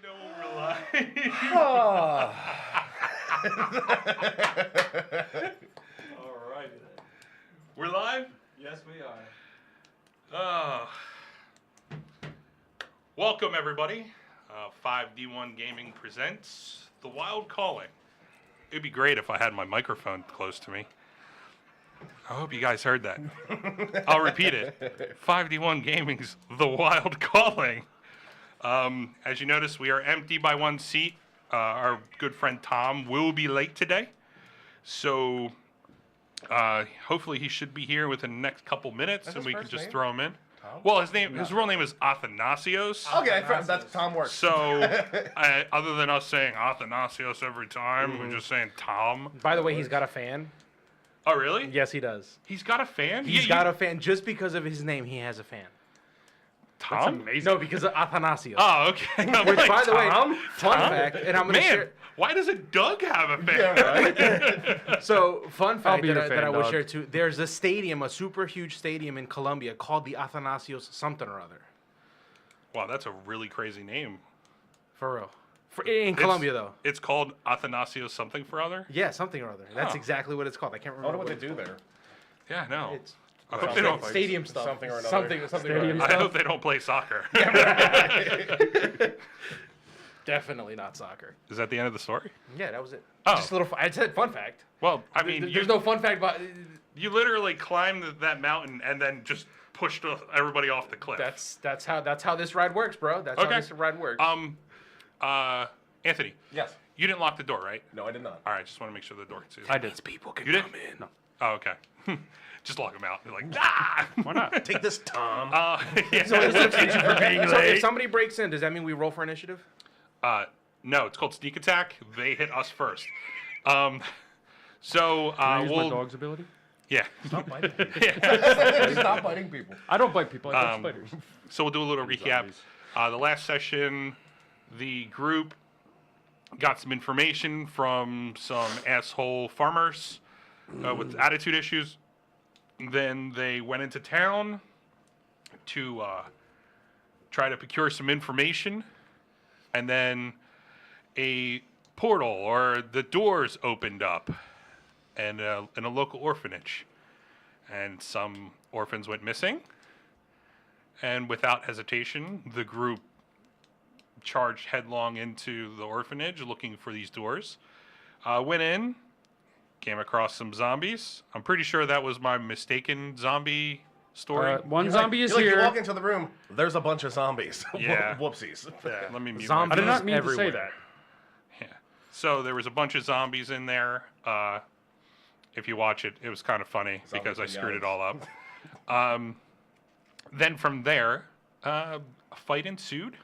know we're live. All right. We're live? Yes, we are. Welcome, everybody. 5D1 Gaming presents The Wild Calling. It'd be great if I had my microphone close to me. I hope you guys heard that. I'll repeat it. 5D1 Gaming's The Wild Calling. As you notice, we are empty by one seat. Our good friend Tom will be late today. So hopefully he should be here within the next couple minutes, and we can just throw him in. Tom? Well, his real name is Athanasios. Okay, that's Tom works. So, other than us saying Athanasios every time, we're just saying Tom. By the way, he's got a fan. Oh, really? Yes, he does. He's got a fan? He's got a fan. Just because of his name, he has a fan. Tom? Amazing. No, because of Athanasios. Oh, okay. Which, like, by the way, Tom? fun fact, and I'm going to share... Why doesn't Doug have a fan? Yeah, right? So, fun fact be that your I fan, will dog. share too. There's a stadium, a super huge stadium in Colombia called the Athanasios something or other. Wow, that's a really crazy name. For real. In Colombia, though. It's called Athanasios something for other? Yeah, something or other. That's Huh. exactly what it's called. I can't I remember wonder what they do there. Yeah, no. It's I hope they don't. stadium stuff. Something or another. Something Stadium or I other. hope they don't play soccer. Definitely not soccer. Is that the end of the story? Yeah, that was it. Oh. Just a little. I said fun fact. Well, I mean, There's no fun fact about. you literally climbed that mountain and then just pushed everybody off the cliff. That's how this ride works, bro. That's Okay. how this ride works. Anthony, Yes. you didn't lock the door, right? No, I did not. All right, just want to make sure the door is. I did. People can You did? come in. No. Oh, okay. Just lock them out. They're like, ah! Why not? Take this, Tom. Yeah. So if somebody breaks in, does that mean we roll for initiative? No, it's called sneak attack. They hit us first. So Can I use my we'll. dog's ability? Yeah. Stop biting people. Stop biting people. I don't bite people. I bite spiders. So we'll do a little recap. Zombies. The last session, the group got some information from some asshole farmers with attitude issues. Then they went into town to try to procure some information. And then a portal or the doors opened up and in a local orphanage. And some orphans went missing. And without hesitation, the group charged headlong into the orphanage looking for these doors. Went in, came across some zombies. I'm pretty sure that was my mistaken zombie story. One zombie is you here. walk into the room, there's a bunch of zombies. Yeah. Whoopsies. Yeah, let me mute Zombies. I did my not mean to everywhere. say that. Yeah. So there was a bunch of zombies in there. If you watch it, it was kind of funny because I screwed it all up. Then from there, a fight ensued.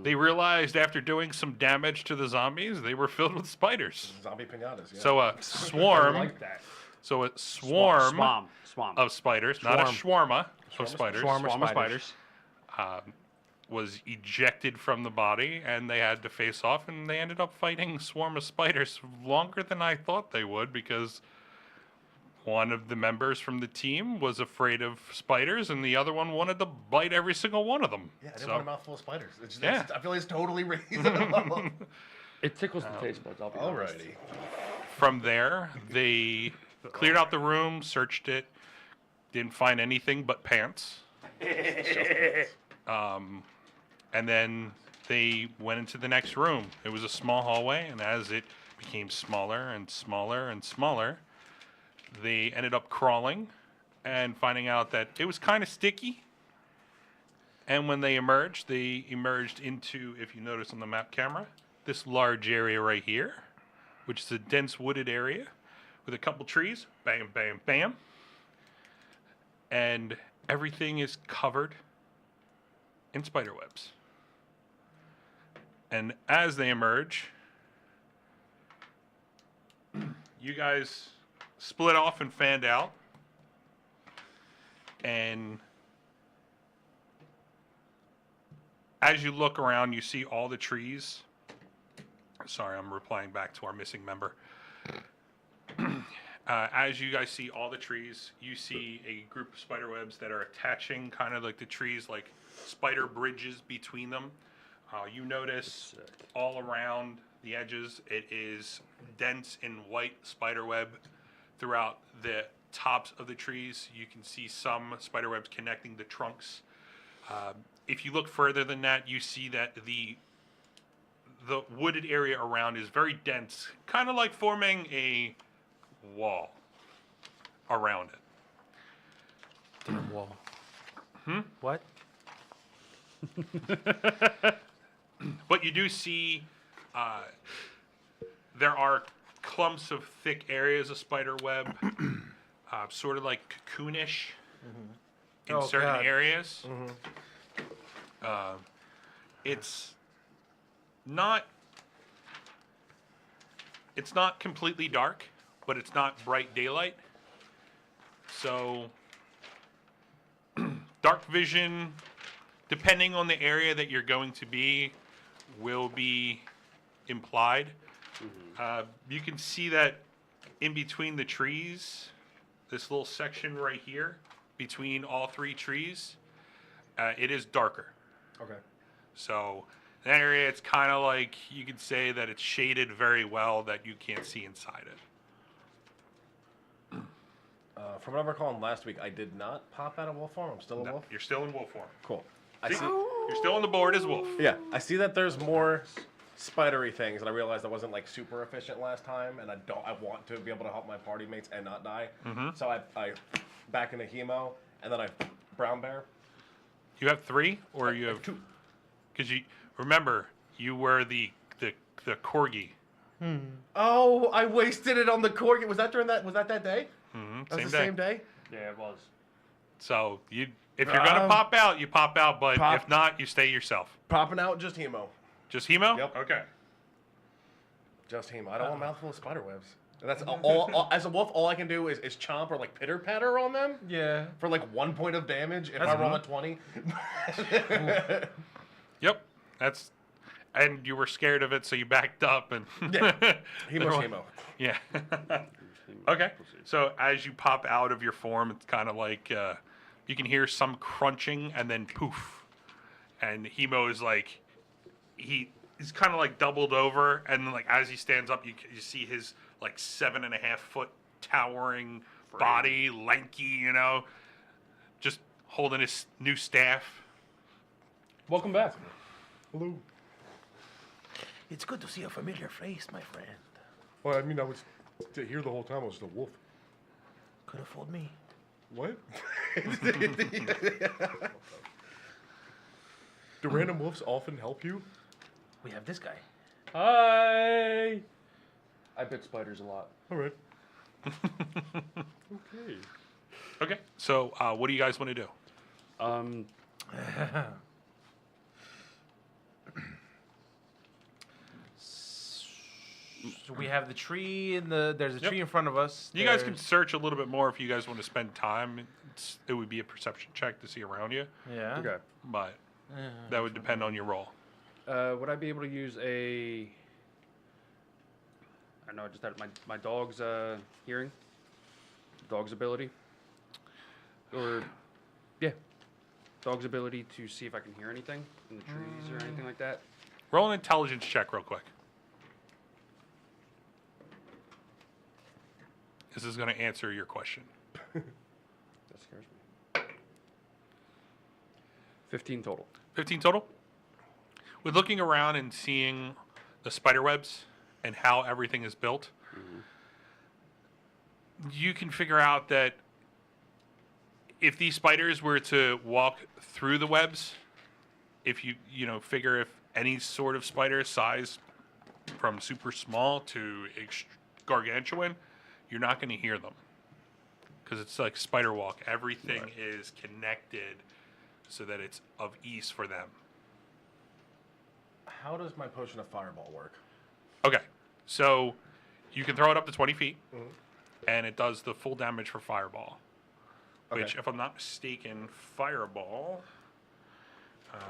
They realized after doing some damage to the zombies, they were filled with spiders. Zombie pinatas, yeah. So a swarm, that. so a swarm Swamp. of spiders, not a shawarma of spiders, Swarm of Swarm of spiders. spiders. was ejected from the body, and they had to face off, and they ended up fighting a swarm of spiders longer than I thought they would, because one of the members from the team was afraid of spiders, and the other one wanted to bite every single one of them. Yeah, I didn't So- want a mouthful of spiders. It's just, Yeah. I feel like it's totally reasonable. It tickles the taste buds. I'll be honest. Alrighty. From there, they cleared out the room, searched it, didn't find anything but pants. And then they went into the next room. It was a small hallway, and as it became smaller and smaller and smaller, they ended up crawling and finding out that it was kind of sticky. And when they emerged into, if you notice on the map camera, this large area right here, which is a dense wooded area with a couple trees. Bam, bam, bam. And everything is covered in spider webs. And as they emerge, you guys split off and fanned out. And as you look around, you see all the trees. Sorry, I'm replying back to our missing member. As you guys see all the trees, you see a group of spider webs that are attaching kind of like the trees, like spider bridges between them. You notice Sick. all around the edges, it is dense in white spiderweb throughout the tops of the trees. You can see some spiderwebs connecting the trunks. If you look further than that, you see that the wooded area around is very dense, kind of like forming a wall around it. Damn wall. What? But you do see there are clumps of thick areas of spider web, sort of like cocoonish in Oh, certain God. areas. It's not completely dark, but it's not bright daylight. So dark vision, depending on the area that you're going to be, will be implied. You can see that in between the trees, this little section right here, between all three trees, it is darker. Okay. So in that area, it's kind of like you could say that it's shaded very well that you can't see inside it. From what I recall last week, I did not pop out of wolf form. I'm still a wolf. You're still in wolf form. Cool. I See? see. You're still on the board as wolf. Yeah, I see that there's more spidery things, and I realized I wasn't like super efficient last time, and I want to be able to help my party mates and not die. So I back into hemo, and then I brown bear. You have 3, or you have 2. Because you remember you were the corgi. Oh, I wasted it on the corgi. Was that that day? That was Same the day. same day. Yeah, it was. So if you're gonna pop out, you pop out. But if not, you stay yourself. Popping out just hemo. Just hemo. Yep. Okay. Just hemo. I don't want a mouthful of spider webs. And that's all. As a wolf, all I can do is chomp or like pitter patter on them Yeah. for like 1 point of damage if I roll a 20. Yep. And you were scared of it, so you backed up and. Yeah. Hemo's hemo. Yeah. Okay. So as you pop out of your form, it's kind of like you can hear some crunching and then poof, and Hemo is like he's kind of like doubled over, and then like as he stands up, you see his like 7.5 foot towering body, lanky, just holding his new staff. Welcome back. Hello. It's good to see a familiar face, my friend. Well, I mean, I was here the whole time. I was just a wolf. Could have fooled me. What? Do random wolves often help you? We have this guy. Hi. I bit spiders a lot. All right. Okay. Okay. So what do you guys want to do? So we have the tree there's a tree in front of us. You guys can search a little bit more if you guys want to spend time. It would be a perception check to see around you, Yeah. Okay. but that would depend on your roll. Would I be able to use I don't know, just my dog's hearing? Dog's ability? Or, yeah. Dog's ability to see if I can hear anything in the trees or anything like that? Roll an intelligence check real quick. This is going to answer your question. That scares me. 15 total. 15 total? With looking around and seeing the spider webs and how everything is built, you can figure out that if these spiders were to walk through the webs, if you figure if any sort of spider size from super small to gargantuan, you're not going to hear them because it's like spider walk. Everything is connected so that it's of ease for them. How does my potion of fireball work? Okay, so you can throw it up to 20 feet, and it does the full damage for fireball. Okay. Which, if I'm not mistaken, fireball.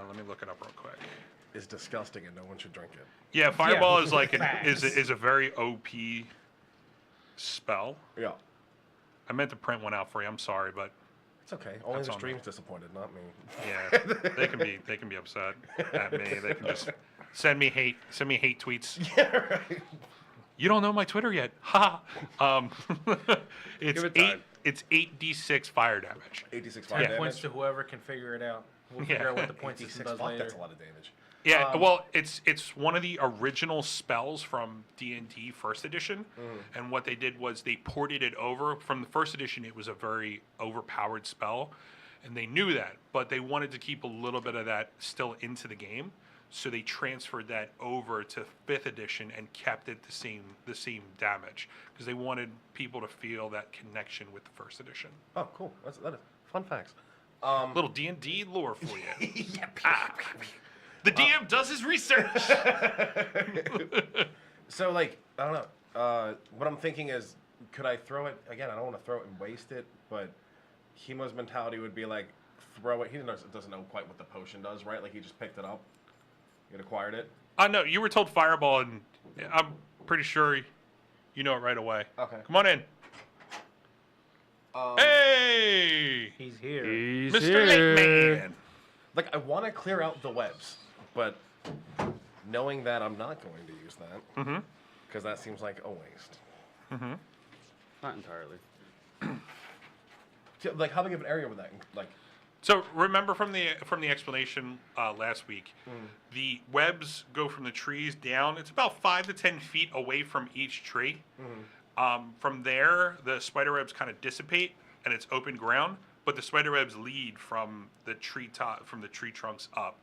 Let me look it up real quick. Is disgusting and no one should drink it. Yeah, fireball is like Facts. is a very OP spell. Yeah. I meant to print one out for you. I'm sorry, but It's okay. Only That's the on stream's disappointed, not me. Yeah, they can be upset at me. They can just send me hate tweets. Yeah, right. You don't know my Twitter yet, ha. It's Give it eight. time. It's 8d6 fire damage. 86 10 fire damage. points to whoever can figure it out. We'll Yeah. figure out what the point system 86, does fuck, later. that's a lot of damage. Yeah, well, it's one of the original spells from D&D First Edition, and what they did was they ported it over from the First Edition. It was a very overpowered spell, and they knew that, but they wanted to keep a little bit of that still into the game, so they transferred that over to Fifth Edition and kept it the same damage because they wanted people to feel that connection with the First Edition. Oh, cool. That is fun facts. Little D&D lore for you. Yeah. The DM does his research. So, like, I don't know. What I'm thinking is, could I throw it again? I don't want to throw it and waste it, but Hemo's mentality would be like, throw it. He doesn't know quite what the potion does, right? Like he just picked it up, he had acquired it. No, you were told fireball, and I'm pretty sure you know it right away. Okay. Come on in. Hey, He's here. He's Mr. here. Lake Man. Like, I want to clear out the webs, but knowing that I'm not going to use that, because that seems like a waste. Not entirely. So, like, how big of an area would that, like? So remember from the explanation last week, the webs go from the trees down. It's about 5 to 10 feet away from each tree. From there, the spiderwebs kind of dissipate, and it's open ground. But the spiderwebs lead from the tree trunks up.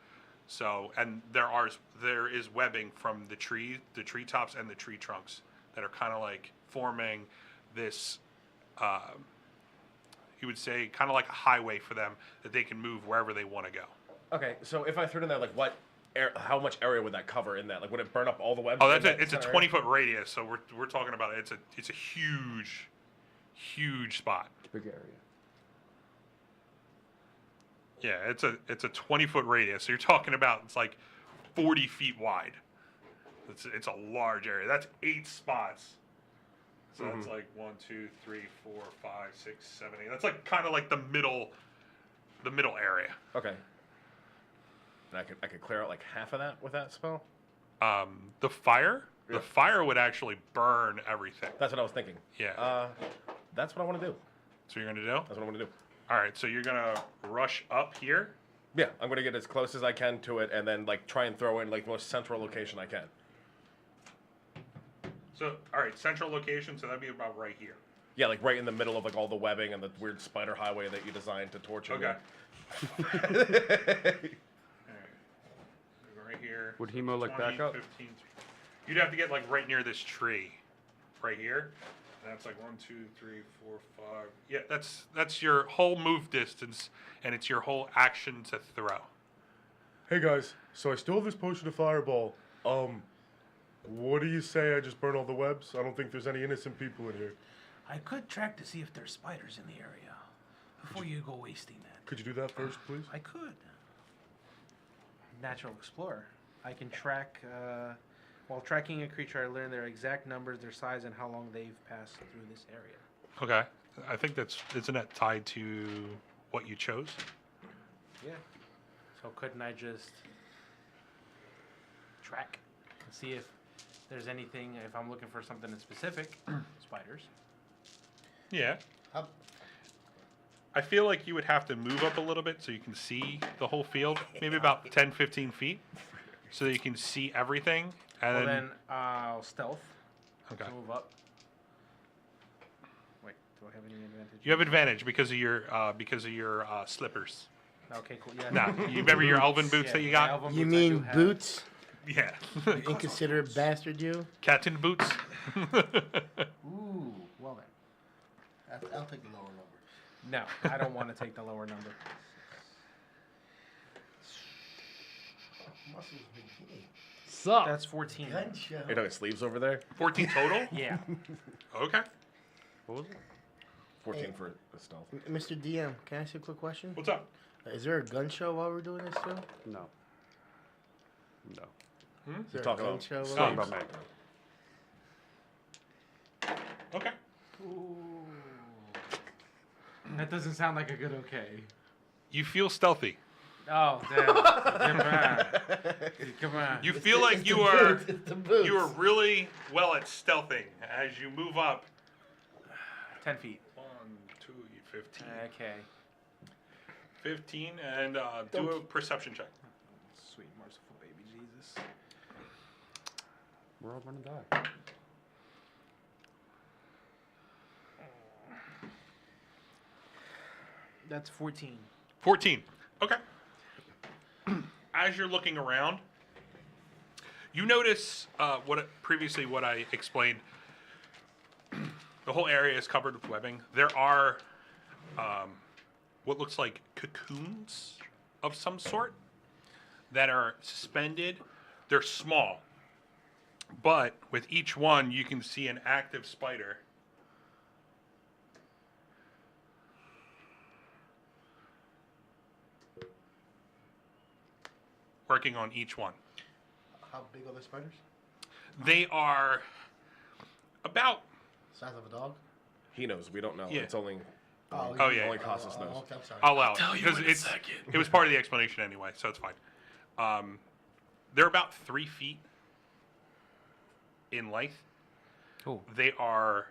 So, and there is webbing from the treetops and the tree trunks that are kind of like forming this. You would say kind of like a highway for them that they can move wherever they want to go. Okay, so if I threw it in there, like, how much area would that cover in that? Like, would it burn up all the webs? Oh, in that it's a center 20-foot radius, so we're talking about it. It's a huge spot. Big area. Yeah, it's a 20-foot radius. So you're talking about it's like 40 feet wide. It's a large area. That's 8 spots. So that's like 1, 2, 3, 4, 5, 6, 7, 8. That's like kind of like the middle area. Okay. And I could clear out like half of that with that spell. The fire Yeah. would actually burn everything. That's what I was thinking. Yeah. That's what I want to do. So you're gonna do? That's what I want to do. All right. So you're gonna rush up here. Yeah, I'm gonna get as close as I can to it, and then like try and throw in like the most central location I can. So all right, central location. So that'd be about right here. Yeah, like right in the middle of like all the webbing and the weird spider highway that you designed to torture Okay. me. All right. Right here. Would Hemo, like, 20, back up? 15. You'd have to get like right near this tree, right here. And that's like 1, 2, 3, 4, 5. Yeah, that's your whole move distance, and it's your whole action to throw. Hey guys, so I stole this potion of fireball. What do you say I just burn all the webs? I don't think there's any innocent people in here. I could track to see if there's spiders in the area before you go wasting that. Could you do that first, please? I could. Natural explorer. I can track. While tracking a creature, I learn their exact numbers, their size, and how long they've passed through this area. Okay. I think isn't that tied to what you chose? Yeah. So couldn't I just track and see if there's anything, if I'm looking for something in specific, spiders. Yeah. I feel like you would have to move up a little bit so you can see the whole field, maybe about 10, 15 feet, so that you can see everything. And Well, then I'll stealth okay. to move up. Wait, do I have any advantage? You have advantage because of your slippers. Okay, cool. Yeah. Nah, you remember your elven boots that you my got? elven You boots I do mean have. boots? Yeah. Inconsiderate bastard, you. Captain boots. Ooh, well then. I'll take the lower number. No, I don't want to take the lower number. Muscles big. Sup? That's 14. Gunshot. You know, sleeves over there. 14 total? Yeah. Okay. What was it? 14 for the stealth. Mr. DM, can I ask you a quick question? What's up? Is there a gun show while we're doing this too? No. No. Is there talking a gun about show? sleeves. while Talking about me. Okay. That doesn't sound like a good okay. You feel stealthy. Oh, damn. Come on. Come on. You feel like you are really well at stealthing as you move up. 10 feet. 1, 2, 15. Okay. 15, and do a perception check. Sweet, merciful baby Jesus. We're all gonna die. That's 14. 14. Okay. As you're looking around, you notice what I explained. The whole area is covered with webbing. There are what looks like cocoons of some sort that are suspended. They're small, but with each one, you can see an active spider. Working on each one. How big are the spiders? They are about. Size of a dog? He knows. We don't know. Yeah. It's only. Oh, yeah. Only Costas knows. Okay, I'm sorry. I'll allow it because it was part of the explanation anyway, so it's fine. They're about 3 feet in length. Cool. They are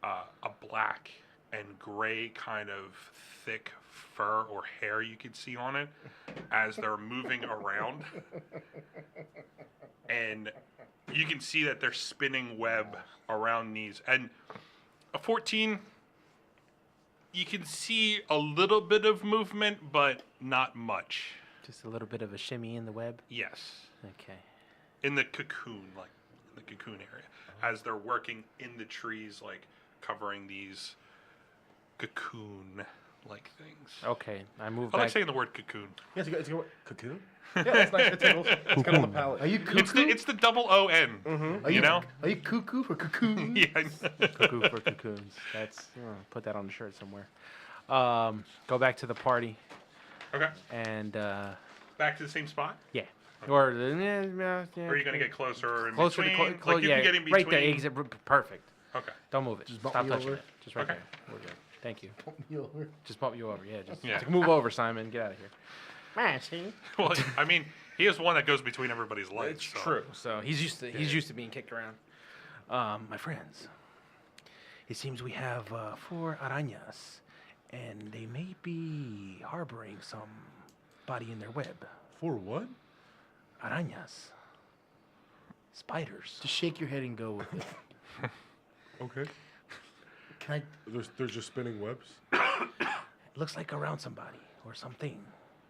a black and gray kind of thick fur or hair you could see on it as they're moving around. And you can see that they're spinning web around these. And a 14, you can see a little bit of movement, but not much. Just a little bit of a shimmy in the web. Yes. Okay. In the cocoon, like in the cocoon area, as they're working in the trees, like covering these cocoon-like things. Okay, I move I like back. saying the word cocoon. Yeah, it's a good cocoon. Yeah, it's nice. It tickles. It's good on the palate. Are you cuckoo? It's the double O-N. Mm-hmm. Are You know? Are you cuckoo for cocoon? Yeah. Cuckoo for cocoons. That's put that on the shirt somewhere. Go back to the party Okay. and Back to the same spot? yeah. Or Or are you going to get closer in closer between? to Like you yeah, can get in between. right there. Perfect. Okay. Don't move it. Just bump Stop me touching over? it. Just right Okay. there. We're good. Thank you. You over? Just bump you over. Yeah. Just Yeah. move over, Simon. Get out of here. Smashing. Well, I mean, he is one that goes between everybody's legs. It's so. true. So he's used to being kicked around. My friends, it seems we have 4 arañas, and they may be harboring somebody in their web. For what? Arañas. Spiders. Just shake your head and go with it. Okay. Can I? They're just spinning webs. Looks like around somebody or something.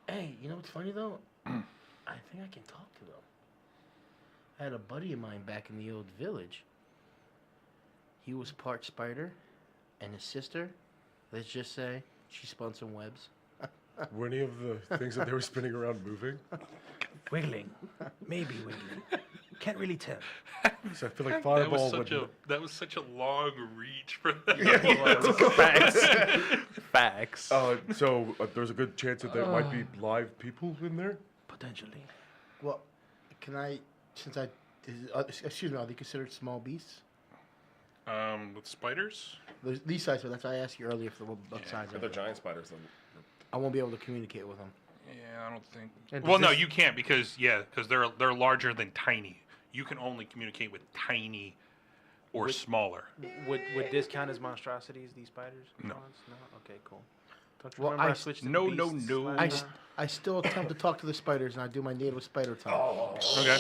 Hey, you know what's funny though? I think I can talk to them. I had a buddy of mine back in the old village. He was part spider, and his sister, let's just say, she spun some webs. Were any of the things that they were spinning around moving? Wiggling. Maybe wiggling. Can't really tell. So I feel like That Fireball was such a long reach for that. Facts. So there's a good chance that there might be live people in there. Potentially. Well, can I? Since excuse me, are they considered small beasts? With spiders? These size, so that's why I asked you earlier for what size. But they're giant spiders. Then. I won't be able to communicate with them. Yeah, I don't think. And Well, does no, this- you can't because they're larger than tiny. You can only communicate with tiny or smaller. Would this count as monstrosities? These spiders? No. No. Okay, cool. Don't you Well, remember I I- switched to No, the no, beasts no. last time? I still attempt to talk to the spiders, and I do my native spider tongue. Okay.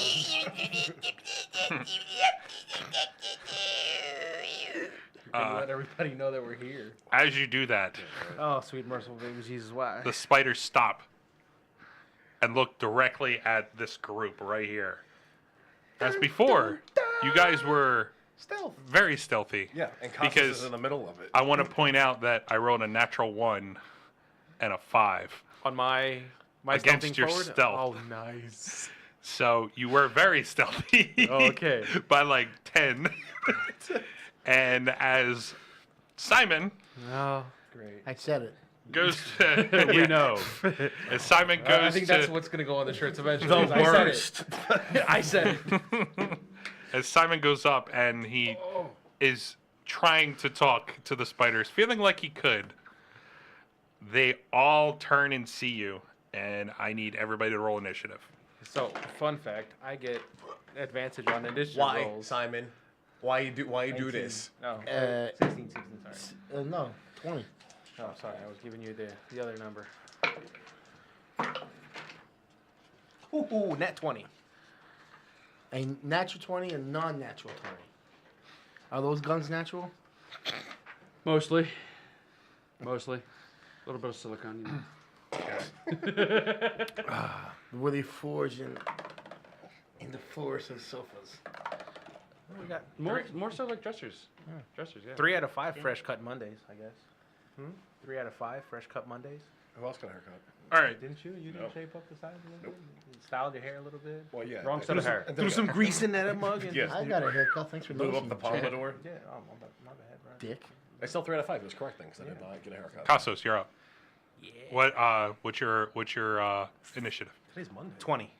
Let everybody know that we're here. As you do that, Oh, sweet merciful baby Jesus, why? the spiders stop and look directly at this group right here. As before, you guys were Stealth. very stealthy. Yeah, and Costas Because is in the middle of it. I want to point out that I rolled a natural 1 and a 5. On my Against stealthing your forward? stealth. Oh, nice. So you were very stealthy. Oh, okay. By like 10. And as Simon Oh, great. I said it. goes to. We know. As Simon goes I think to. that's what's gonna go on the shirts eventually. The I said worst. it. I said it. As Simon goes up and he is trying to talk to the spiders, feeling like he could. They all turn and see you, and I need everybody to roll initiative. So, fun fact, I get advantage on initiative Why, rolls. Simon? Why you do this? Oh, 16, sorry. No, 20. Oh, sorry, I was giving you the other number. Ooh, net 20. A natural 20 and non-natural 20. Are those guns natural? Mostly. A little bit of silicone. Were they forged in the forest of sofas? We got More so like dressers. Dressers, yeah. 3 out of 5 fresh cut Mondays, I guess. 3 out of 5 fresh cut Mondays. Who else got a haircut? All right. Didn't you? You No. didn't shape up the sides a little bit? You styled your hair a little bit? Well, yeah. Wrong set of hair. And Threw some grease in that mug? And Yes. I got a haircut. Thanks for Blew up noticing. the pompadour. Yeah, oh, my bad, bro. Dick. I still 3 out of 5. It was correct because I did not get a haircut. Cassos, you're up. Yeah. What's your initiative? Today's Monday. 20.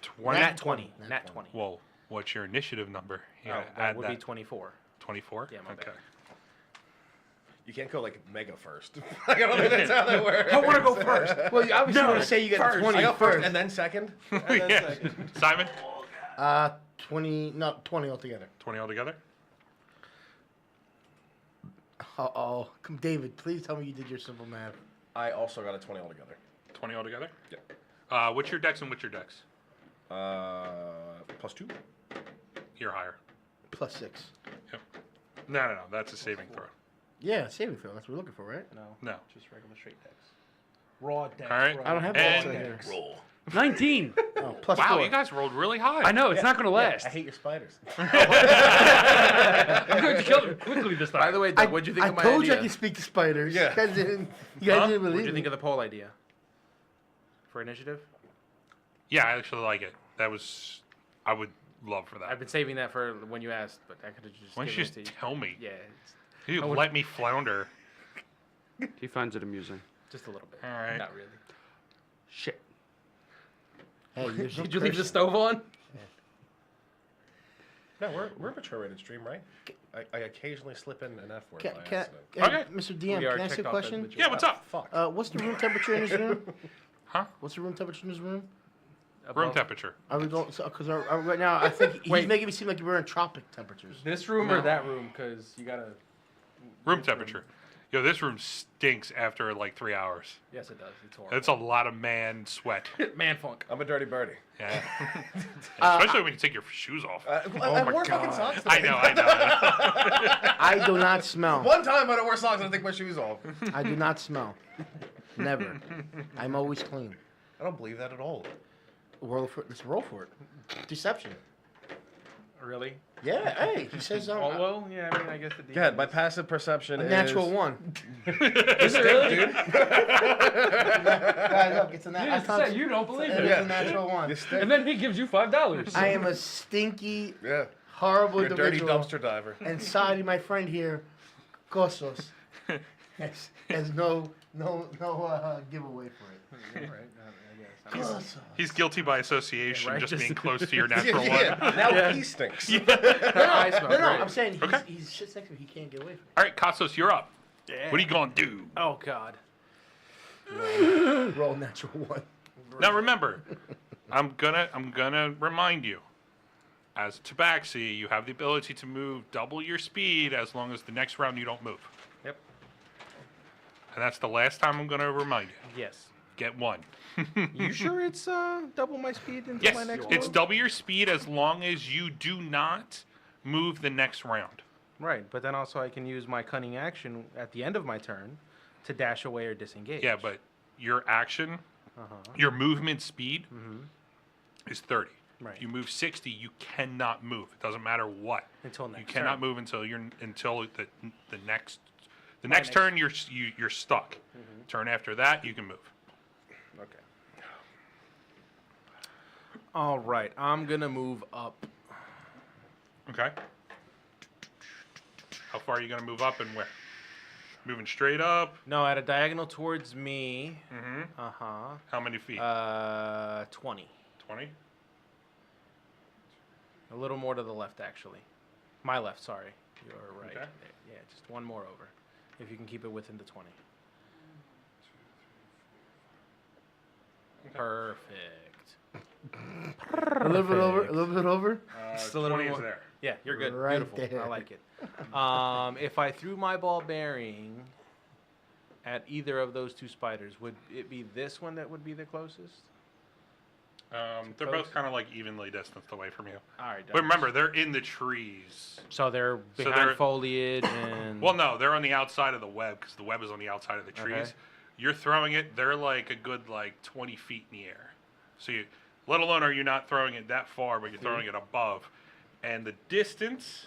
20. Nat 20. Nat Nat 20. 20. Well, what's your initiative number? You Oh, gotta that add would be that. 24. 24. Yeah, my bad. Okay. You can't go like mega first. I don't think that's how that works. I want to go first. Well, you obviously No, want to say you got first. the 20 I go first first. and then second. Yeah. Simon, 20 altogether. 20 altogether. Uh-oh. Come, David, please tell me you did your simple math. I also got a 20 altogether. 20 altogether. Yeah. What's your dex and what's your dex? Plus 2. You're higher. Plus 6. Yep. No. That's a saving throw. Yeah, saving throw. That's what we're looking for, right? No. No. Just regular straight decks. Raw decks. All right. I don't have And- that here. Roll. 19. Oh, plus Wow, 4. you guys rolled really high. I know, it's not going to last. I hate your spiders. I'm going to kill them quickly this time. By the way, Doug, what'd you think I of my told you I idea? could speak to spiders. Yeah. You guys didn't What'd believe you me. think of the poll idea? For initiative? Yeah, I actually like it. I would love for that. I've been saving that for when you asked, but I could have just Why don't given you it just to you. tell me? Yeah, You I would- let me flounder. He finds it amusing. just a little bit. All right. Not really. Shit. Hey, there's no Did you leave the curse. stove on? No, we're a mature rated stream, right? I occasionally slip in an F word Can, by can, accident. Okay. Mr. We DM, are can I ask you checked a off as question? mature. Yeah, what's up? Fuck. What's the room temperature in this room? Huh? What's the room temperature in this room? Room Above- temperature. Are we going? Because right now, I think he's Wait. making me seem like we're in tropic temperatures. This room or that room? Because you gotta. Room temperature. Yo, this room stinks after like 3 hours. Yes, it does. It's horrible. It's a lot of man sweat. Man funk. I'm a dirty birdie. Yeah. Especially when you take your shoes off. I my wore fucking God. socks today. I know. I do not smell. One time I don't wear socks and I take my shoes off. I do not smell. Never. I'm always clean. I don't believe that at all. Let's roll for it. Deception. Really? Yeah. Hey, he says Oh, well, yeah. I mean, I guess the. Go ahead. My passive perception a is natural one. Is it really? dude. Guys, look, it's a You just said you don't believe It's it. a natural one. You stink. And then he gives you $5. I am a stinky, Yeah. horrible You're a dirty individual. dumpster diver. And sorry, my friend here, Kosos, has no giveaway for it. Right. I guess. I mean, Kosos. He's guilty by association, Yeah, right, just just- being close to your natural Yeah, one. now he stinks. I smell No, great. I'm saying he's, Okay. he's shit next to me. He can't get away from All right, Cassos, you're up. Yeah. What are you gonna do? Oh God. it. Roll natural one. Now remember, I'm gonna remind you. As Tabaxi, you have the ability to move double your speed as long as the next round you don't move. Yep. And that's the last time I'm gonna remind you. Yes. Get one. You sure it's double my speed until Yes, my next it's move? double your speed as long as you do not move the next round. Right, but then also I can use my cunning action at the end of my turn to dash away or disengage. Yeah, but your action, Uh-huh. your movement speed is 30. Right. If you move 60, you cannot move. It doesn't matter what. Until You next cannot turn. move until the next next- turn you're stuck. Turn after that you can move. Okay. All right, I'm gonna move up. Okay. How far are you gonna move up and where? Moving straight up. No, at a diagonal towards me. Mm-hmm. Uh How many feet? huh. 20. 20. A little more to the left, actually. My left, sorry. You're right. Okay. Yeah, just one more over. If you can keep it within the 20. Perfect. A little bit over. A little bit over. Just a little 20 is more. there. Yeah, you're good. Right Beautiful. there. I like it. If I threw my ball bearing at either of those two spiders, would it be this one that would be the closest? They're both kind of like evenly distanced away from you. All right. But remember, they're in the trees. So they're So behind they're- foliage and. Well, no, they're on the outside of the web because the web is on the outside of the trees. Okay. You're throwing it; they're like a good 20 feet in the air. So, let alone are you not throwing it that far, but you're throwing it above, and the distance.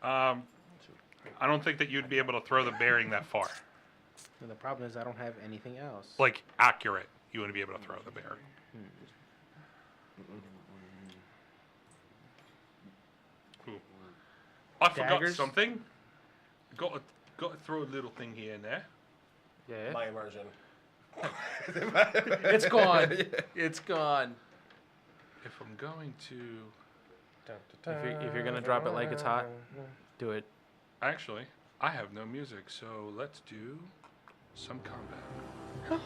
I don't think that you'd be able to throw the bearing that far. And the problem is I don't have anything else. Like accurate, you wouldn't be able to throw the bearing. Ooh. I forgot Daggers? something. Got to throw a little thing here and there. Yeah. My immersion. It's gone. It's gone. If I'm going to, If you're gonna drop it like it's hot, do it. actually, I have no music, so let's do some combat.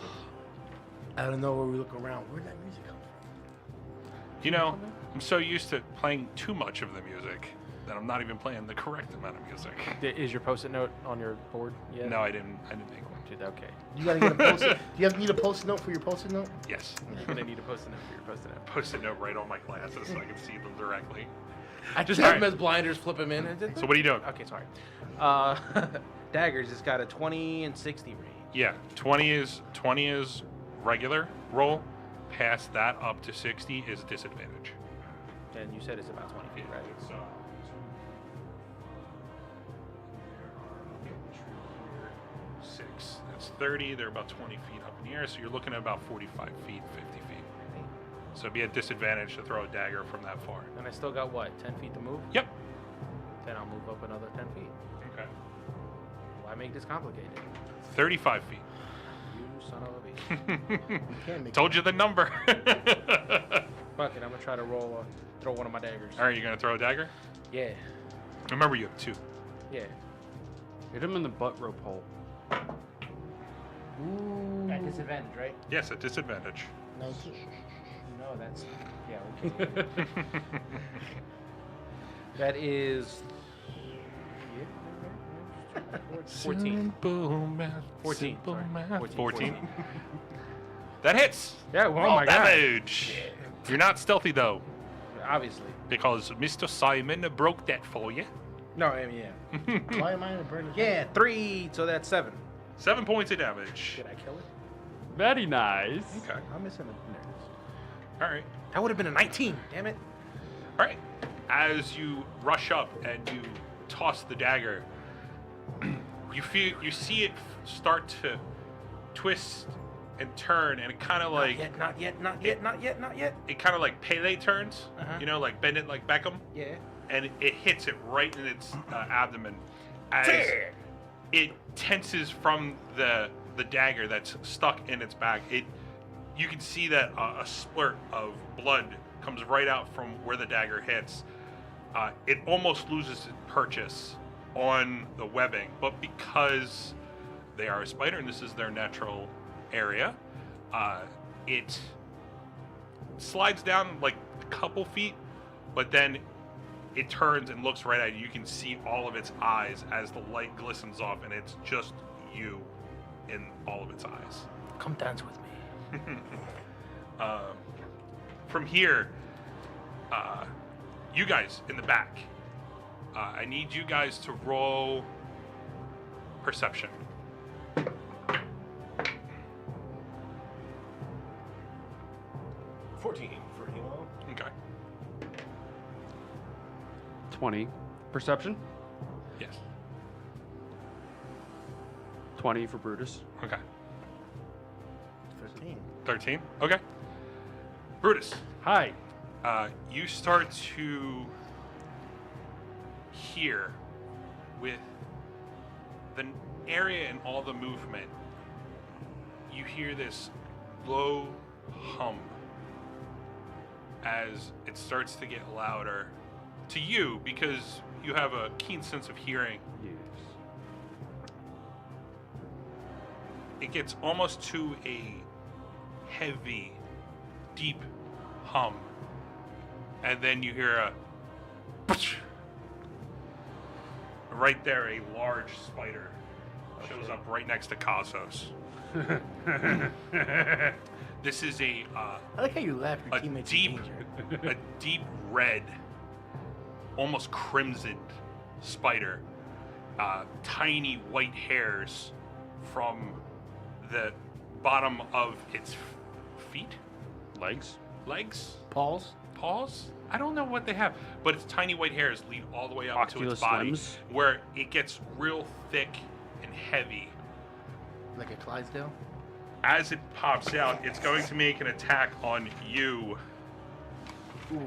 I don't know where we look around. Where'd that music come from? You know, I'm so used to playing too much of the music that I'm not even playing the correct amount of music. Is your post-it note on your board yet? No, I didn't make one. Dude, okay. You gotta get a post-it. Do you need a post-it note for your post-it note? Yes. You're gonna need a post-it note for your post-it note. Post-it note right on my glasses so I can see them directly. I just All have them right. as blinders, flip them in. So what are you doing? Okay, sorry. Daggers, it's got a 20 and 60 range. Yeah, 20 is regular roll. Past that up to 60 is disadvantage. And you said it's about 20 feet, right? So. Six. That's 30. They're about 20 feet up in the air, so you're looking at about 45 feet, 50 feet. So it'd be a disadvantage to throw a dagger from that far. And I still got what, 10 feet to move? Yep. Then I'll move up another 10 feet. Okay. Why make this complicated? 35 feet. You son of a bitch. You can't make Told you the number. Fuck it, I'm gonna try to throw one of my daggers. All right, you gonna throw a dagger? Yeah, Remember, you have two. yeah. Hit him in the butt rope hole. Ooh. At disadvantage, right? Yes, at disadvantage. 19. No, that's yeah. Okay. That is. 14. Simple math. 14. Simple Sorry. math. 14. 14. That hits. Yeah. Well, oh Roll my god. damage. You're not stealthy though, Obviously. because Mr. Simon broke that for you. No, I mean yeah. Why am I in a burning? Yeah, 3. So that's 7. 7 points of damage. Did I kill it? Very nice. Okay. I'm missing a. There it is. All right. That would have been a 19. Damn it. All right. As you rush up and you toss the dagger, you see it start to twist and turn, and it kind of like Not yet. it kind of like Pele turns. Uh-huh. You know, like bend it like Beckham, Yeah. and it hits it right in its abdomen as it tenses from the dagger that's stuck in its back. You can see that a splurt of blood comes right out from where the dagger hits. It almost loses its purchase on the webbing, but because they are a spider and this is their natural area, it slides down like a couple feet, but then it turns and looks right at you. You can see all of its eyes as the light glistens off, and it's just you in all of its eyes. Come dance with me. From here, you guys in the back, I need you guys to roll perception. 14 for Hemo. Okay. 20. Perception. Yes. 20 for Brutus. Okay. 13. 13. Okay. Brutus, Hi. you start to hear with the area and all the movement, you hear this low hum as it starts to get louder to you because you have a keen sense of hearing. Yes. It gets almost to a heavy, deep hum. And then you hear a... Right there, a large spider shows up right next to Casos. This is a I like how you laugh. Your a teammates deep, in danger. a deep red, almost crimson spider. Tiny white hairs from the bottom of its feet, Legs. Paul's. paws. I don't know what they have, but its tiny white hairs lead all the way up to its Oculus body, limbs. where it gets real thick and heavy. Like a Clydesdale. As it pops out, it's going to make an attack on you,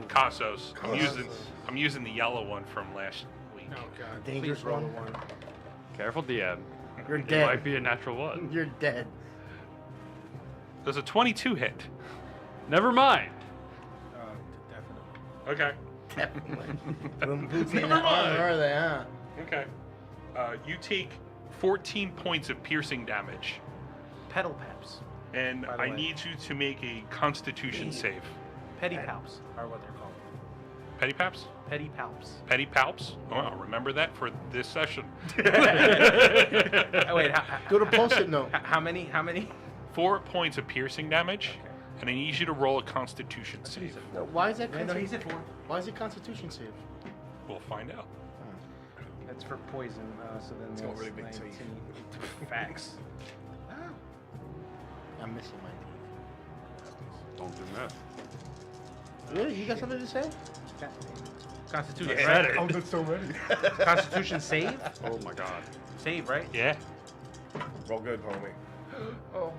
Casos. I'm using the yellow one from last week. Oh god. Dangerous Please roll one. a one. Careful, DM. You're It dead. might be a natural one. You're dead. Does a 22 hit? Never mind. Definitely. Okay. Definitely. Them boots ain't Never that armor, mind. are they, huh? Okay. You take 14 points of piercing damage, Pedal paps. and By the I way. need you to make a Constitution save. Petty palps are what they're called. Petty paps? Petty palps. Petty palps? Oh, I'll remember that for this session. Oh, wait, Go to post-it note. how many? 4 points of piercing damage, and I need you to roll a Constitution save. No, why is that? No, he's at 4. Why is it Constitution save? We'll find out. That's for poison. So then It's got there's really big 19. teeth. Facts. I'm missing my teeth. Don't do that. Really? You got something to say? Constitution. You right? said it. Oh, that's so many. Constitution save. Oh my god. Save, right? Yeah. Roll good, homie. Oh.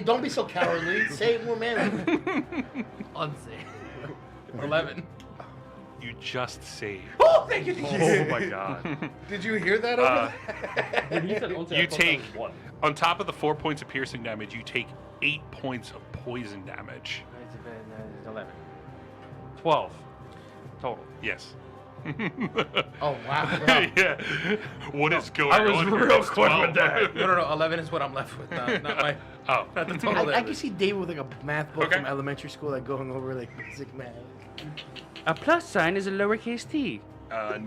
Don't be so cowardly. Say it more manly. Unsave. 11. You just saved. Oh, thank you. Oh my god. Did you hear that over You take, on top of the 4 points of piercing damage, you take 8 points of poison damage. 11. 12 total. Yes. Oh, wow. Yeah. What is going I on? was here? real It's quick 12. with that. No. 11 is what I'm left with. Not my. Oh. Not the total. I can see David with like a math book Okay. from elementary school, like going over like basic math. A plus sign is a lowercase t.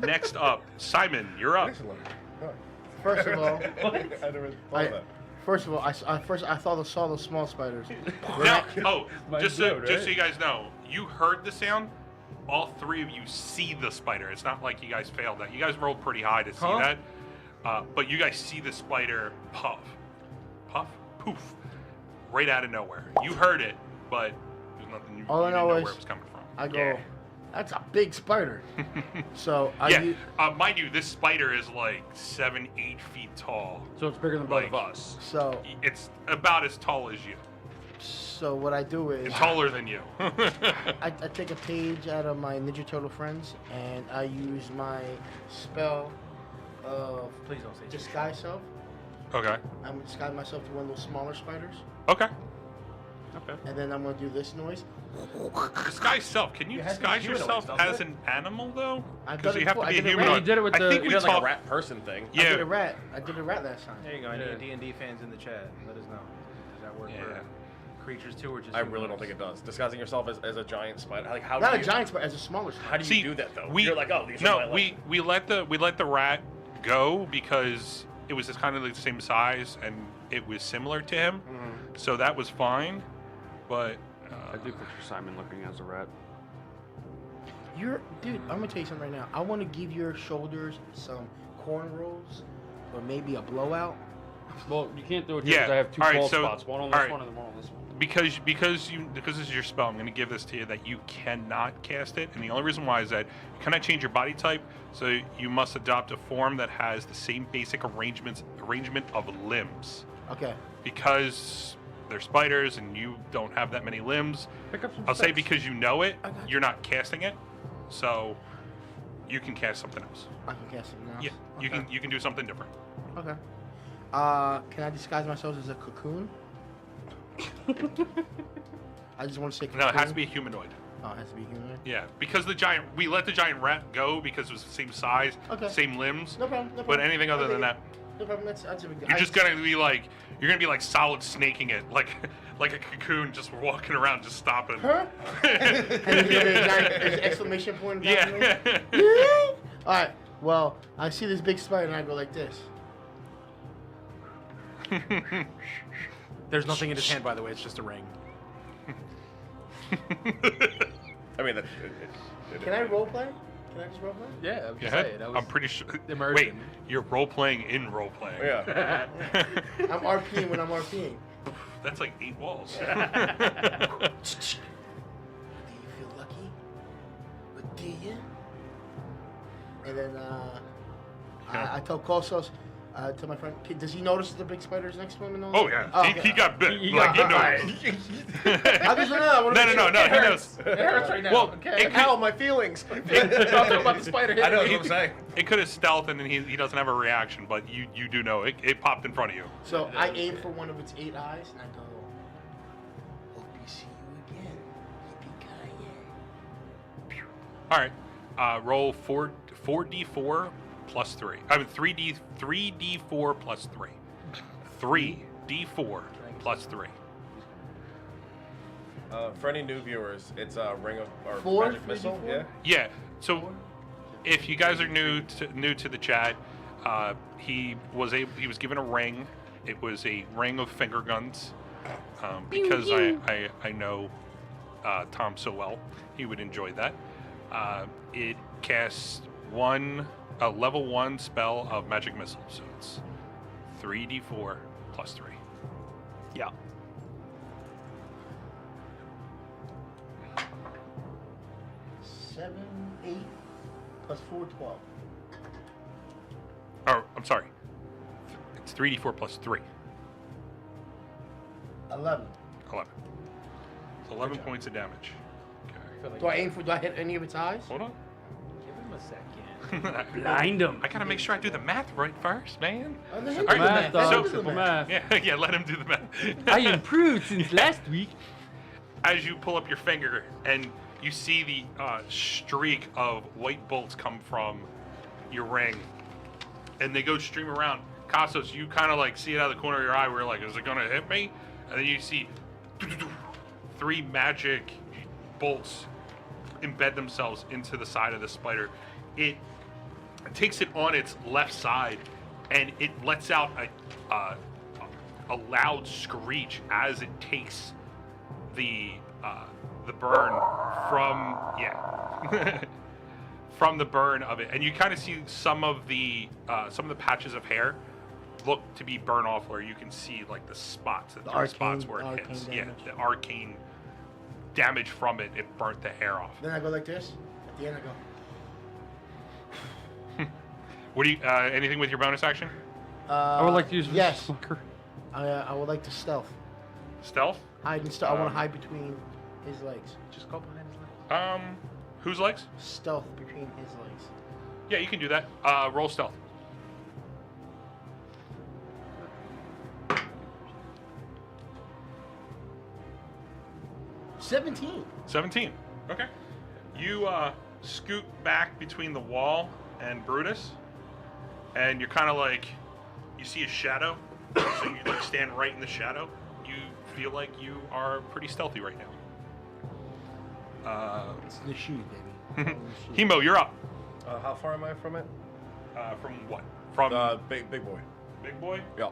Next up, Simon, you're up. Excellent. Oh. First of all, I never thought of that. first of all, I saw the small spiders. Now, My just dude, so right? you guys know, you heard the sound. All three of you see the spider. It's not like you guys failed that. You guys rolled pretty high to see that. But you guys see the spider puff, poof, right out of nowhere. You heard it, but there's nothing you, All I you didn't know know is where it was coming from. I go, Yeah. that's a big spider. So Yeah, mind you, this spider is like 7-8 feet tall. So it's bigger than both Like- of us. So It's about as tall as you. what I do is It's taller than you. I take a page out of my Ninja Turtle friends and I use my spell of Please don't say disguise self. Okay. I'm gonna disguise myself to one of those smaller spiders, Okay. Okay. and then I'm gonna do this noise. Disguise self. Can you It has to be disguise humanoid, yourself doesn't as it? an animal though? I've Because done you it have to before. be I a did it humanoid. right. You did it with I the- think you we did like a talked. Rat person thing. I did Yeah. a rat. I did a rat last time. There you go. Yeah. Any D&D fans in the chat, let us know. Does that work Yeah. for creatures too, or just? I really don't think it does. Disguising yourself as a giant spider. Like how Not do a you, giant spider, as a smaller How spider. do you do that though? We, You're like, oh, these no, are my we let the rat go because it was just kind of like the same size and it was similar to him, so that was fine. But I do picture Simon looking as a rat. Dude, I'm gonna tell you something right now. I want to give your shoulders some corn rolls, or maybe a blowout. Well, you can't do it here Yeah, because I have two alright, bald so- spots. One on this alright. one and then one on this one. because this is your spell, I'm going to give this to you that you cannot cast it, and the only reason why is that you cannot change your body type, so you must adopt a form that has the same basic arrangement of limbs. Okay. Because they're spiders and you don't have that many limbs, Pick up some I'll say sticks. because you know it, I got you. you're not casting it, so you can cast something else. I can cast something else. Yeah, Okay. you can do something different. Okay. Can I disguise myself as a cocoon? I just want to say cocoon. No, it has to be a humanoid. Oh, it has to be human. Yeah, because we let the giant rat go because it was the same size, Okay. same limbs. No problem. No But problem. anything I'll other dig than it. that, No problem. That's a big deal. You're just gonna be like solid snaking it, like a cocoon, just walking around, just stopping. Huh? And there's gonna be a giant exclamation point. Yeah. All right. Well, I see this big spider and I go like this. There's nothing in his hand, by the way. It's just a ring. I mean, Can I roleplay? Can I just roleplay? Yeah, I'm Go just ahead. saying. That was I'm pretty sure. immersion. Wait, you're role playing in role playing. yeah. I'm RPing when I'm RPing. That's like 8 walls. Do you feel lucky? But do you? And then I tell Kosos, to my friend, does he notice the big spiders next to him and all Oh that? yeah, he got bit. Like he knows. I just know. No. He knows. It hurts right now. Well, okay. it Ow, my feelings. I'm talking about the spider hitting I know me. what I'm saying. It could have stealth and then he doesn't have a reaction, but you do know it popped in front of you. So I aim for one of its 8 eyes and I go, hope you see you again. Yippee-ki-yay. All right, roll 4d4 plus 3. I mean 3d4 plus 3. 3d4 plus 3. For any new viewers, it's a ring of or 4? magic missile. 3d4? Yeah. Yeah. So if you guys are new to the chat, he was given a ring. It was a ring of finger guns. Because I know Tom so well, he would enjoy that. It casts a level 1 spell of magic missile, so it's 3d4 plus 3. Yeah. Seven, 8, plus 4, 12. Or I'm sorry, it's 3d4 plus 3. 11. 11. It's 11 points of damage. Okay. Do I hit any of its eyes? Hold on. Give him a second. Blind him. I gotta make sure I do the math right first, man. Oh, no, All right, Math, so- dog. Simple math. Yeah, let him do the math. I improved since last week. As you pull up your finger and you see the streak of white bolts come from your ring, and they go stream around. Castos, you kind of like see it out of the corner of your eye where you're like, is it gonna hit me? And then you see 3 magic bolts embed themselves into the side of the spider. It takes it on its left side, and it lets out a loud screech as it takes the burn from from the burn of it, and you kind of see some of the patches of hair look to be burn off, where you can see like the spots, the three spots where it hits. Yeah, damage. the arcane damage from it. It burnt the hair off. Then I go like this. At the end, I go. What do you? Anything with your bonus action? I would like to use Yes. this fucker. I would like to stealth. Stealth. Hide and stealth. I want to hide between his legs. Just go behind his leg. Whose legs? Stealth between his legs. Yeah, you can do that. Roll stealth. $17. 17. Okay. You scoot back between the wall and Brutus, and you're kind of like, you see a shadow, so you like stand right in the shadow. You feel like you are pretty stealthy right now. It's the shoe, baby. Hemo, you're up. How far am I from it? From what? From Big boy. Big Boy? Yeah.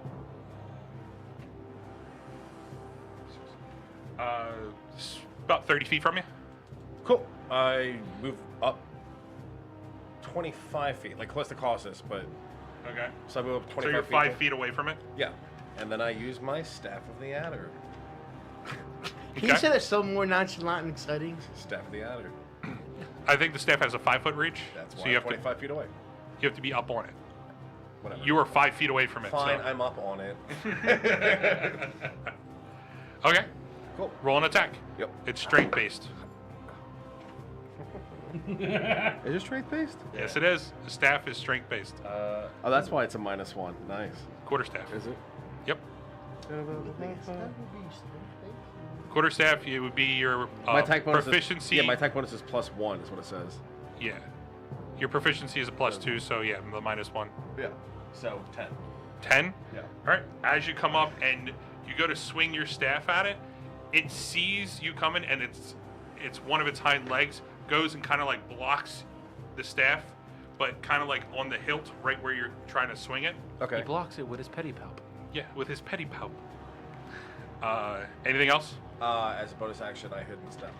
About 30 feet from you. Cool. I move up 25 feet, like close to Colossus, but Okay. so I move up 25 So you're feet. 5 feet away from it. Yeah. And then I use my Staff of the Adder. Can you say that so more nonchalant and exciting? Staff of the Adder. I think the staff has a 5-foot reach. That's so why you I'm have to 25 feet away. be up on it. Whatever. You are 5 feet away from it. Fine, So. I'm up on it. Okay. Cool. Roll an attack. Yep. It's strength based. Is it strength based? Yes, it is. The staff is strength based. Oh, that's why it's a -1. Nice. Quarter staff. Is it? Yep. Quarter staff. It would be your My attack bonus proficiency. Is, yeah, my attack bonus is +1 is what it says. Yeah. Your proficiency is a +2, so yeah, the -1. Yeah. So 10. 10? Yeah. All right. As you come up and you go to swing your staff at it, it sees you coming, and it's one of its hind legs goes and kind of like blocks the staff, but kind of like on the hilt, right where you're trying to swing it. Okay. He blocks it with his pedipalp. Yeah, with his pedipalp. Anything else? As a bonus action, I hidden step.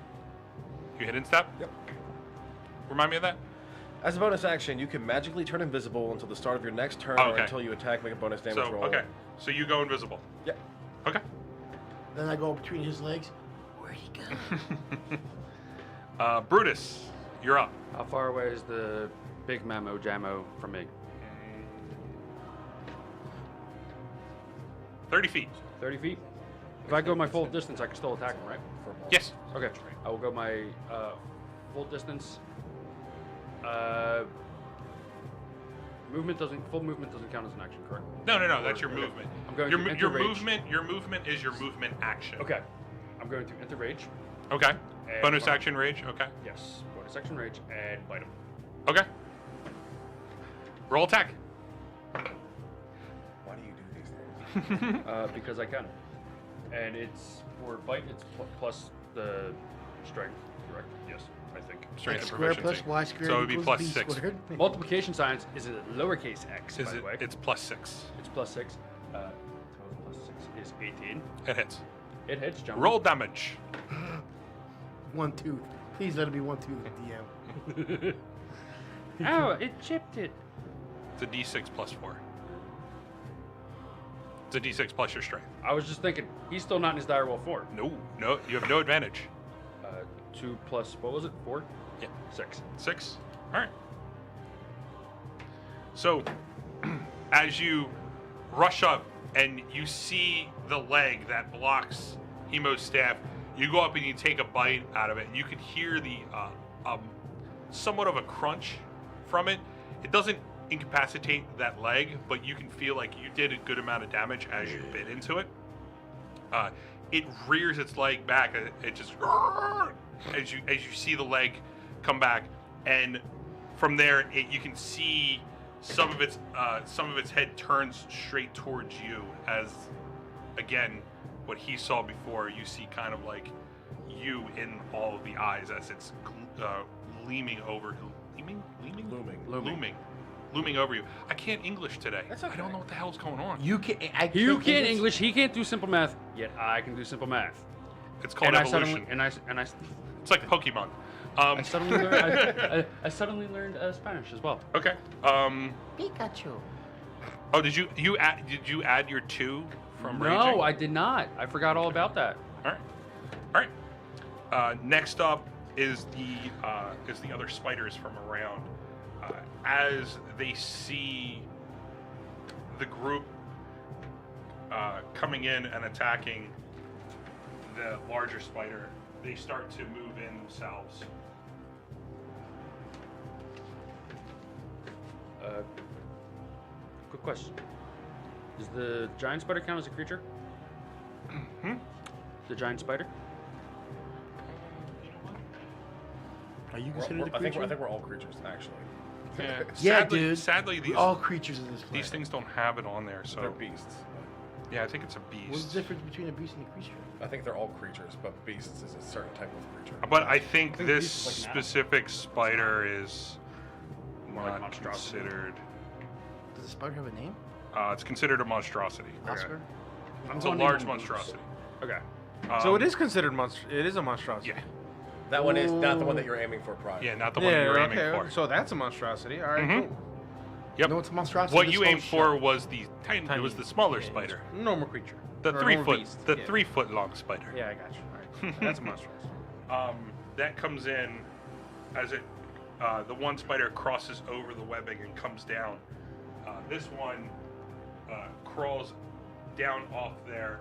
You hidden step? Yep. Remind me of that. As a bonus action, you can magically turn invisible until the start of your next turn Oh, or okay. until you attack, make a bonus damage So roll. okay, so you go invisible. Yep. Okay. Then I go between his legs. Where'd he go? Brutus, you're up. How far away is the big Mamo Jammo from me? 30 feet. 30 feet? If I go my full distance, I can still attack him, right? Yes. Okay. I will go my full distance. Full movement doesn't count as an action, correct? No, that's your movement. I'm going your to enter your rage. movement. Your movement is your movement action. Okay. I'm going to enter rage. Okay. And Bonus bite. action rage. Okay. Yes. Bonus action rage and bite him. Okay. Roll attack. Why do you do these things? Because I can. And it's for bite. It's plus the strength, correct? Yes, I think. Strength X and squared proficiency. plus Y squared So it would be equals plus B 6. squared. Multiplication signs is a lowercase x, Is by it? the way. It's plus 6. It's plus 6. Total plus 6 is 18. It hits. It hits, jump. Roll damage. 1 tooth. Please let it be 1 tooth, DM. Ow, it chipped it. It's a d6 plus 4. It's a d6 plus your strength. I was just thinking, he's still not in his dire roll 4. No, you have no advantage. 2 plus, what was it? 4? Yeah. 6. 6. All right. So, as you rush up and you see the leg that blocks Hemo's staff, you go up and you take a bite out of it, and you can hear the somewhat of a crunch from it. It doesn't incapacitate that leg, but you can feel like you did a good amount of damage as you bit into it. It rears its leg back. It just as you see the leg come back, and from there you can see some of its head turns straight towards you. As again, what he saw before, you see kind of like you in all of the eyes as it's looming over you. I can't English today. That's I okay. don't know what the hell's going on. You can. You can't English, he can't do simple math, yet I can do simple math. It's called And I evolution. suddenly, It's like Pokemon. I suddenly learned, I suddenly learned Spanish as well. Okay. Pikachu. Oh, did you add your 2 from raging? No, I did not. I forgot all about that. All right. Next up is the other spiders from around. As they see the group coming in and attacking the larger spider, they start to move in themselves. Quick question. Does the giant spider count as a creature? The giant spider? Are you considered a I think creature? we're all creatures, actually. Yeah, Yeah, dude. Sadly, We're all creatures in this these planet. things don't have it on there. They're So beasts. yeah, I think it's a What's beast. the difference between a beast and a creature? I think they're all creatures, but beasts is a certain type of creature. But I think think this beast is like an specific spider is More like not monstrosity. considered. Does the spider have a name? It's considered a monstrosity. Oscar? It's a going large in- monstrosity. Okay. So it is considered it is a monstrosity. Yeah, That one is not the one that you're aiming for, Pride. yeah, not the one you're aiming okay. for. So that's a monstrosity. All right, Mhm. cool. Yep. No, it's a monstrosity. What this you whole aimed for show. was the tiny. It was the smaller spider, Normal creature. the Or 3 normal foot, beast, the yeah. 3 foot long spider. Yeah, I got you. All right. That's a monstrosity. That comes in as it. The one spider crosses over the webbing and comes down. This one crawls down off there.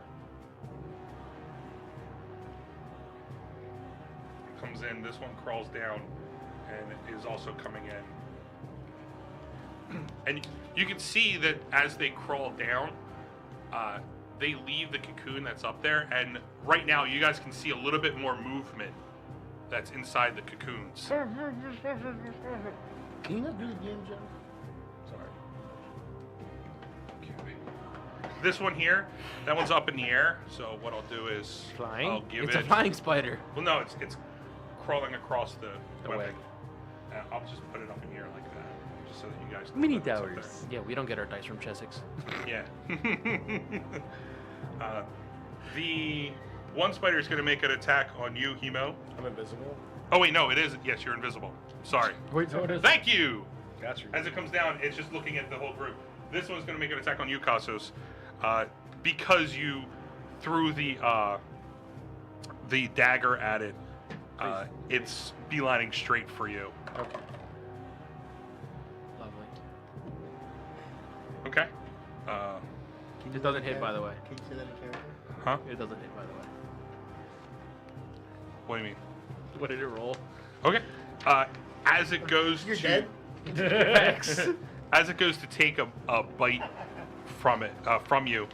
Comes in. This one crawls down and is also coming in. And you can see that as they crawl down, they leave the cocoon that's up there. And right now, you guys can see a little bit more movement that's inside the cocoons. Can you not do the game, Joe? Sorry. this one here, that one's up in the air. So what I'll do is Flying? I'll give It's it. a flying spider. Well, no, it's crawling across the way. webbing. I'll just put it up in the air like that, just so that you guys. know Mini that it's up towers. Yeah, we don't get our dice from Chessex. there. Yeah. The one spider is going to make an attack on you, Hemo. I'm invisible. Oh wait, no, it is. Yes, you're invisible. Sorry. Wait, so it is. Thank you. Got you. As it comes down, it's just looking at the whole group. This one's going to make an attack on you, Kasos, because you threw the dagger at it. It's beelining straight for you. Okay. Lovely. Okay. It doesn't hit, by the way. Can you say that in character? Huh? It doesn't hit, by the way. What do you mean? What did it roll? Okay. As it goes You're to dead. as it goes to take a bite from it from you,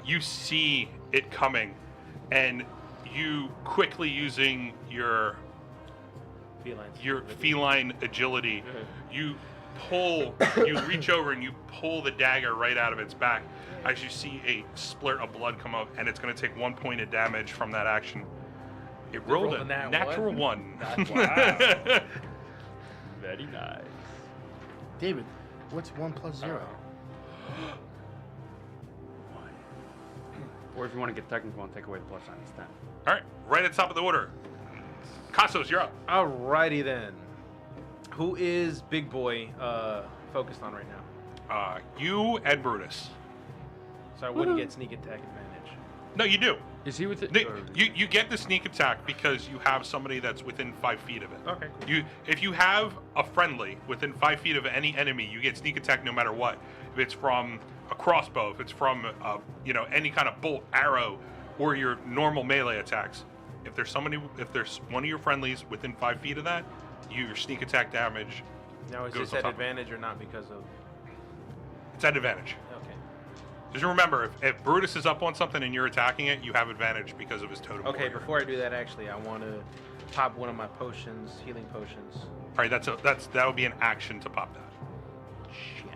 you see it coming, and you quickly using your feline agility, you reach over and you pull the dagger right out of its back as you see a splurt of blood come up, and it's going to take 1 point of damage from that action. It rolled a natural one. Wow. Very nice. David, what's 1 plus 0? Or if you want to get technical and take away the plus sign, it's 10. All right, right at the top of the order. Kasos, you're up. Alrighty then. Who is Big Boy focused on right now? You and Brutus. So I wouldn't get sneak attack advantage. No, you do. Is he with it? You get the sneak attack because you have somebody that's within 5 feet of it. Okay, cool. If you have a friendly within 5 feet of any enemy, you get sneak attack no matter what. If it's from a crossbow, if it's from any kind of bolt, arrow, or your normal melee attacks. If there's one of your friendlies within 5 feet of that, your sneak attack damage. Now is goes this on at top. advantage or not because of? It's at advantage. Okay. Just remember, if Brutus is up on something and you're attacking it, you have advantage because of his totem. Okay, warrior. before I do that, actually, I want to pop one of my potions, healing potions. All right, that would be an action to pop that. Shit.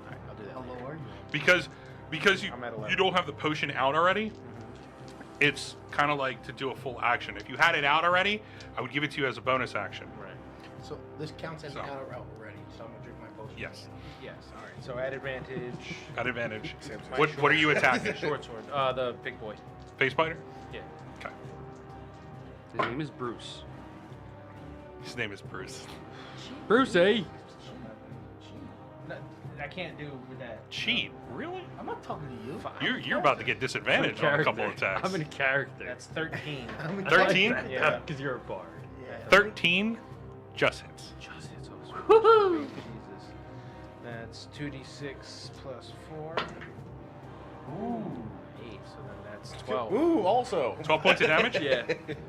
All right, I'll do that. How later. low are you? Because I'm at 11. you don't have the potion out already. It's kind of like to do a full action. If you had it out already, I would give it to you as a bonus action. Right. So this counts as So. an out already. So I'm gonna drink my potion. Yes, Yes. All right. So at advantage. at advantage. my What are you attacking? Short sword. The big boy. Face spider? Yeah. Okay. His name is Bruce. His name is Bruce. Bruce, eh? No, I can't do with that. Cheat? Really? I'm not talking to you. You're about to get disadvantage on a couple of attacks. I'm in character. That's 13. I'm a 13? character. Yeah. Because you're a bard. Yeah. 13 just hits. Just hits all sweet. Woohoo! Jesus. That's 2d6 plus 4. Ooh. 8. So then that's 12. Ooh, also. 12 points of damage? Yeah.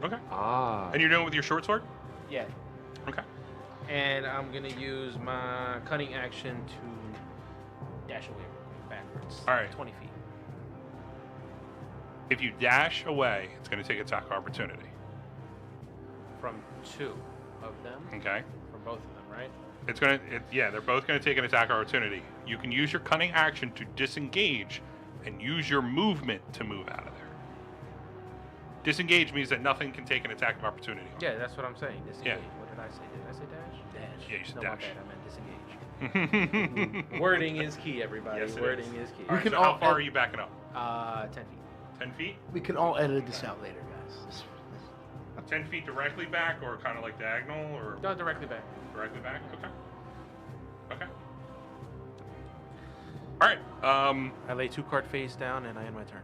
Okay. Ah. And you're doing it with your short sword? Yeah. Okay. And I'm gonna use my cunning action to dash away backwards. All right. 20 feet. If you dash away, it's going to take attack opportunity. From 2 of them. Okay. From both of them, right? It's going to, yeah, they're both going to take an attack opportunity. You can use your cunning action to disengage and use your movement to move out of there. Disengage means that nothing can take an attack of opportunity. Yeah, that's what I'm saying. Disengage. Yeah. What did I say? Did I say dash? Dash. Yeah, you said no, dash. My bad. I meant disengage. Wording is key, everybody. Yes, it Wording is. is key. All right, can so how all far add- are you backing up? 10 feet. 10 feet? We can all edit this out later, guys. 10 feet directly back or kind of like diagonal or No, directly back. directly back? Okay. Okay. All right. I lay 2 card face down and I end my turn.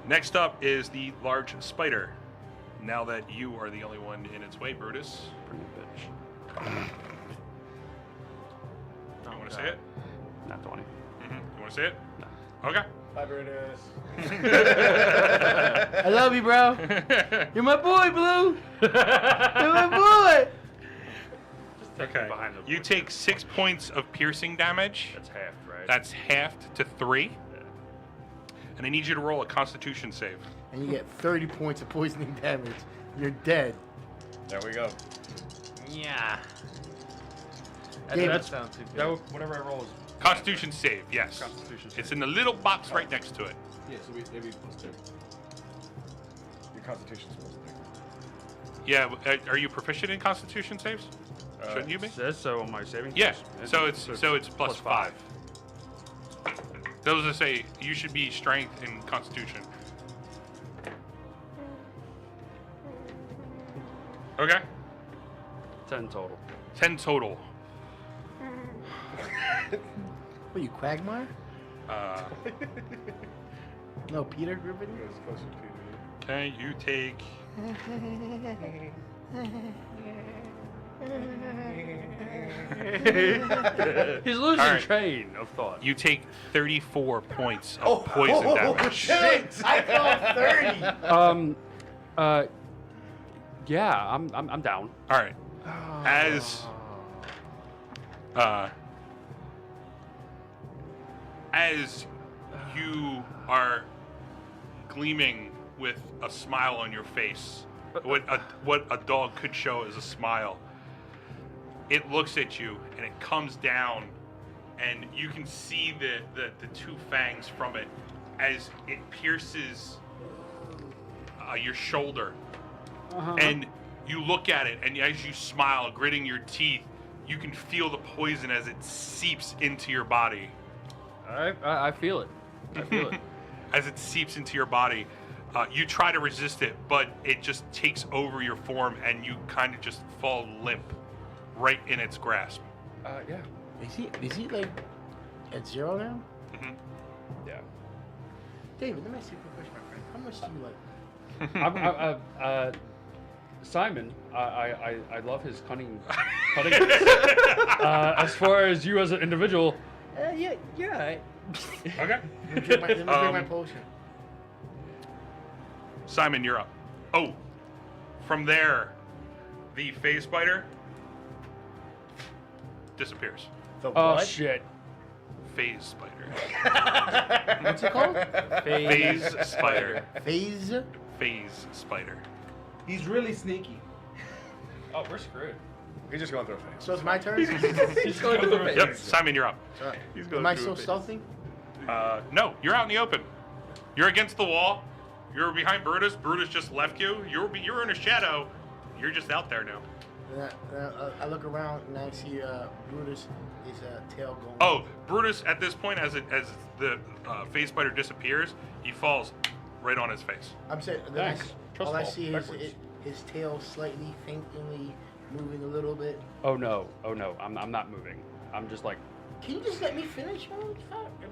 Next up is the large spider. Now that you are the only one in its way, Brutus. Bring it, bitch. You want to say it? Not 20. Mm-hmm. You want to say it? No. Okay. Bye, Brutus. I love you, bro. You're my boy, Blue. You're my boy. Okay. Behind the You bush. take 6 points of piercing damage. That's half, right? That's halved to 3. Yeah. And I need you to roll a Constitution save. And you get 30 points of poisoning damage. You're dead. There we go. Yeah. David. That's Sounds too that. good. Whatever I roll is Constitution save, yes. Constitution. It's in the little box right next to it. Yeah, so maybe +2. Your constitution's +2. Yeah, are you proficient in Constitution saves? Shouldn't you be? Says so on my saving. Yeah, throws. so it's plus 5. Those that say you should be strength in Constitution. Okay. 10 total. 10 total. What are you, Quagmire? No, Peter Griffin? It's closer to Peter. Okay, you take. He's losing All right. train of thought. You take 34 points of poison damage. Shit! I felt 30! Yeah, I'm down. All right. As you are gleaming with a smile on your face, what a dog could show as a smile, it looks at you and it comes down, and you can see the two fangs from it as it pierces your shoulder. And you look at it, and as you smile, gritting your teeth, you can feel the poison as it seeps into your body. I feel it. I feel it. As it seeps into your body, you try to resist it, but it just takes over your form, and you kind of just fall limp right in its grasp. Yeah. Is he like at 0 now? Yeah. David, let me ask you a quick question, my friend. How much do you like? Simon, I love his cutting. As far as you as an individual, Yeah, you're alright. Okay. Let me drink my potion. Simon, you're up. Oh, from there, the phase spider disappears. The oh what? shit. Phase spider. What's it called? Phase spider. Phase? Phase spider. He's really sneaky. Oh, we're screwed. He's just going through a phase. So it's my turn? He's going through the phase. Yep, Simon, you're up. Am I still stealthy? No, you're out in the open. You're against the wall. You're behind Brutus. Brutus just left you. You're in a shadow. You're just out there now. I look around and I see Brutus, his tail going. Oh, Brutus, at this point, as the phase spider disappears, he falls right on his face. I'm saying, Thanks. all I Trust see fall is backwards. his tail slightly, faintly moving a little bit. Oh no. I'm not moving. I'm just like Can you just let me finish? I mean,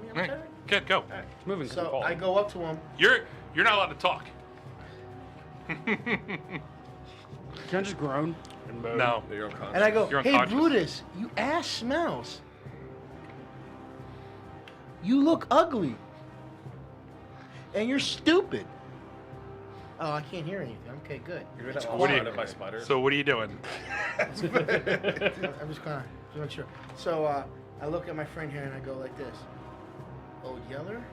I'm Right. sorry. Okay, go. moving. 'cause I'm So falling. I go up to him. You're not allowed to talk. Can I just groan and moan? No. You're unconscious. And I go, You're hey, unconscious. Brutus, you ass smells. You look ugly. And you're stupid. Oh, I can't hear anything. Okay, good. You're not What do you- surrounded by spiders. So what are you doing? I'm just kind of make sure. So I look at my friend here and I go like this. Old Yeller,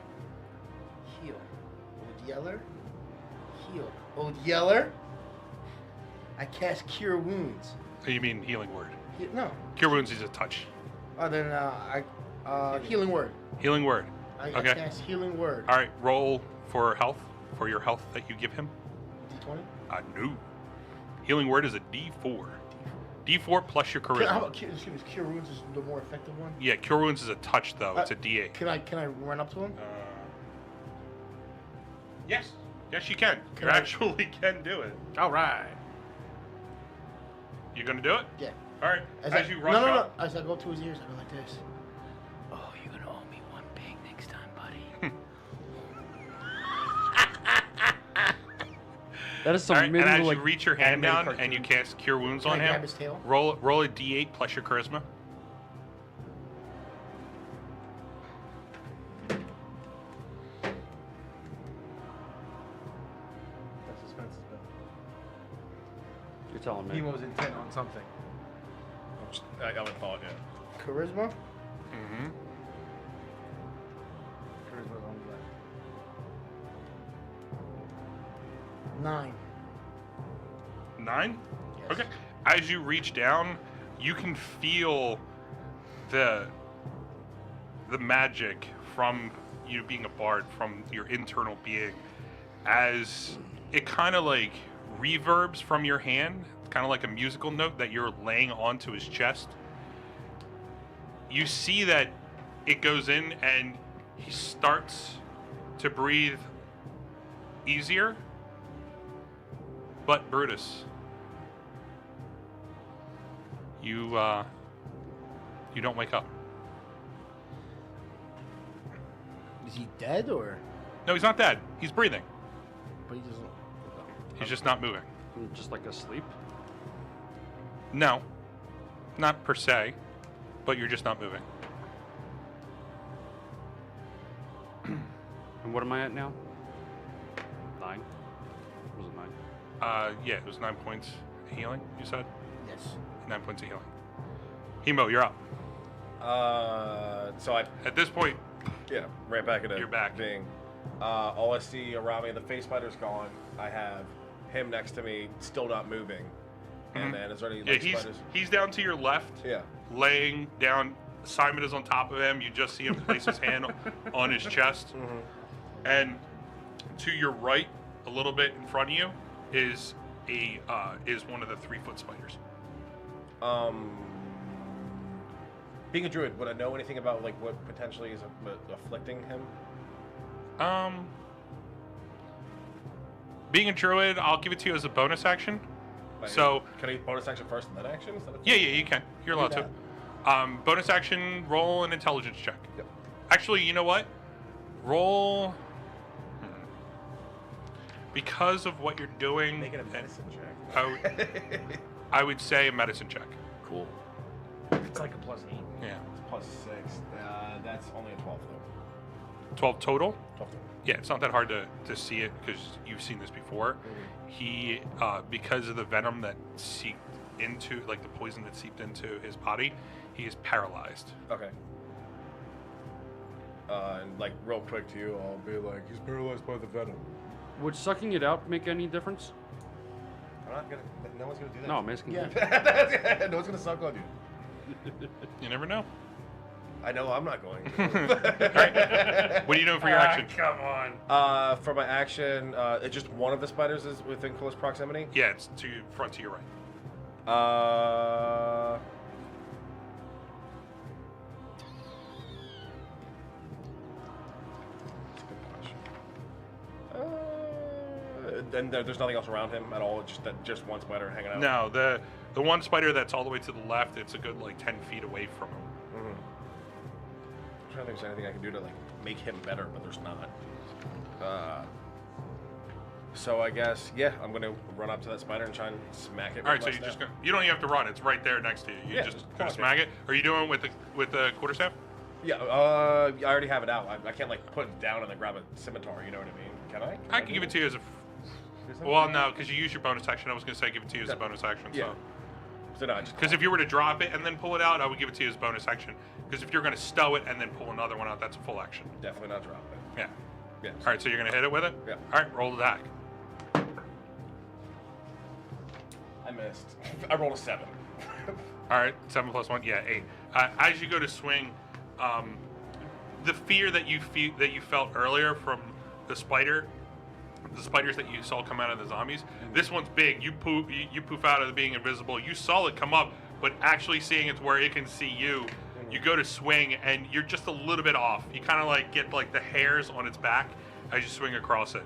heal. Old Yeller, heal. Old Yeller, I cast Cure Wounds. You mean healing word? No. Cure wounds is a touch. Then Healing Word. Healing word. I Okay. cast Healing Word. All right, roll for health, for your health that you give him. D20? No. Healing word is a D4. D4 plus your How charisma. about Cure Wounds is the more effective one? Yeah, cure wounds is a touch though. It's a D8. Can I run up to him? Yes. Yes, you can. You actually can do it. All right. You gonna do it? Yeah. All right. As you rush no, up. As I go up to his ears, I go like this. Oh, you're gonna owe me one pig next time, buddy. That is some All right, and medieval, as like, you reach your hand animated down and you cartoon. cast cure wounds Can on I him, grab his tail? roll a D8 plus your charisma. That's suspense is better. You're telling me. He was intent on something. I would thought, yeah. Charisma? Mm-hmm. Charisma's on the 9. 9? Yes. Okay. As you reach down, you can feel the magic from you being a bard, from your internal being, as it kind of like reverbs from your hand, kind of like a musical note that you're laying onto his chest. You see that it goes in and he starts to breathe easier. But Brutus, you don't wake up. Is he dead or? No, he's not dead. He's breathing. But he doesn't. He's just not moving. I'm just like asleep. No, not per se, but you're just not moving. And what am I at now? 9. Was it 9? Yeah, it was 9 points healing, you said? Yes. 9 points of healing. Hemo, you're up. So I At this point, right back into You're back. being. All I see around me, the face spider's gone. I have him next to me, still not moving. And then is there any like, yeah, spiders? he's down to your left, Yeah. laying down. Simon is on top of him. You just see him place his hand on his chest. And to your right, a little bit in front of you, is one of the 3-foot spiders. Being a druid, would I know anything about like what potentially is afflicting him? Being a druid, I'll give it to you as a bonus action. Like, So- can I bonus action first and then action? Is that a thing? Yeah, you can. You're allowed Do to. Bonus action, roll an intelligence check. Yep. Actually, you know what? Roll. Because of what you're doing, Make it a medicine check. I would say a medicine check. Cool. It's like a +8. Yeah. Plus 6. That's only a 12 though. 12 total? 12 total. Yeah, it's not that hard to see it because you've seen this before. He, because of the venom that seeped into, like the poison that seeped into his body, he is paralyzed. Okay. And like real quick to you, I'll be like, He's paralyzed by the venom. Would sucking it out make any difference? I'm not gonna. No one's gonna do that. No, I'm asking you. No one's gonna suck on you. You never know. I know I'm not going. What are you doing for your action? Come on. For my action, it's just one of the spiders is within close proximity. Yeah, it's to front to your right. That's a good question. Then there's nothing else around him at all. It's just one spider hanging out. No, the one spider that's all the way to the left, it's a good like 10 feet away from him. I'm trying to think if there's anything I can do to like make him better, but there's not. So I guess I'm gonna run up to that spider and try and smack it. All right, so you don't even have to run. It's right there next to you. You Yeah, just just gonna clock it. smack it. Are you doing it with the quarterstaff? Yeah, I already have it out. I can't like put it down and then grab a scimitar. You know what I mean? Can I? I can give it to you as a. Well, no, because you use your bonus action. I was gonna say give it to you as a bonus action. Yeah. So no, I just Because if you were to drop it and then pull it out, I would give it to you as a bonus action. Because if you're gonna stow it and then pull another one out, that's a full action. definitely not drop it. Yeah. Yeah. All right, so you're gonna hit it with it. Yeah. All right, roll the attack. I missed. I rolled a 7. All right, 7 plus 1, yeah, 8. As you go to swing, the fear that you felt earlier from the spiders that you saw come out of the zombies, this one's big. You poof out of being invisible. You saw it come up, but actually seeing it to where it can see you, you go to swing and you're just a little bit off. You kind of like get like the hairs on its back as you swing across it.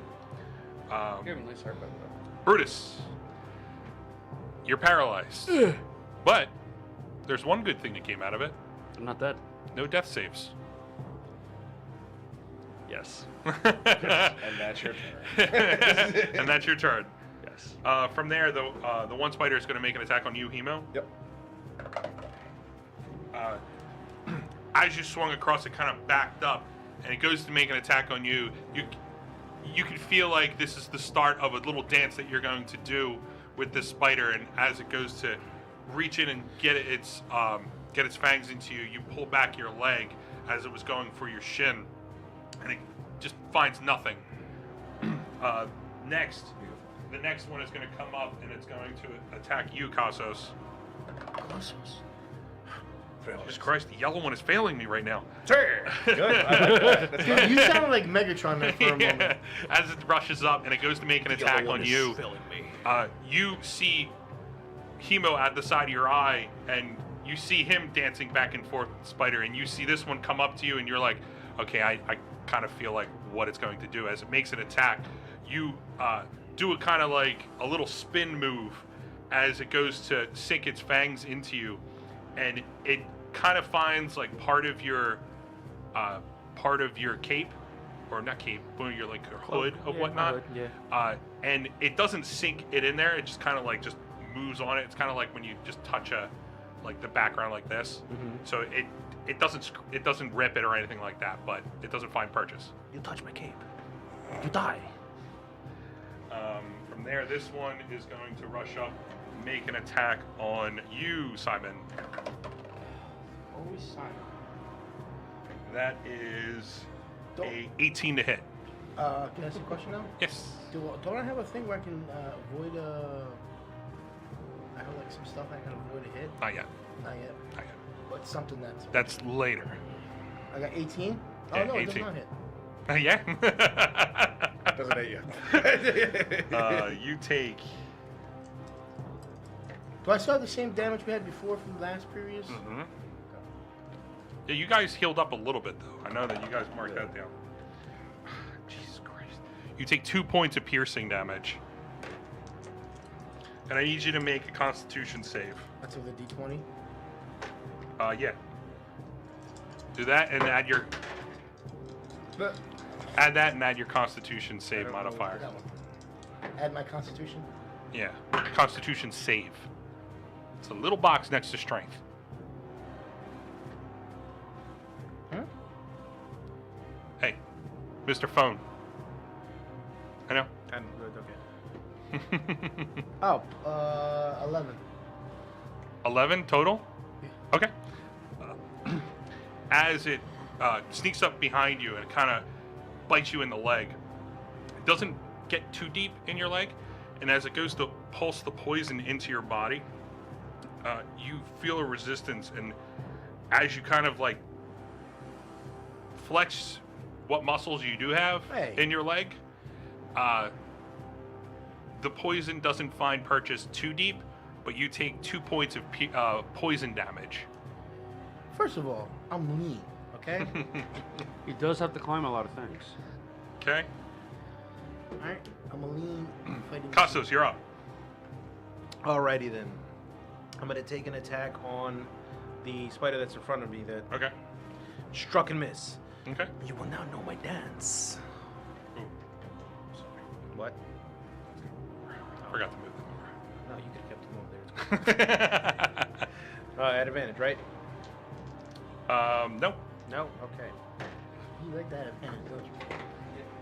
Give him a nice haircut though. Brutus, you're paralyzed, but there's one good thing that came out of it. I'm not dead. No death saves. Yes. And that's your turn. And that's your turn. Yes. From there, the one spider is going to make an attack on you, Hemo. Yep. As you swung across, it kind of backed up, and it goes to make an attack on you. You can feel like this is the start of a little dance that you're going to do with this spider, and as it goes to reach in and get its fangs into you, you pull back your leg as it was going for your shin, and it just finds nothing. Next, the next one is going to come up, and it's going to attack you, Kasos. Jesus Christ, the yellow one is failing me right now. Sure. Good. I like that. That's Dude, you sounded like Megatron there for a moment. As it rushes up and it goes to make an attack on you, you see Hemo at the side of your eye, and you see him dancing back and forth with the spider, and you see this one come up to you, and you're like, okay, I kind of feel like what it's going to do. As it makes an attack, you do a kind of like a little spin move as it goes to sink its fangs into you, and it kind of finds like part of your cape, or not cape, but your like your hood of whatnot. And it doesn't sink it in there. It just kind of like just moves on it. It's kind of like when you just touch like the background like this. So it doesn't rip it or anything like that, but it doesn't find purchase. You touch my cape, you die. From there, this one is going to rush up, make an attack on you, Simon. Always Simon. That is a 18 to hit. Can I ask you a question now? Yes. Don't I have a thing where I can avoid I have like some stuff I can avoid a hit? Not yet. Not yet. Not yet. But something That's later. I got 18? Oh Yeah, no, it 18. does not hit. Yeah. Doesn't hit you. You take. Do I still have the same damage we had before from the last previous? Mm-hmm. Yeah, you guys healed up a little bit though. I know that you guys marked that down. Jesus Christ. You take 2 points of piercing damage. And I need you to make a Constitution save. That's with a D20. Yeah. Do that and add your But- add that and add your Constitution save modifier. That one. Add my Constitution. Yeah. Constitution save. It's a little box next to strength. Huh? Hey, Mr. Phone. I know. I'm good. Okay. Oh, 11. 11 total? Okay. As it sneaks up behind you and kind of bites you in the leg, it doesn't get too deep in your leg, and as it goes to pulse the poison into your body, you feel a resistance, and as you kind of like flex what muscles you do have in your leg, the poison doesn't find purchase too deep, but you take 2 points of poison damage. First of all, I'm lean, okay? He does have to climb a lot of things. Okay? Alright, I'm a lean fighting. Costos, you're up. Alrighty then. I'm gonna take an attack on the spider that's in front of me that Okay. struck and miss. Okay. You will now know my dance. Ooh, What? forgot to move No, you could have kept him over there. them over. At advantage, right? No. No. Okay. You like that advantage, don't you?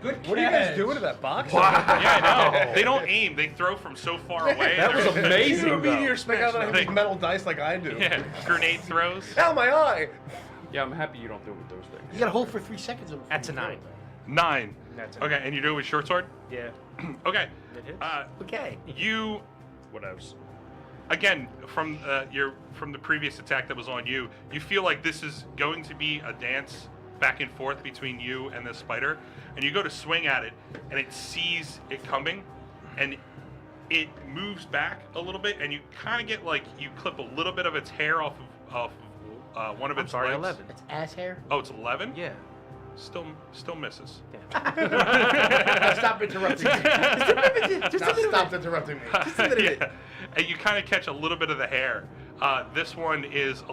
Good. What are you guys doing to that box? Yeah, I know. They don't aim. They throw from so far away. That was They're- amazing, You meteor though. smack out of these metal dice like I do. Yeah, grenade throws. Ow, my eye! Yeah, I'm happy you don't do it with those things. You gotta hold for 3 seconds. That's a 9. 9. That's a Okay, and you do it with short sword? Yeah. Okay. It hits. Okay. You Whatevs. again from the previous attack that was on you, you feel like this is going to be a dance back and forth between you and the spider, and you go to swing at it, and it sees it coming, and it moves back a little bit, and you kind of get like you clip a little bit of its hair off one of its legs. 11. It's ass hair. Oh, it's 11. Yeah. Still misses. Now stop interrupting me. Now stop interrupting me. Yeah. And you kind of catch a little bit of the hair. This one is.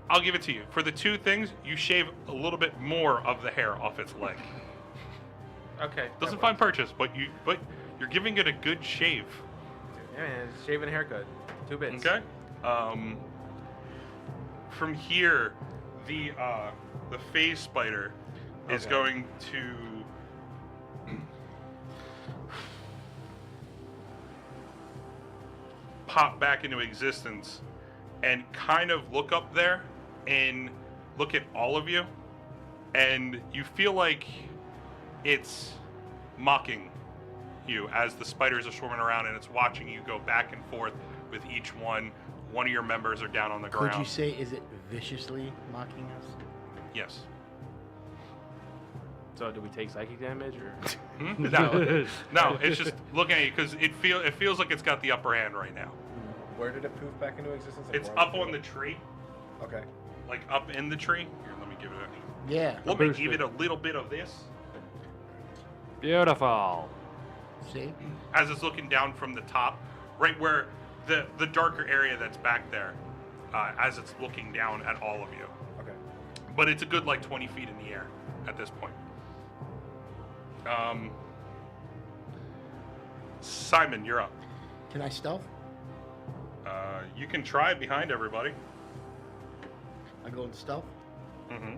I'll give it to you. For the two things, you shave a little bit more of the hair off its leg. Okay. Doesn't find purchase, but you're giving it a good shave. Yeah, man. Shaving a haircut. 2 bits. Okay. From here, the phase spider is going to pop back into existence and kind of look up there and look at all of you, and you feel like it's mocking you as the spiders are swarming around, and it's watching you go back and forth with each one one of your members are down on the Could ground. you say, is it viciously mocking us? Yes. So do we take psychic damage or? No, no. It's just looking at you because it feels like it's got the upper hand right now. Where did it poof back into existence? Like, It's where up was on it? the tree, Okay. like up in the tree. Here, let me give it a. Yeah. Let me boost give it. it a little bit of this Beautiful. See? as it's looking down from the top, right where the darker area that's back there, as it's looking down at all of you. Okay. But it's a good like 20 feet in the air at this point. Simon, you're up. Can I stealth? You can try behind everybody. I go into stealth. Mm-hmm.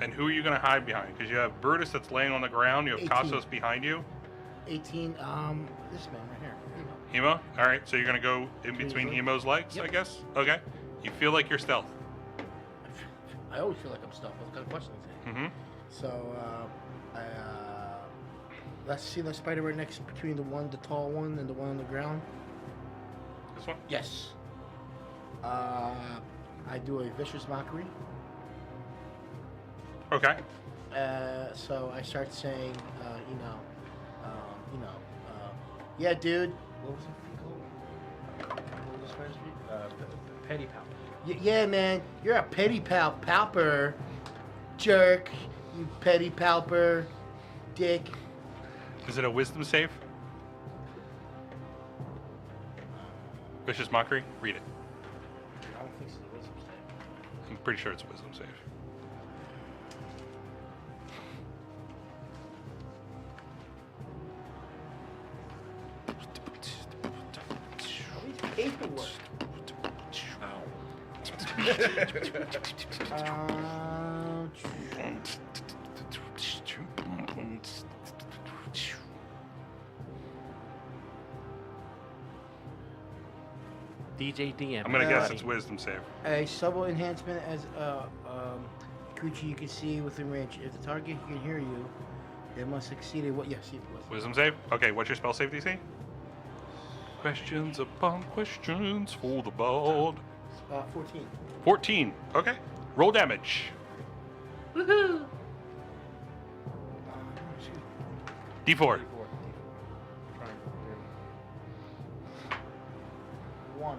And who are you going to hide behind? Because you have Brutus that's laying on the ground. You have 18. Cassos behind you. 18. This man right here. You know. Hemo? All right, so you're going to go in between Easily. Hemo's legs, I Yep. guess? Okay. You feel like you're stealth. I always feel like I'm stealth. What kind of question is it? Mm-hmm. So, let's see the spider right next between the tall one, and the one on the ground. This one? Yes. I do a vicious mockery. Okay. So I start saying, yeah, dude. What was it called? What was the spider's name? Petty pal. Yeah, man, you're a petty palper, jerk. You petty palper, dick. Is it a wisdom save? Vicious mockery? Read it. I don't think it's a wisdom save. I'm pretty sure it's a wisdom save. Paperwork. DJ DM. I'm gonna guess it's wisdom save. A subtle enhancement as a creature you can see within range. If the target can hear you, it must succeed at what? Yes, it was. Wisdom save? Okay, what's your spell save DC? Questions upon questions for the bald. 14. 14. Okay. Roll damage. Woohoo! D4. 1.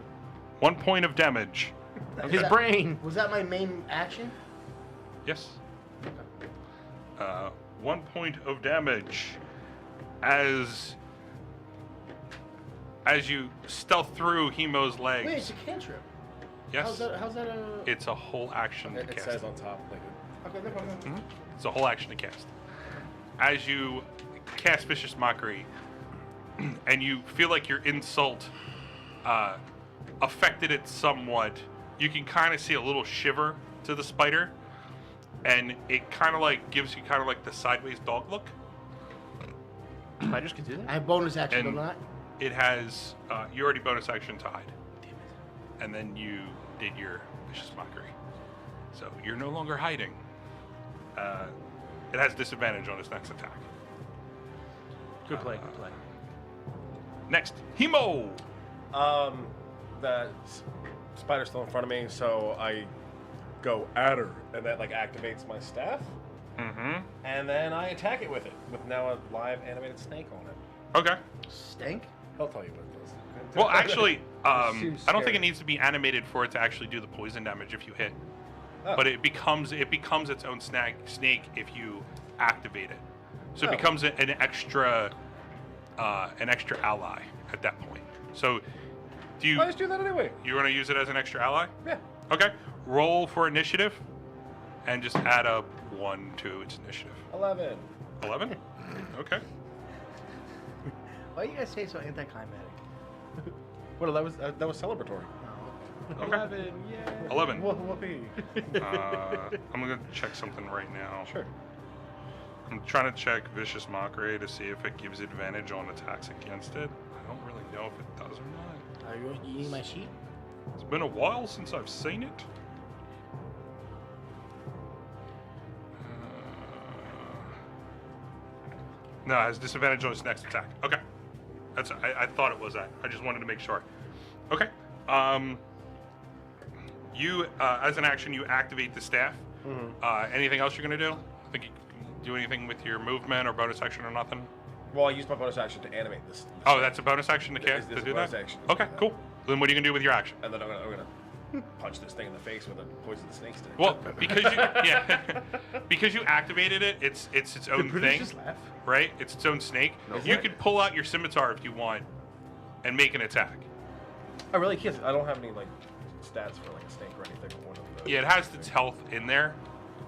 1 point of damage. His brain. Was that my main action? Yes. 1 point of damage as you stealth through Hemo's legs. Wait, it's a cantrip. Yes. How's that a... It's a whole action to It cast. says on top, like, Okay, no problem. It's a whole action to cast. As you cast Vicious Mockery, and you feel like your insult affected it somewhat, you can kind of see a little shiver to the spider, and it kind of like gives you kind of like the sideways dog look. Spiders can do that. I have bonus action, And- don't I? It has you already bonus action to hide, and then you did your Vicious Mockery, so you're no longer hiding. It has disadvantage on its next attack. Good play. Good play. Next, Hemo. the spider's still in front of me, so I go at her, and that like activates my staff, Mm-hmm. and then I attack it with it, with now a live animated snake on it. Okay. Stank? He'll tell you what it does. Well, actually, I seems don't think scary. it needs to be animated for it to actually do the poison damage if you hit. Oh. But it becomes its own snake if you activate it. So it Oh. becomes an extra ally at that point. So do you Why just do that anyway? you want to use it as an extra ally? Yeah. Okay. Roll for initiative, and just add up 1 to its initiative. 11. 11. Okay. Why you guys say so anticlimactic? Well, that was celebratory. Okay. 11, yeah. 11. Whoopee. I'm gonna check something right now. Sure. I'm trying to check Vicious Mockery to see if it gives advantage on attacks against it. I don't really know if it does or not. You need my sheet? It's been a while since I've seen it. No, it has disadvantage on its next attack. Okay. I thought it was that. I just wanted to make sure. Okay. You, as an action, you activate the staff. Anything else you're going to do? I think you can do anything with your movement or bonus action or nothing? Well, I used my bonus action to animate this. Oh, that's a bonus action to This cast is to a do bonus that? action to Okay, do that. cool. Then what are you going to do with your action? And then I'm gonna punch this thing in the face with a poison snake stick. Well, because because you activated it, it's its own thing, Just laugh. right? It's its own snake. You could pull out your scimitar if you want and make an attack. I really can't. I don't have any like stats for like a snake or anything. Or one of those. Yeah, it has its health in there.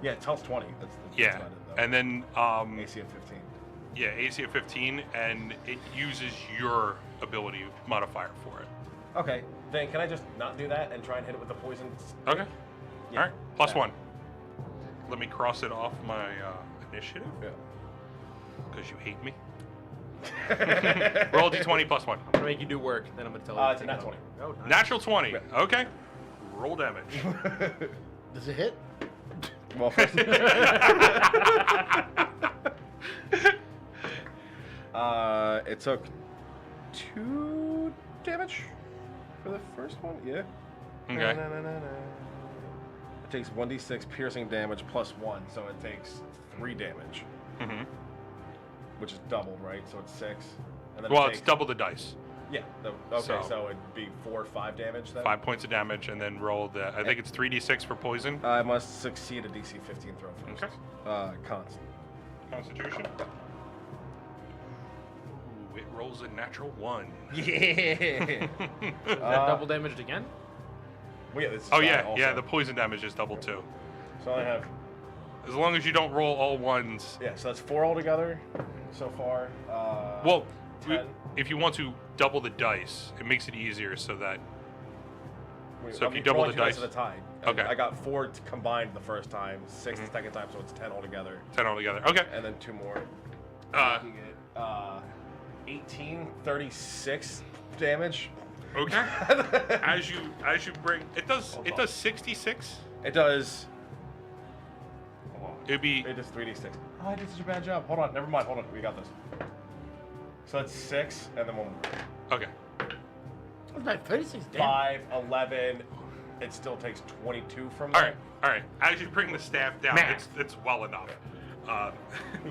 Yeah, it's health 20. That's Yeah, about it, though. and then AC of 15. yeah, AC of 15, and it uses your ability modifier for it. Okay, then can I just not do that and try and hit it with the poison? Okay. Yeah, All right. Plus that. 1. Let me cross it off my initiative Yeah. because you hate me. Roll d20 plus 1. I'm gonna make you do work, then I'm gonna tell you. It's a nat 20. Oh, nice. Natural 20. Yeah. Okay. Roll damage. Does it hit? Well, first. It took 2 damage for the first one. Yeah. Okay. It takes 1d6 piercing damage plus 1, so it takes 3 damage, Mm-hmm. which is doubled, right? So it's 6. And then Well, it it's takes, double the dice. Yeah. Okay, So- so it'd be 4 or 5 damage then. 5 points of damage, and then roll the. I think it's 3d6 for poison. I must succeed a DC 15 throw first. Okay. Cons. Constitution. Ooh, it rolls a natural 1. Yeah. Is that double damaged again? Well, yeah, this is Oh fine yeah, also. yeah. The poison damage is double too. So I have. As long as you don't roll all ones. Yeah, so that's 4 altogether so far. Well, 10. if you want to double the dice, it makes it easier so that. Wait, so if I'm you double rolling the 2 dice dice- at a time. Okay. I got 4 combined the first time, 6 Mhm. the second time, so it's 10 altogether. 10 altogether. Okay. And then 2 more. Uh, Making it 18, 36 damage. okay. as you bring it does 66. It does. It'd be It does 3d6. Oh, I did such a bad job. Hold on, never mind. Hold on, we got this. So that's 6, and then 1 more. okay. What's that? 36 damage. 5, 11. It still takes 22 from All there. right. All right. As you bring the staff down, it's well enough.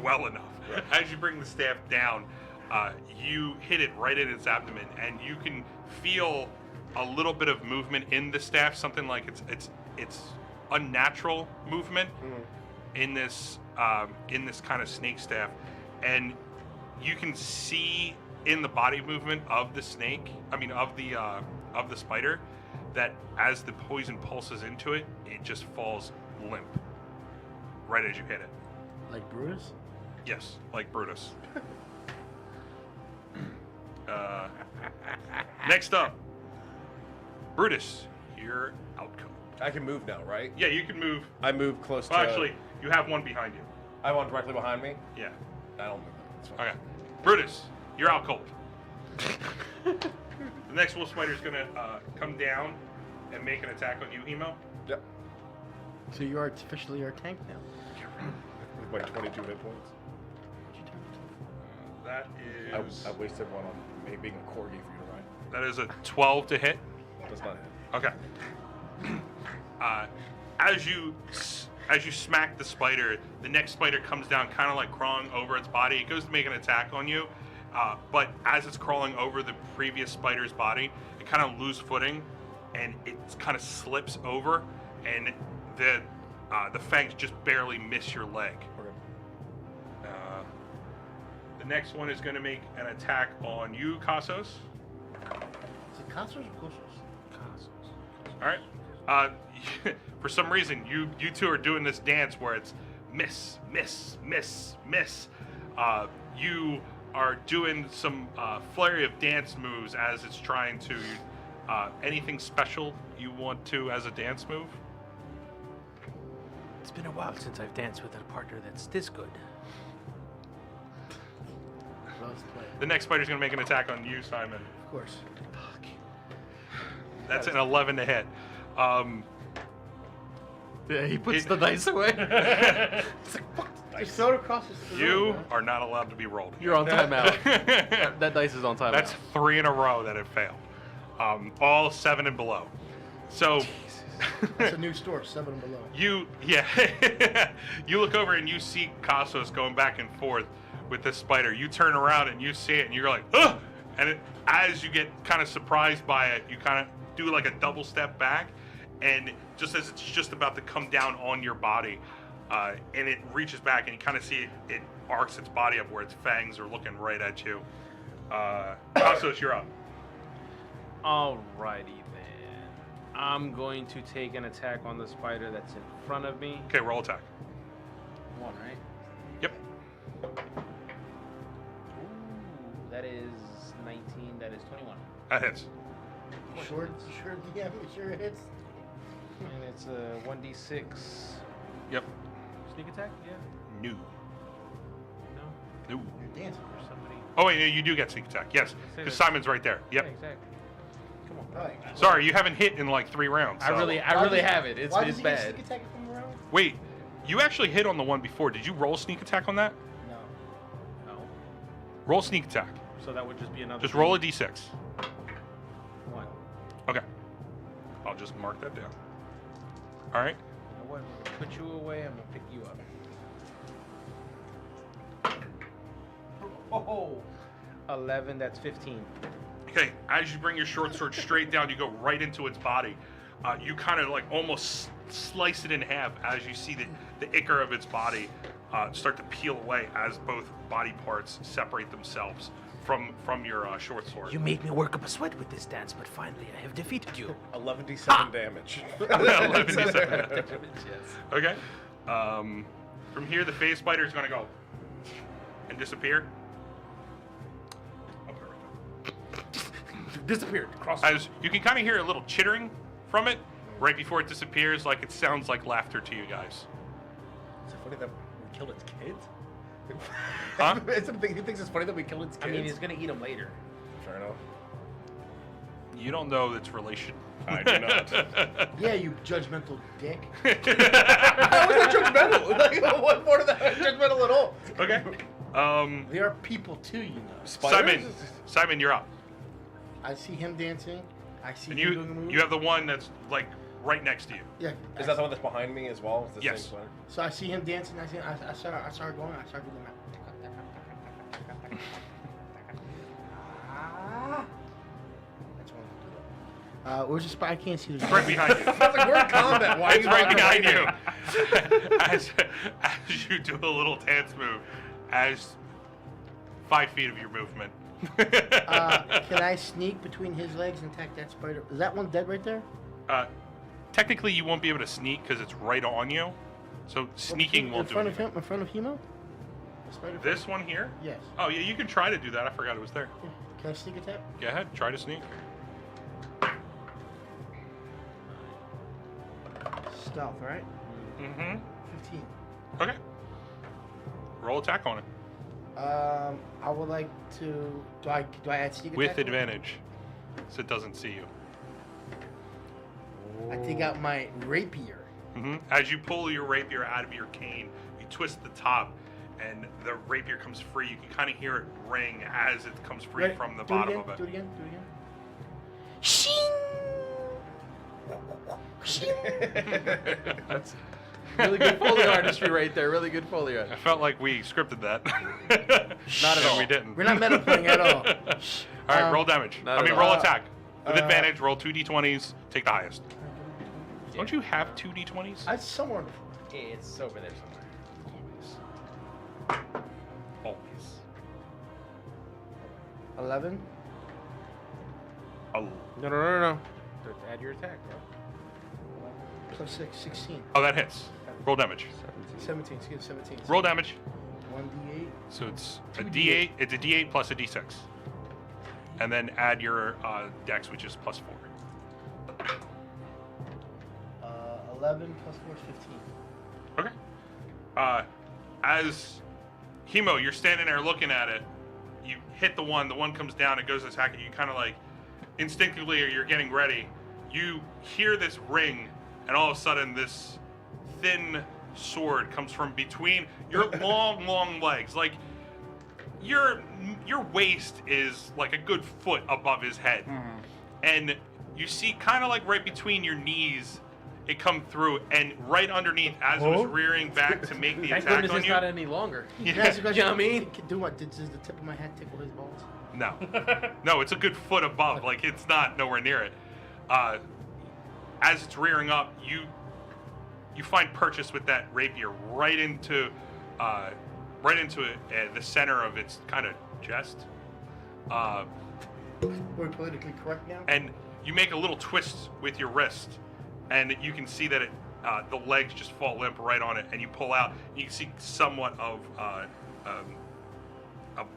Well enough. As you bring the staff down, you hit it right in its abdomen, and you can feel a little bit of movement in the staff. Something like it's unnatural movement in this kind of snake staff, and you can see in the body movement of the snake. I mean, of the spider, that as the poison pulses into it, it just falls limp right as you hit it. Like Brutus? Yes, like Brutus. Next up, Brutus, you're out cold. I can move now, right? Yeah, you can move. I move close Well, to. actually, you have one behind you. I want directly behind me. Yeah. I don't move. That's fine. Okay. Brutus, you're out cold. The next wolf spider is gonna come down and make an attack on you, Hemo. Yep. So you are officially our tank now. With like 22 hit points. That is I wasted one on maybe being a corgi for you to ride. that is a 12 to hit. That's not it. Okay. As you smack the spider, the next spider comes down, kind of like crawling over its body. It goes to make an attack on you, but as it's crawling over the previous spider's body, it kind of loses footing, and it kind of slips over, and the fangs just barely miss your leg. Okay. The next one is going to make an attack on you, Kasos. Is it Kasos or Kosos? All right. For some reason, you two are doing this dance where it's miss, miss, miss, miss. You are doing some flurry of dance moves as it's trying to. Anything special you want to as a dance move? It's been a while since I've danced with a partner that's this good. Well, let's play. The next spider's going to make an attack on you, Simon. Of course. That's an 11 to hit. Yeah, he puts It- the dice away. dice. Just throw it across the room. You man. are not allowed to be rolled. You're on timeout. That dice is on timeout. That's 3 in a row that it failed. All 7 and below. So That's a new store, 7 and below. you look over and you see Casos going back and forth with this spider. You turn around and you see it and you're like, ugh! And as you get kind of surprised by it, you kind of do like a double step back, and just as it's just about to come down on your body, and it reaches back and you kind of see it arcs its body up where its fangs are looking right at you. Casos, you're up. Alrighty then. I'm going to take an attack on the spider that's in front of me. Okay, roll attack. 1, right? Yep. Ooh, that is 19. That is 21. That hits. Sure, yeah, sure it hits. And it's a 1d6 Yep. sneak attack. Yeah. No. No. No. You're dancing. There's somebody. Oh wait, no, you do get sneak attack. Yes, because Simon's right there. Yep. Yeah, exactly. Come on. Right. Sorry, you haven't hit in like 3 rounds. I so- really have it. It's Why does he get bad. sneak attack from around? Wait, you actually hit on the one before. Did you roll sneak attack on that? No. No. Roll sneak attack. So that would just be another. Just roll a d6. 1. Okay. I'll just mark that down. All right. You know what? I'm gonna put you away. I'm gonna pick you up. Oh. 11. That's 15. Okay. As you bring your short sword straight down, you go right into its body. You kind of like almost slice it in half as you see the ichor of its body start to peel away as both body parts separate themselves from your short sword. You made me work up a sweat with this dance, but finally I have defeated you. 11d7 damage. 11d7. Yes. Okay. From here, the phase spider is going to go and disappear. Disappeared. Cross. As you can kind of hear a little chittering from it right before it disappears, like it sounds like laughter to you guys. Is it funny that we killed its kids? Huh? He thinks it's funny that we killed its kids? I mean, he's gonna eat them later. Fair enough. You don't know its relation. I do not. Yeah, you judgmental dick. How was that judgmental? Like, what part of that was judgmental at all? Okay. They are people too, you know. Simon, you're up. I see him dancing. I see And him doing a move. you have the one that's like right next to you. Yeah. Is that the one that's behind me as well? Is the Yes. same spider? So I see him dancing. I started going. I started doing that. That's one. Where's the spy? I can't see the It's right behind you. Sounds like we're in combat. Why are It's you right walking behind away you. there? as you do a little dance move, as 5 feet of your movement. Can I sneak between his legs and attack that spider? Is that one dead right there? Technically, you won't be able to sneak because it's right on you. So sneaking won't do in front of anything. him. In front of Hemo. The spider. This one here? Yes. Oh yeah, you can try to do that. I forgot it was there. Can I sneak attack? Go ahead, try to sneak. Stealth, right? Mm-hmm. 15. Okay. Roll attack on it I would like to. Do I add sneak with attack? advantage, so it doesn't see you. I take out my rapier. Mm-hmm. As you pull your rapier out of your cane, you twist the top, and the rapier comes free. You can kind of hear it ring as it comes free Ready? from the Do it bottom again, of it. Do it again. Do it again. Shing! Shing! That's really good Foley artistry right there. Really good Foley art. I felt like we scripted that. Not at all. We didn't. We're not meta playing at all. All right, roll damage. Not at roll all. attack. With advantage, roll 2d20s, take the highest. Yeah. Don't you have 2d20s? I somewhere. It's over there somewhere. Always. 11. Oh. No. Add your attack, bro. Plus 6, 16. Oh, that hits. Roll damage. 17. Excuse me, 17. Roll damage. 1d8. So it's a 2d8. d8. It's a d8 plus a d6. And then add your dex, which is plus 4. 11 plus 4 is 15. Okay. As Hemo, you're standing there looking at it. You hit the one comes down, it goes to attack it. You kind of like instinctively, or you're getting ready. You hear this ring, and all of a sudden, this thin sword comes from between your long legs. Like your waist is like a good foot above his head, and you see kind of like right between your knees. It come through, and right underneath, as it was rearing back to make the Thank attack goodness on it's you. not any longer. Can I ask you a question? You know what I mean? Do what? Does the tip of my hat tickle his balls? No, no, it's a good foot above. Like it's not nowhere near it. As it's rearing up, you find purchase with that rapier right into the center of its kind of chest, We're politically correct now. and you make a little twist with your wrist, and you can see that the legs just fall limp right on it, and you pull out. And you can see somewhat of a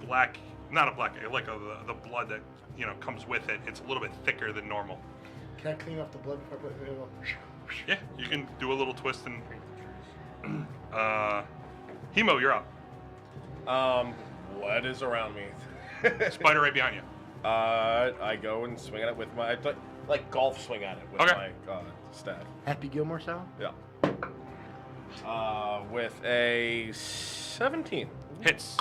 black, not a black, like the blood that comes with it. It's a little bit thicker than normal. Can I clean off the blood before I put it in? Yeah, you can do a little twist and. Hemo, you're up. What is around me? Spider right behind you. I go and swing at it with my like golf swing at it with Okay. my staff. Happy Gilmore style? Yeah. With a 17. Hits.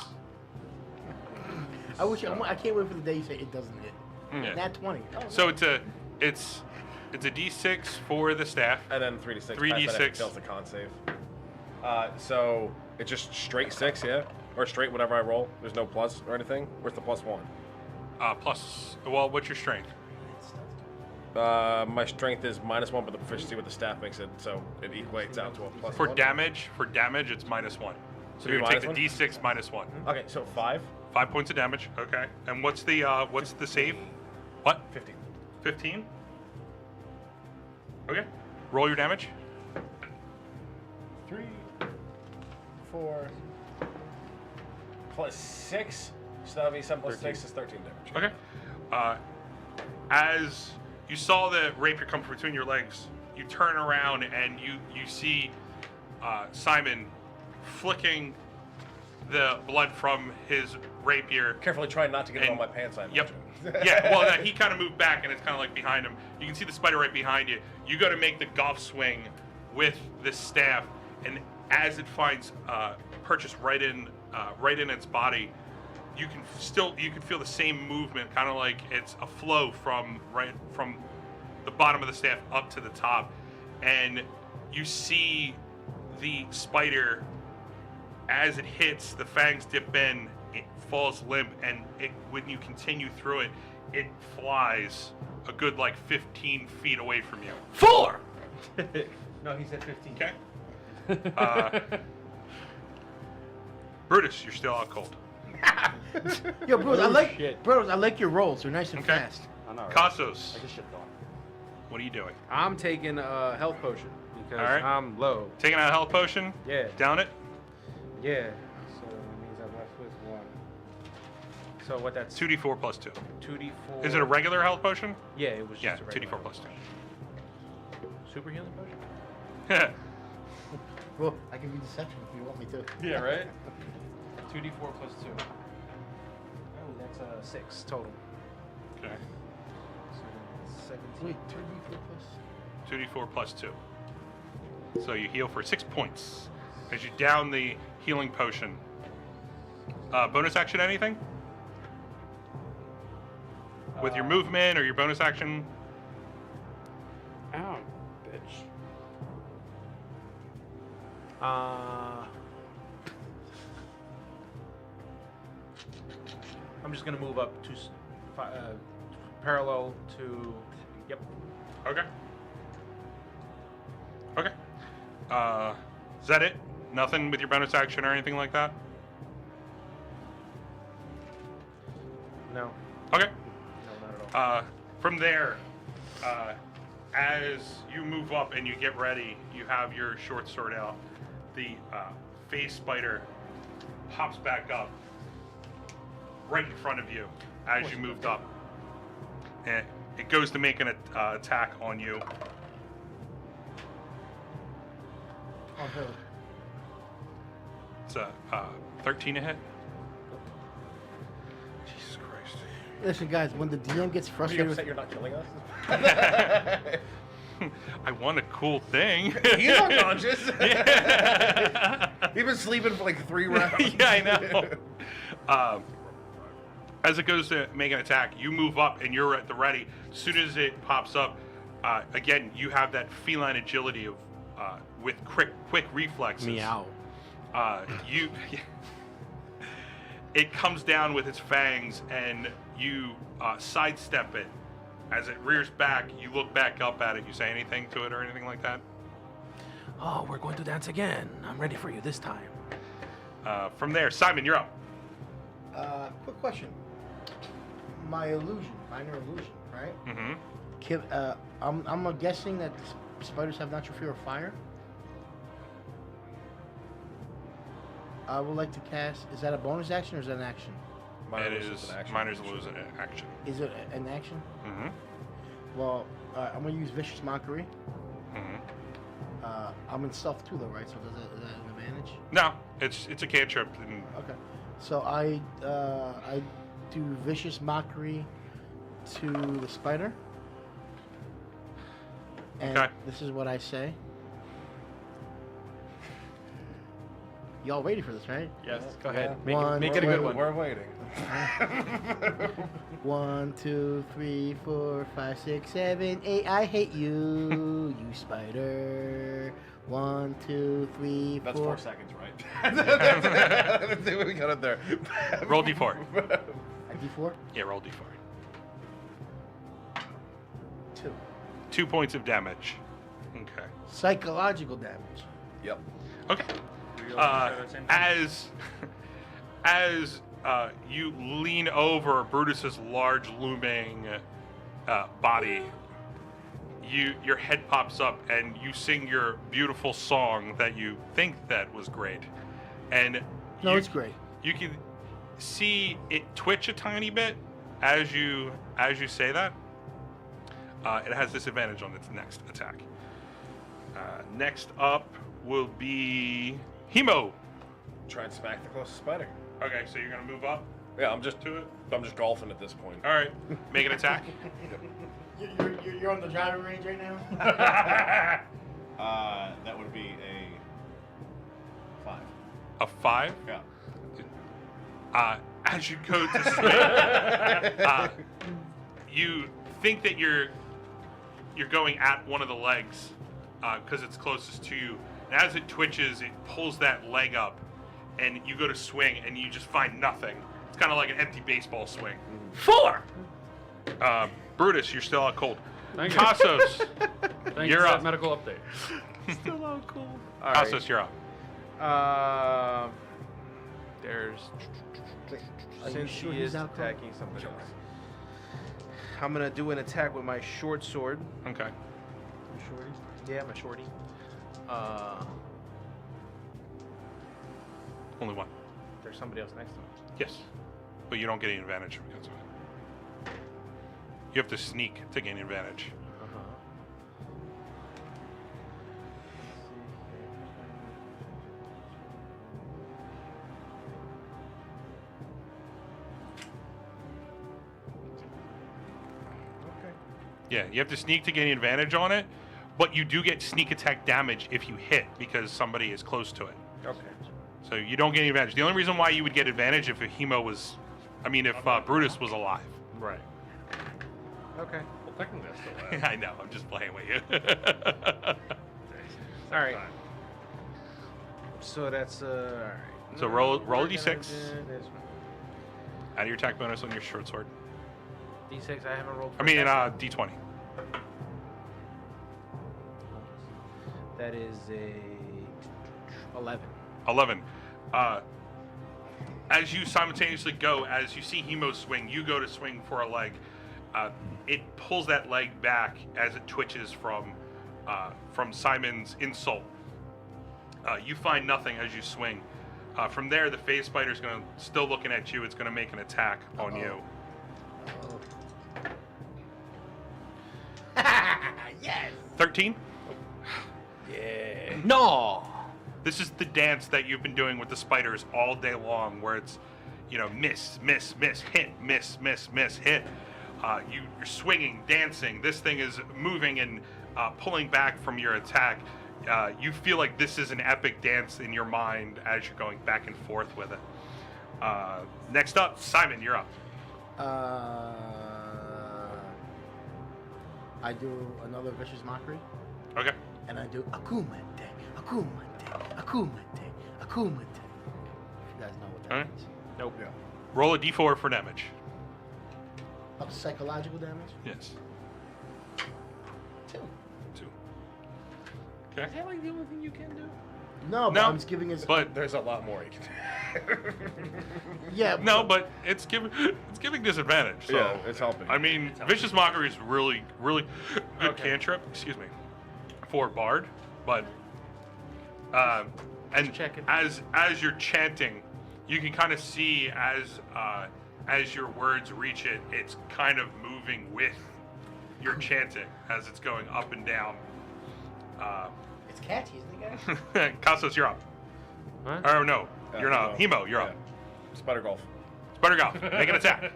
I can't wait for the day you say it doesn't hit. Yeah. Nat 20. Oh, So it's a D6 for the staff. And then 3d6. 3d6. Fails the con save. So it's just straight 6, yeah? Or straight whatever I roll. There's no plus or anything. Where's the +1? Plus, well, what's your strength? My strength is -1, but the proficiency with the staff makes it so it equates out to a +1. For damage, it's -1. So you take the D6 -1. Okay, so 5. 5 points of damage. Okay. And what's the save? What? 15. 15. Okay. Roll your damage. 3, 4, +6. So that'll be 7 + 6 is 13 damage. Okay. As you saw the rapier come between your legs, you turn around and you see Simon flicking the blood from his rapier. Carefully trying not to get it on And- my pants. I Yep. imagine. Yeah, well, he kind of moved back, and it's kind of like behind him. You can see the spider right behind you. You got to make the golf swing with this staff, and as it finds purchase right in its body, you can feel the same movement, kind of like it's a flow from the bottom of the staff up to the top, and you see the spider as it hits, the fangs dip in, it falls limp, and when you continue through it, it flies a good 15 feet away from you. 4! No, he said 15. Okay. Brutus, you're still out cold. Yo, bros, shit. I like your rolls. They're nice and Okay. fast. I know, right? Casos, I just shit thought. what are you doing? I'm taking a health potion because All right. I'm low. Taking out a health potion? Yeah. Down it? Yeah. So that means I'm left with 1. So what that's 2d4 plus 2. 2d4. Is it a regular health potion? Yeah, it was just Yeah, a regular 2d4 plus 2. super healing potion. Well, I can be deception if you want me to. Yeah, right. 2d4 plus 2. Oh, that's 6 total. Okay. So 17. Wait, 2d4 plus. 2d4 plus 2. So you heal for 6 points as you down the healing potion. Bonus action, anything? With your movement or your bonus action? Ow, bitch. I'm just gonna move up to parallel to. Yep. Okay. Okay. Is that it? Nothing with your bonus action or anything like that? No. Okay. No, not at all. From there, as you move up and you get ready, you have your short sword out. The phase spider pops back up right in front of you as you moved up. And it goes to make an attack on you. On who? It's a 13 to hit. Jesus Christ. Listen, guys, when the DM gets Are you frustrated with upset you're not killing us? I want a cool thing. He's unconscious. Yeah. He's been sleeping for like 3 rounds. Yeah, I know. As it goes to make an attack, you move up and you're at the ready. As soon as it pops up, again, you have that feline agility of with quick reflexes. Meow. It comes down with its fangs, and you sidestep it. As it rears back, you look back up at it. You say anything to it or anything like that? Oh, we're going to dance again. I'm ready for you this time. From there, Simon, you're up. Quick question. My illusion, minor illusion, right? Mm-hmm. I'm guessing that spiders have natural fear of fire. I would like to cast. Is that a bonus action or is that an action? It is minor's illusion action. Is it an action? Mm-hmm. Well, I'm gonna use vicious mockery. Mm-hmm. I'm in stealth too, though, right? So is that an advantage? No, it's a cantrip. And Okay. So I do vicious mockery to the spider. And Okay. this is what I say. Y'all ready for this, right? Yes. Go ahead. One, Make it a good one. We're waiting. 1, 2, 3, 4, 5, 6, 7, 8. I hate you, you spider. 1, 2, 3, 4. That's 4 seconds, right? We got it there. roll d4. A D4? Yeah, roll d4. 2. 2 points of damage. Okay. Psychological damage. Yep. Okay. As you lean over Brutus's large looming body, your head pops up and you sing your beautiful song that you think that was great, and No, it's great. You can see it twitch a tiny bit as you say that. It has disadvantage on its next attack. Next up will be Hemo. Try and smack the closest spider. Okay, so you're gonna move up Yeah, I'm just to it. golfing at this point. All right, make an attack. You're on the driving range right now? That would be a 5. A 5. Yeah. As you go to swing, you think that you're going at one of the legs because it's closest to you. And as it twitches, it pulls that leg up, and you go to swing, and you just find nothing. It's kind of like an empty baseball swing. 4. Brutus, you're still out cold. Thank you. Tassos, Thank you're you for up. that medical update. Still out cold. All right. Tassos, you're up. There's. Are you Since sure he he's is out cold? attacking something else, I'm gonna do an attack with my short sword. Okay. Yeah, my shorty. Only one. There's somebody else next to him. Yes. But you don't get any advantage because of it. You have to sneak to gain advantage. Yeah, you have to sneak to gain advantage on it, but you do get sneak attack damage if you hit because somebody is close to it. Okay. So you don't get any advantage. The only reason why you would get advantage if a Hemo was, if Brutus was alive. Right. Okay. Well, technically that's still I know, I'm just playing with you. All right. So that's all right. So roll a We're d6. gonna do this one. Add your attack bonus on your short sword. D6. I haven't rolled. I mean, d20. That is a 11. 11. As you simultaneously go, as you see Hemo swing, you go to swing for a leg. It pulls that leg back as it twitches from Simon's insult. You find nothing as you swing. From there, the phase spider's going to, still looking at you, it's going to make an attack on you. Yes! 13? Yeah. No. This is the dance that you've been doing with the spiders all day long, where it's, miss, miss, miss, hit, miss, miss, miss, hit. You're swinging, dancing. This thing is moving and pulling back from your attack. You feel like this is an epic dance in your mind as you're going back and forth with it. Next up, Simon, you're up. I do another vicious mockery, Okay. and I do akumete, akumete, akumete, akumete. If you guys know what that Alright. means. Nope. Yeah. Roll a d4 for damage. Of psychological damage? Yes. 2. 2. Is that like the only thing you can do? No, but No, I'm just giving his. But There's a lot more you can do. yeah. no, but it's giving disadvantage. So Yeah, it's helping. I mean, vicious mockery is really good cantrip. Excuse me, for bard, but and checking. as you're chanting, you can kind of see as your words reach it, it's kind of moving with your chanting as it's going up and down. It's catchy, isn't it, guys? Costos, you're up. What? Or no, you're not. Hemo, you're up. Spider golf. Spider Golf, make an attack.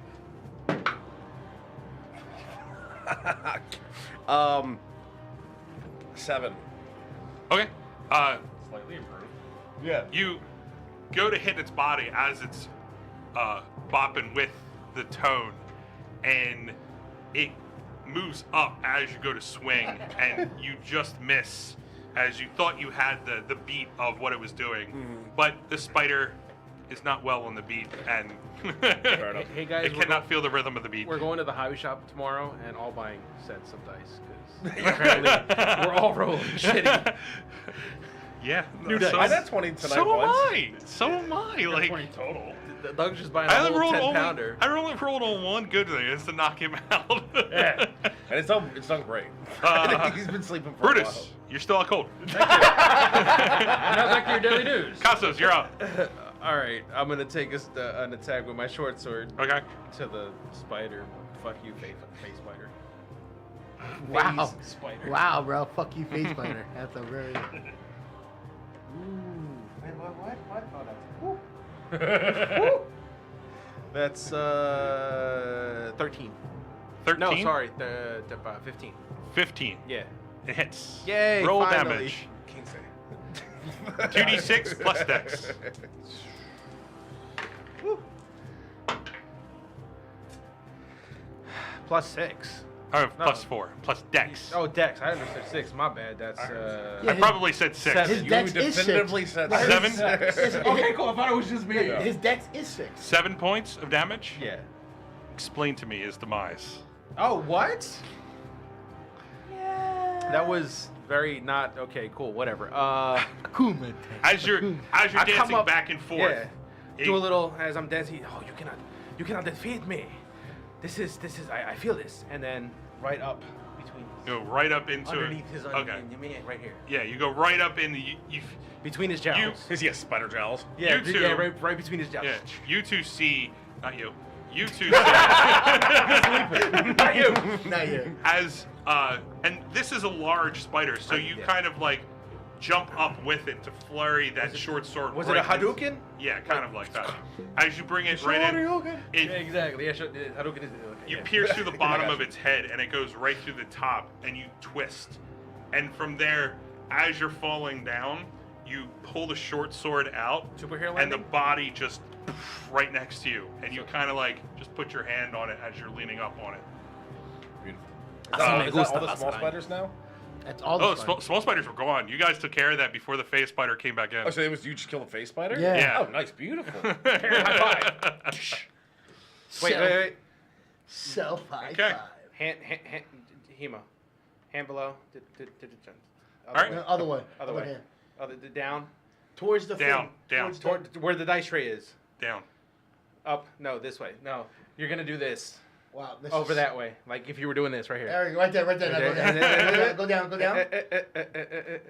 7. Okay. Slightly improved. Yeah. You go to hit its body as it's bopping with the tone, and it moves up as you go to swing, and you just miss as you thought you had the beat of what it was doing. But the spider is not well on the beat, and Fair enough. Hey guys, it cannot feel the rhythm of the beat. we're going to the hobby shop tomorrow and all buying sets of dice because apparently we're all rolling shitty. Yeah. New dice. I had 20 tonight So once. am I. So am I. Like, 20 total. Doug's just buying a I whole only rolled 10 pounder. I only rolled on one good thing. It's to knock him out. Yeah. And it's done great. He's been sleeping for a while. Brutus, you're still out cold. Now back to your daily news. Costos, you're up. All right, I'm gonna take an attack with my short sword Okay. to the spider. Fuck you, face spider. Wow. Face spider. Wow, bro. Fuck you, face spider. That's a very. Ooh. Wait, what? Oh, that's. Woo. That's 13. 13. No, sorry, 15. 15. Yeah. It hits. Yay, Roll finally. damage. Can't say. 2d6 plus dex. Plus 6. Oh, No. plus 4. Plus dex. Oh, Dex. I understood 6. My bad. That's Yeah, I probably said 6. 7. His You dex is definitively 6. said Seven? Okay, cool. I thought it was just me. His dex is 6. 7 points of damage? Yeah. Explain to me his demise. Oh, what? That was very not okay. Cool. Whatever. Kumite. As you're I come dancing up- back and forth. Yeah. it- Do a little as I'm dancing. Oh, you cannot defeat me. This is. I feel this, and then right up between. Go right up into Underneath his. Okay. Right here. Yeah, you go right up in the. You Between his jowls. Is he a spider jowls? Yeah. you two- Yeah. Right between his jowls. yeah, you two see. Not you. You two see. Not you. Not you. As and this is a large spider, so you Yeah. kind of like jump up with it to flurry that short sword. Was it a right in- Hadouken? Yeah, kind of like that. As you bring it right in, Yeah, it, exactly. Yeah. Hadouken is. Okay, you yeah. pierce through the bottom got of its head, and it goes right through the top, and you twist. And from there, as you're falling down, you pull the short sword out, Superhero and the landing? body just right next to you, and you kind of like just put your hand on it as you're leaning up on it. Beautiful. me Is that gusta all the las small arañas. spiders now? That's all the Oh, spiders. small spiders were gone. You guys took care of that before the phase spider came back in. Oh, so it was you just killed a face spider? Yeah. Yeah. Oh, nice, beautiful. High Wait. Self high Okay. five. Hand, Hema. Hand below. All right. No, other way. Other way. hand. Down. Towards the Down, thing. down. Towards Where the dice tray is. Down. Up. No, this way. No. You're going to do this. wow. This Over is- that way. Like if you were doing this right here. There, right there. Now, go Right down. there. Go down. Go down. High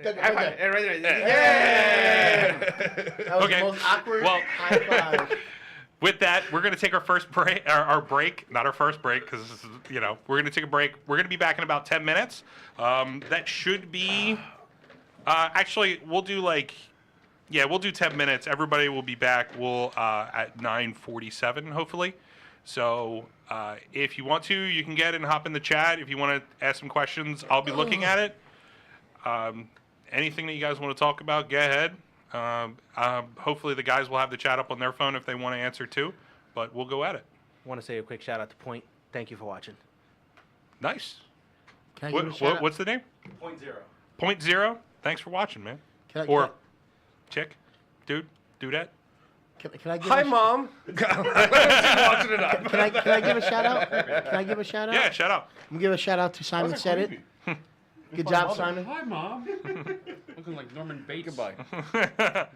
Right five. there. Right there. Yeah. That was Okay. the most awkward Well- high five. With that, we're going to take our first break, our break, not our first break, because, we're going to take a break. We're going to be back in about 10 minutes. That should be, actually, we'll do we'll do 10 minutes. Everybody will be back. We'll, at 9:47, hopefully. So if you want to, you can get and hop in the chat. If you want to ask some questions, I'll be looking at it. Anything that you guys want to talk about, go ahead. Hopefully the guys will have the chat up on their phone if they want to answer too. But we'll go at it. I want to say a quick shout out to Point. Thank you for watching. Nice. Can I give a shout out? What's the name? 0.0. Tthanks for watching, man. Can I, Or chick, dude, dudette. can I give Hi, a, Mom. Watching it up. Can I give a shout out? Can I give a shout out? Yeah, shut up. I'm gonna give a shout out to Simon Said It. Good job, Simon. Hi, Mom. Looking like Norman Bates. Goodbye.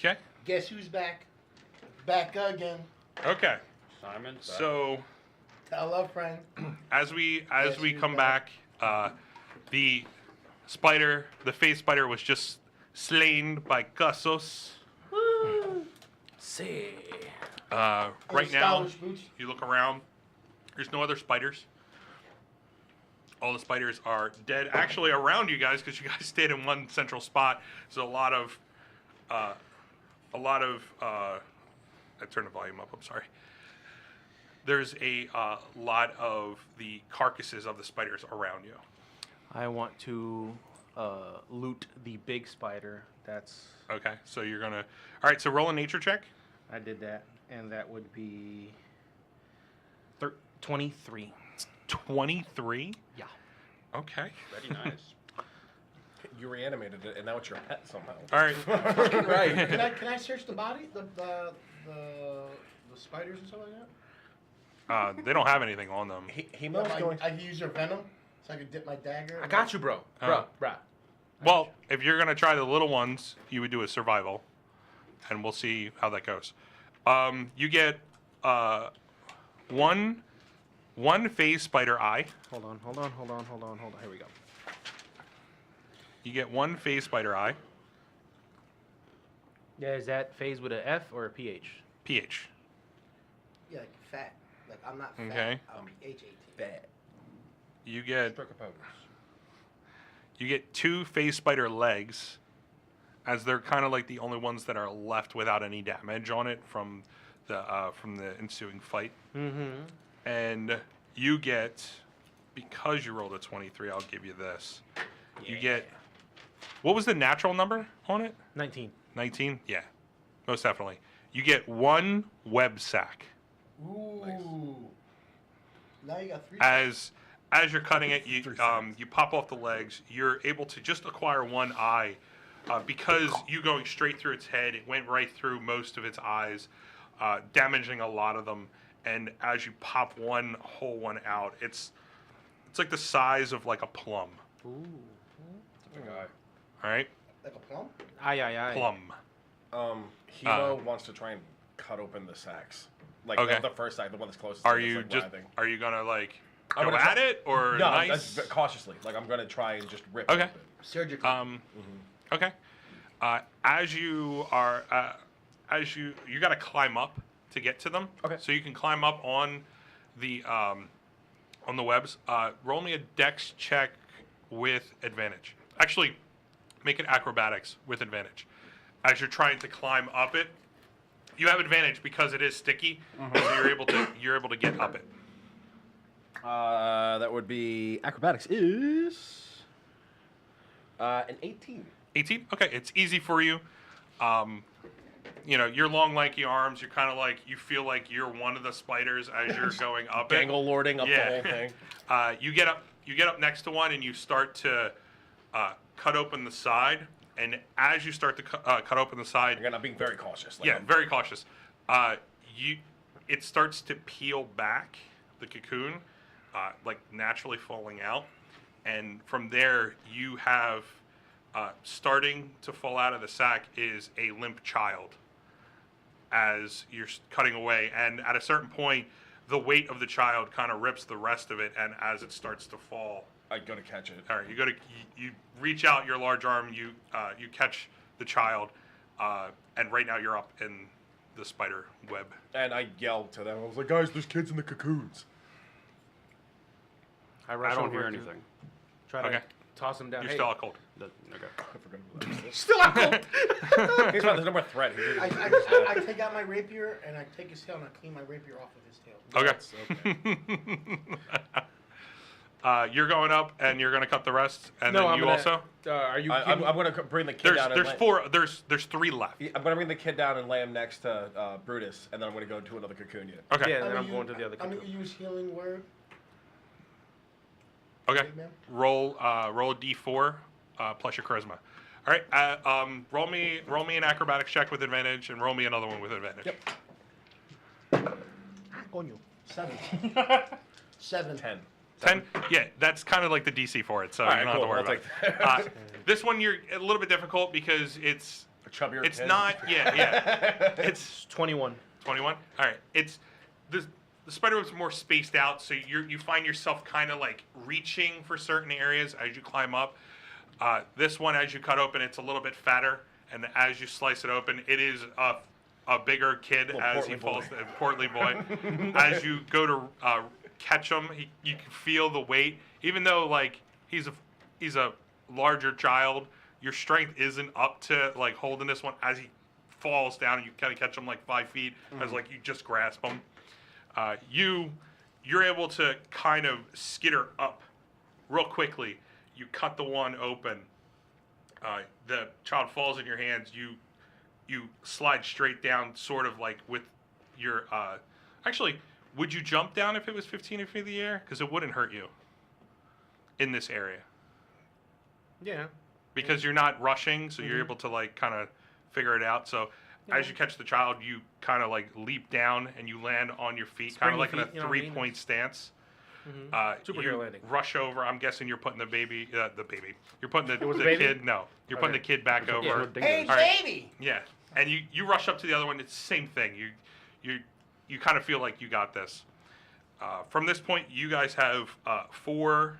Okay. Guess who's back? Back again. Okay. Simon. So Tell a friend. as we Yes, we he's come back, the spider, the face spider, was just slain by Casos. See. Right now, Stylish boots. you look around. There's no other spiders. All the spiders are dead. Actually, around you guys, because you guys stayed in one central spot. So a lot of. I turned the volume up. I'm sorry. There's a lot of the carcasses of the spiders around you. I want to loot the big spider. That's. Okay, so you're gonna. All right, so roll a nature check. I did that, and that would be 23. 23. Yeah. Okay. Very nice. You reanimated it, and now it's your pet somehow. All right. Right. Can I search the body, the spiders and stuff like that? They don't have anything on them. Hemo's going. I can use their venom, so I can dip my dagger. I got you, bro. Bro. Well, if you're gonna try the little ones, you would do a survival, and we'll see how that goes. You get one phase spider eye. Hold on. Here we go. You get one phase spider eye. Yeah, is that phase with a F or a PH? PH. Yeah, like fat. Like I'm not fat. Okay. I'm PHAT. Fat. You get Stroke of pose. two phase spider legs, as they're kind of like the only ones that are left without any damage on it from the ensuing fight. Mm-hmm. And you get, because you rolled a 23, I'll give you this. You get, what was the natural number on it? 19. 19? Yeah, most definitely. You get one web sack. Ooh. Now you got 3. As you're cutting it, you pop off the legs. You're able to just acquire one eye, because you going straight through its head. It went right through most of its eyes, damaging a lot of them. And as you pop one whole one out, it's like the size of like a plum. Ooh. It's a big eye. All right, Like a plum? Aye. plum. Hemo wants to try and cut open the sacks. Like Okay. the first sack, the one that's closest. Are to it, you that's, just? like, writhing. Are you gonna like I'm go gonna at try- it or No, nice? that's cautiously. Like I'm gonna try and just rip. Okay. It open. Surgically. Okay. As you got to climb up to get to them. Okay. So you can climb up on the webs. Roll me a dex check with advantage. Actually, make it acrobatics with advantage. As you're trying to climb up it, you have advantage because it is sticky. So you're able to get up it. That would be acrobatics is an 18. 18. Okay, it's easy for you. Your long, lanky arms. You're kind of like you feel like you're one of the spiders as you're going up it. Dangle lording up the whole thing. You get up next to one and you start to cut open the side. And as you start to cut open the side, Again, I'm being very cautious. Like, yeah, very cautious. It starts to peel back the cocoon, like naturally falling out, and from there you have starting to fall out of the sack is a limp child. As you're cutting away, and at a certain point, the weight of the child kind of rips the rest of it, and as it starts to fall, I go to catch it. all right, you reach out your large arm, you catch the child, and right now you're up in the spider web. And I yelled to them. I was like, Guys, there's kids in the cocoons. I I rush don't over hear to anything. Try to Okay. toss him down. You're Hey, still out cold. Okay. I forgot about that. still out cold. He's fine. There's no more threat. I take out my rapier and I take his tail and I clean my rapier off of his tail. Okay. You're going up, and you're going to cut the rest, and No, then I'm you gonna- also. Are you? I'm going to bring the kid down. There's and four. There's 3 left. I'm going to bring the kid down and lay him next to Brutus, and then I'm going to go to another cocoon unit. Okay. Yeah, then I'm going to the other I'm cocoon. gonna use healing word. Okay. Big man. Roll a d4 plus your charisma. All right. Roll me an acrobatics check with advantage, and roll me another one with advantage. Yep. Coño. 7. 7. 10. 10? Yeah, that's kind of like the DC for it, so All you right, don't have to cool. worry I'll about it. This one you're a little bit difficult because it's chubbier It's kid. not. Yeah. It's 21. 21. All right. It's the spiderwebs are more spaced out, so you find yourself kind of like reaching for certain areas as you climb up. This one, as you cut open, it's a little bit fatter, and as you slice it open, it is a bigger kid as he falls. A portly boy. As you go to catch him, you can feel the weight, even though like he's a larger child. Your strength isn't up to like holding this one as he falls down, and you kind of catch him like 5 feet as like you just grasp him. You're able to kind of skitter up real quickly. You cut the one open. The child falls in your hands. You slide straight down, sort of like with your. Actually, would you jump down if it was 15 feet in the air? Because it wouldn't hurt you in this area. Yeah. Because you're not rushing, so you're able to like kind of figure it out. So as you catch the child, you kind of like leap down and you land on your feet, kind of like in a 3-point stance. Superhero landing. Rush over. I'm guessing you're putting the baby. You're putting the baby? kid. No, you're putting the kid back over. Hey, All right. baby! Yeah, and you rush up to the other one. It's the same thing. You kind of feel like you got this. From this point, you guys have four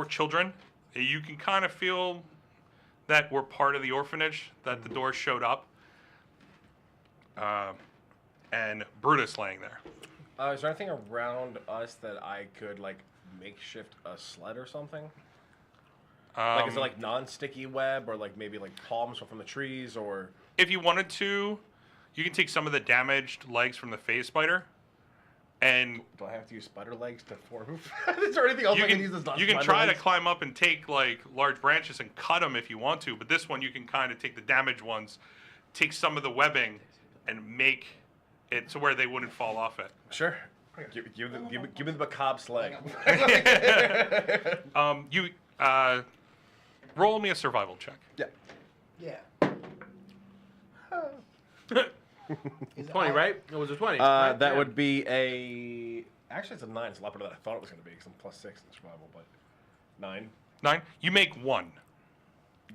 children. You can kind of feel that we're part of the orphanage, that the door showed up. And Brutus laying there. Is there anything around us that I could like makeshift a sled or something? Like is it like non-sticky web or like maybe like palms from the trees or? If you wanted to, you can take some of the damaged legs from the phase spider, and Do I have to use spider legs to form? Is there anything else you I can, can use that's not you can spider try legs? to climb up and take like large branches and cut them if you want to. But this one, you can kind of take the damaged ones, take some of the webbing, and make it to where they wouldn't fall off it. Sure. Give me the macabre sleigh. You roll me a survival check. Yeah. Yeah. 20, right? It was a 20. That right? would be a. Actually, it's a 9. It's a lot better than I thought it was going to be because I'm +6 in survival, but 9. 9. You make one.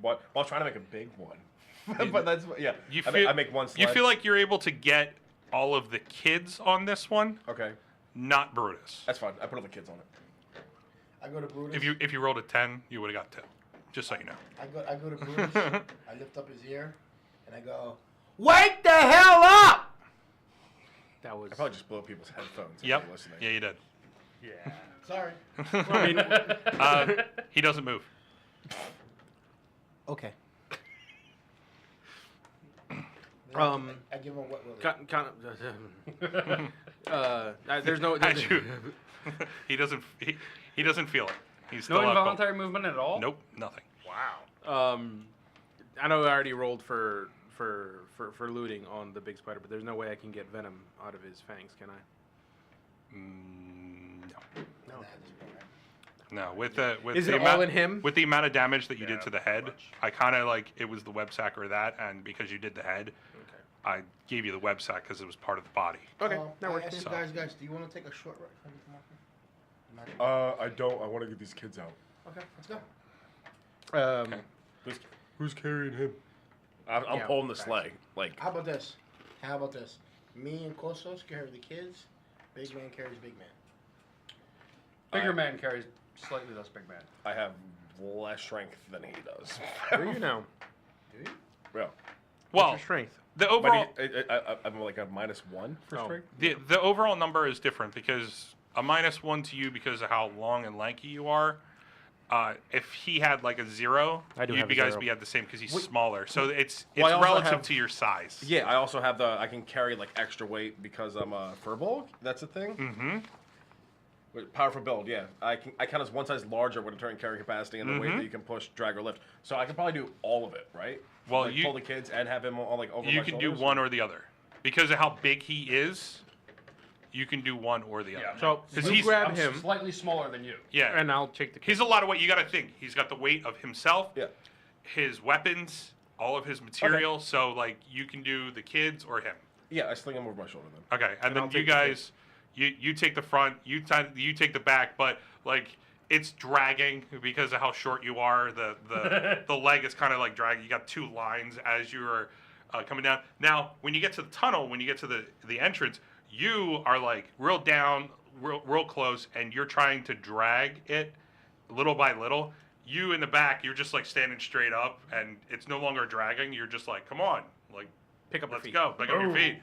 What? Well, I was trying to make a big one, but that's yeah. You I feel, make one sled. You feel like you're able to get all of the kids on this one, Okay, not Brutus. that's fine. I put all the kids on it. I go to Brutus. If you rolled a 10, you would have got 2. Just so you know. I go to Brutus. I lift up his ear, and I go, "Wake the hell up!" That was. I probably just blew people's headphones. if Yep. they're listening. Yeah, you did. Yeah. Sorry. I mean, He doesn't move. Okay. I give him a wet willy. kind of. There's no. As you- he doesn't feel it. He's still No out cold. involuntary movement at all? Nope, nothing. Wow. I know I already rolled for looting on the big spider, but there's no way I can get venom out of his fangs, can I? No. Nah, this is all right. No, with Is the it amount, all in him? With the amount of damage that you Yeah, did to the head, pretty much. I kind of like it was the web sack or that, and because you did the head, Okay. I gave you the web sack because it was part of the body. Okay, I that works. asked you So- guys, do you want to take a short ride? Can I get the marker? I don't. I want to get these kids out. Okay, let's go. Who's carrying him? I'm Yeah, pulling the facts. sleigh. Like How about this? Me and Kosos carry the kids. Big man carries big man. Bigger man carries slightly less big man. I have less strength than he does. Where are you now? Do you? Yeah. Well, What's your strength? the overall But I'm like a -1 for Oh. strength. the overall number is different because a -1 to you because of how long and lanky you are. If he had like a 0, I do you'd have be a guys 0. be at the same because he's smaller. So it's Well, I also relative have- to your size. Yeah, I also have I can carry like extra weight because I'm a furball. That's a thing. Mm-hmm. Powerful build, yeah. I count as one size larger with a turn carry capacity and the weight that you can push, drag, or lift. So I can probably do all of it, right? Well, like, pull the kids and have him on like over You my can do shoulders? one or the other because of how big he is. You can do one or the other. Yeah. So 'Cause you he's- grab I'm him, slightly smaller than you. Yeah. and I'll take the. He's a lot of weight. You got to think. He's got the weight of himself, Yeah. his weapons, all of his material. So like you can do the kids or him. Yeah, I sling him over my shoulder then. Okay, and I'll then you take the guys, you take the front, you take the back, but like It's dragging because of how short you are. The leg is kind of like dragging. You got 2 lines as you're coming down. Now, when you get to the tunnel, when you get to the entrance, you are like real down, real close, and you're trying to drag it little by little. You in the back, you're just like standing straight up, and it's no longer dragging. You're just like, come on, like Pick up your let's feet. go, pick up your feet.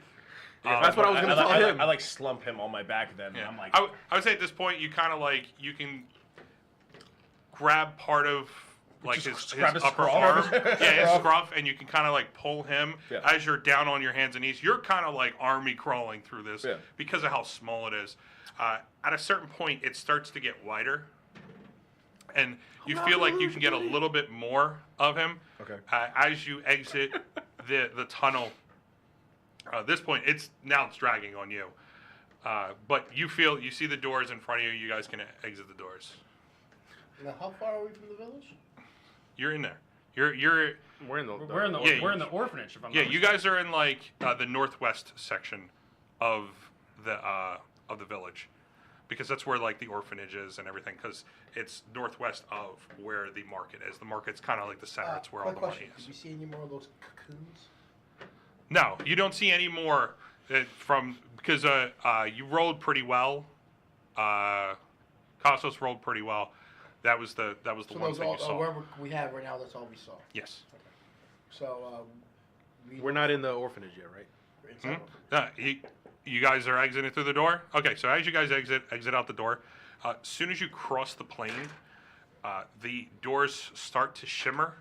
That's what I was going to tell him. I like slump him on my back then. And Yeah. I'm like, I would say at this point, you kind of like you can grab part of like his grab his upper scruff. arm, yeah, his scruff, and you can kind of like pull him Yeah. as you're down on your hands and knees. You're kind of like army crawling through this Yeah. because of how small it is. At a certain point, it starts to get wider, and you feel like you can get a little bit more of him. Okay. As you exit the tunnel. At this point, it's dragging on you. But you see the doors in front of you. You guys can exit the doors. Now, how far are we from the village? You're in there. We're in the. We're in the Yeah, we're in the orphanage. If I'm Yeah, not you guys are in like the northwest section of the village, because that's where like the orphanage is and everything. Because it's northwest of where the market is. The market's kind of like the center. It's where all Quick the question. money Did is. you see any more of those cocoons? No, you don't see any more because you rolled pretty well. Costos rolled pretty well. That was the So one those thing all, you saw. wherever we have right now, that's all we saw. Yes. So, We're not in the orphanage yet, right? we're inside. You guys are exiting through the door? Okay, so as you guys exit out the door, as soon as you cross the plane, the doors start to shimmer,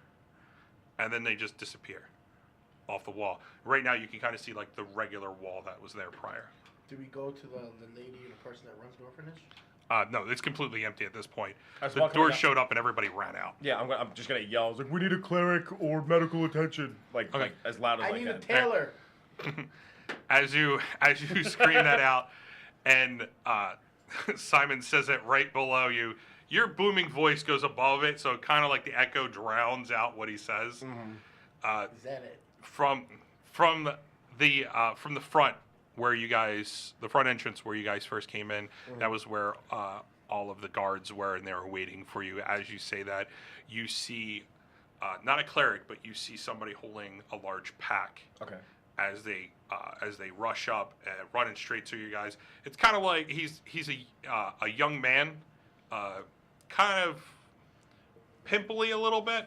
and then they just disappear off the wall. Right now, you can kind of see like the regular wall that was there prior. Do we go to the lady or the person that runs the orphanage? No, it's completely empty at this point. As The well coming doors out- showed up and everybody ran out. yeah, I'm just gonna yell. I was like, We need a cleric or medical attention. like, Okay. like as loud as I, I need a can. tailor. As you scream that out, and Simon says it right below you, your booming voice goes above it, so kind of like the echo drowns out what he says. Is that it? From the front where you guys, the front entrance where you guys first came in, that was where all of the guards were, and they were waiting for you. As you say that, you see not a cleric, but you see somebody holding a large pack. Okay. As they rush up, running straight to you guys. It's kind of like he's a young man, kind of pimply a little bit,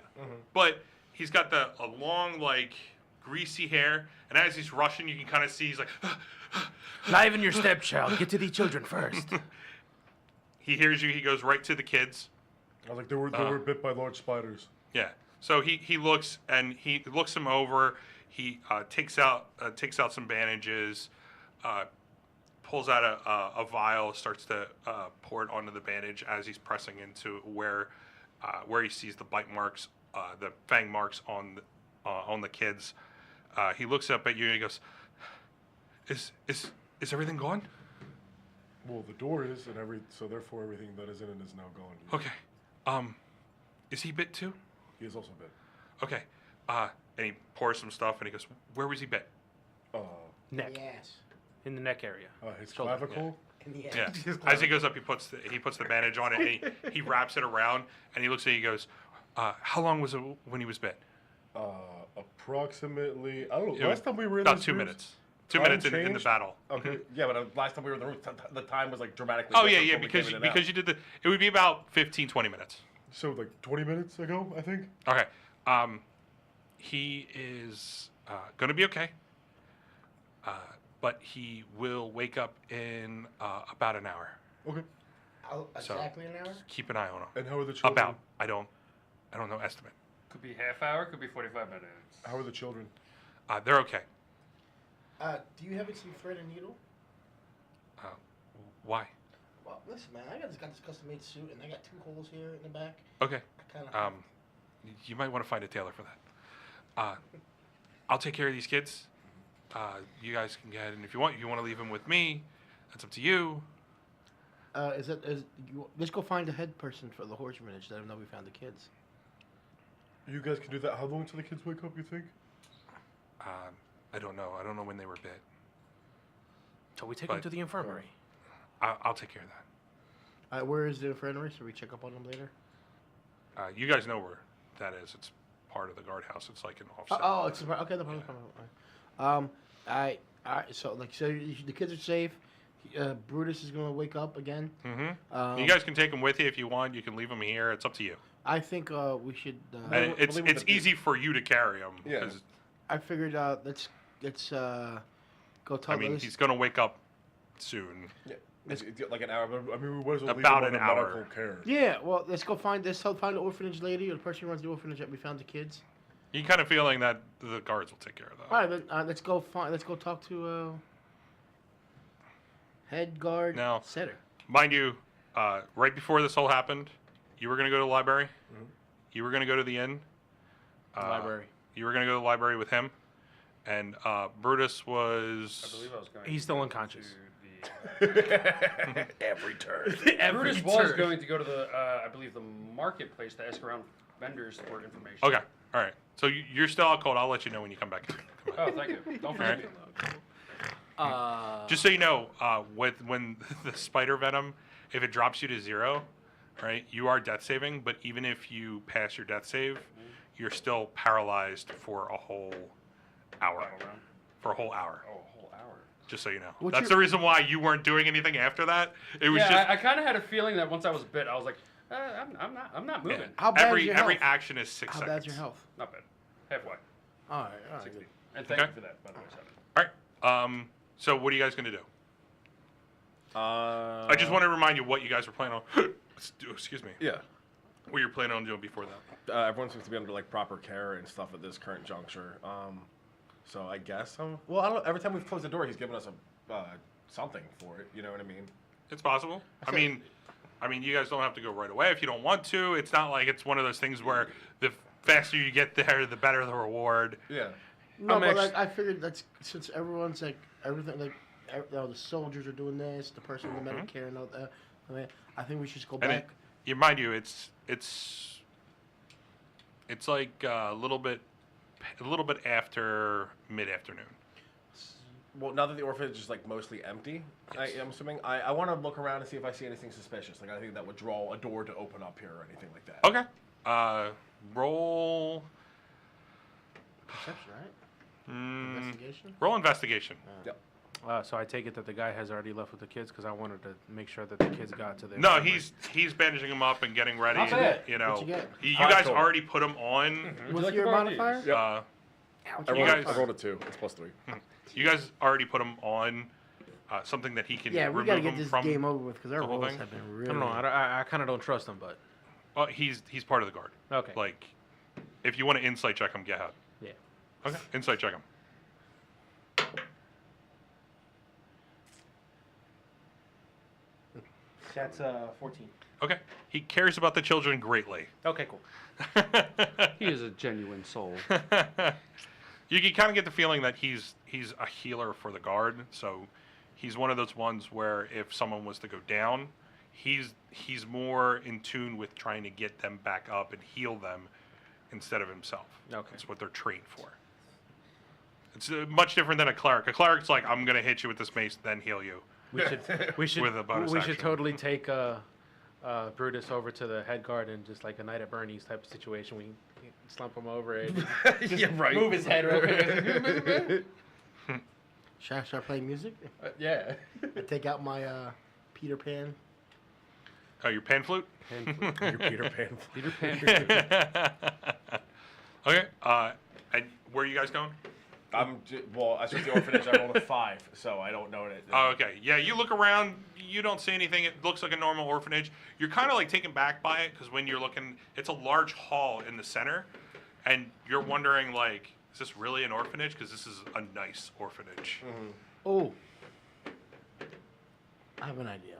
but he's got a long like greasy hair, and as he's rushing, you can kind of see he's like. Liven your stepchild. Get to the children first. He hears you. He goes right to the kids. I was like, they were bit by large spiders. Yeah. So he looks and he looks him over. He takes out some bandages, pulls out a vial, starts to pour it onto the bandage as he's pressing into where he sees the bite marks, the fang marks on the kids. He looks up at you and he goes, "Is everything gone?" Well, the door is, so therefore everything that is in it is now gone. Okay. Is he bit too? He is also bit. Okay. And he pours some stuff and he goes, "Where was he bit?" In Neck. the ass. In the neck area. His Shoulder, clavicle. In the Yeah. ass. As he goes up, he puts the bandage on it and he wraps it around and he looks at you. He goes, "How long was it when he was bit?" Approximately. I don't know. It Last was time we were in about this 2 room- minutes. 2 Time minutes in the changed? battle. Okay. Yeah, but last time we were in the room, the time was like dramatically. Oh yeah, different yeah. when we came Because in and out. because you did it would be about 15-20 minutes. So like 20 minutes ago, I think. Okay. He is gonna be okay. But he will wake up in about an hour. Okay. Exactly an hour? Keep an eye on him. And how are the children? About. I don't know estimate. Could be half hour. Could be 45 minutes. How are the children? They're okay. Do you have some thread and needle? Why? Well, listen, man, I got this custom-made suit, and I got 2 holes here in the back. Okay. I kind of. You might want to find a tailor for that. I'll take care of these kids. You guys can get, and if you want to leave them with me, that's up to you. Let's go find the head person for the orphanage. Let them know we found the kids. You guys can do that. How long till the kids wake up? You think? I don't know. I don't know when they were bit. So we take him But- to the infirmary. I'll take care of that. Where is the infirmary? So we check up on them later. You guys know where that is. It's part of the guardhouse. It's like an offset. It's okay. No problem. So the kids are safe. Brutus is gonna wake up again. Mm-hmm. You guys can take them with you if you want. You can leave them here. It's up to you. I think we should. And it's easy for you to carry them. Yeah. I figured let's go talk. I mean, he's gonna wake up soon. Yeah. It's like an hour. I mean, we might as well leave About him an on the hour. medical care. Yeah, well, let's find the orphanage lady or the person who runs the orphanage that we found the kids. You kind of feeling that the guards will take care of that. All right, then let's go talk to head guard Now- setter. Mind you, right before this all happened, you were going to go to the library. Mm-hmm. You were going to go to the inn. Library. You were going to go to the library with him. And Brutus I was... believe I was going. He's still unconscious. Every turn. Brutus was going to go to the, I believe, the marketplace to ask around vendors for information. Okay, all right. So you're still out cold. I'll let you know when you come back. Oh, thank you. Don't forget me. Just so you know, when the spider venom, if it drops you to 0, right, you are death saving. But even if you pass your death save, you're still paralyzed for a whole hour. For a whole hour. Oh, a whole hour. Just so you know. What's That's your- the reason why you weren't doing anything after that. It was Yeah, just I kind of had a feeling that once I was bit, I was like, I'm not moving. How bad is every your every health? action is 6 How seconds. bad's your health? Not bad. Halfway. All right, good. And thank Okay. you for that, by the way, Seven. All right. So what are you guys gonna do? I just want to remind you what you guys were planning on. Excuse me. Yeah. What you're planning on doing before that. Everyone seems to be under like proper care and stuff at this current juncture. So I guess well, I don't. Every time we've closed the door, he's given us a something for it. You know what I mean? It's possible. I mean, you guys don't have to go right away if you don't want to. It's not like it's one of those things where the faster you get there, the better the reward. Yeah. No, I'm but actu- like I figured that's since everyone's like everything like the soldiers are doing this, the person with the Medicare and all that. I think we should just go And back. you mind you, it's like a little bit after mid-afternoon. Well, now that the orphanage is like mostly empty, Yes. I'm assuming I want to look around and see if I see anything suspicious. Like I think that would draw a door to open up here or anything like that. Okay. Roll. Perception, right? Mm, Investigation. roll investigation. Yep. So I take it that the guy has already left with the kids because I wanted to make sure that the kids got to the. No, infirmary. he's bandaging him up and getting ready. Not bad. You know, What'd you get? you Alright, guys cool. already put him on. Would you What's like your to borrow modifier? these? Yep. What's I your rolled, modifier? I rolled a 2. It's +3. You guys already put him on something that he can Yeah, we remove gotta get him this from. game over with because our the whole rolls thing? have been I really. don't know. I kind of don't trust him, but Well, he's part of the guard. okay. Like, if you want to insight check him, get out. Yeah. Okay, insight check him. That's 14. Okay, he cares about the children greatly. Okay, cool. He is a genuine soul. You can kind of get the feeling that he's a healer for the guard. So he's one of those ones where if someone was to go down, he's more in tune with trying to get them back up and heal them instead of himself. Okay. That's what they're trained for. It's much different than a cleric. A cleric's like, I'm gonna hit you with this mace, then heal you. We should With a bonus we action. should totally take Brutus over to the head guard and just like a Night at Bernie's type of situation. We slump him over and Yeah, right. move his head over. Should I start playing music? Yeah. I take out my Peter Pan. Oh, your pan flute? Your Peter Pan. Peter Pan. Okay. And where are you guys going? Well, I took the orphanage. I rolled a 5, so I don't know it. Oh, okay. Yeah, you look around, you don't see anything. It looks like a normal orphanage. You're kind of like taken back by it because when you're looking, it's a large hall in the center, and you're wondering like, is this really an orphanage? Because this is a nice orphanage. Oh, I have an idea.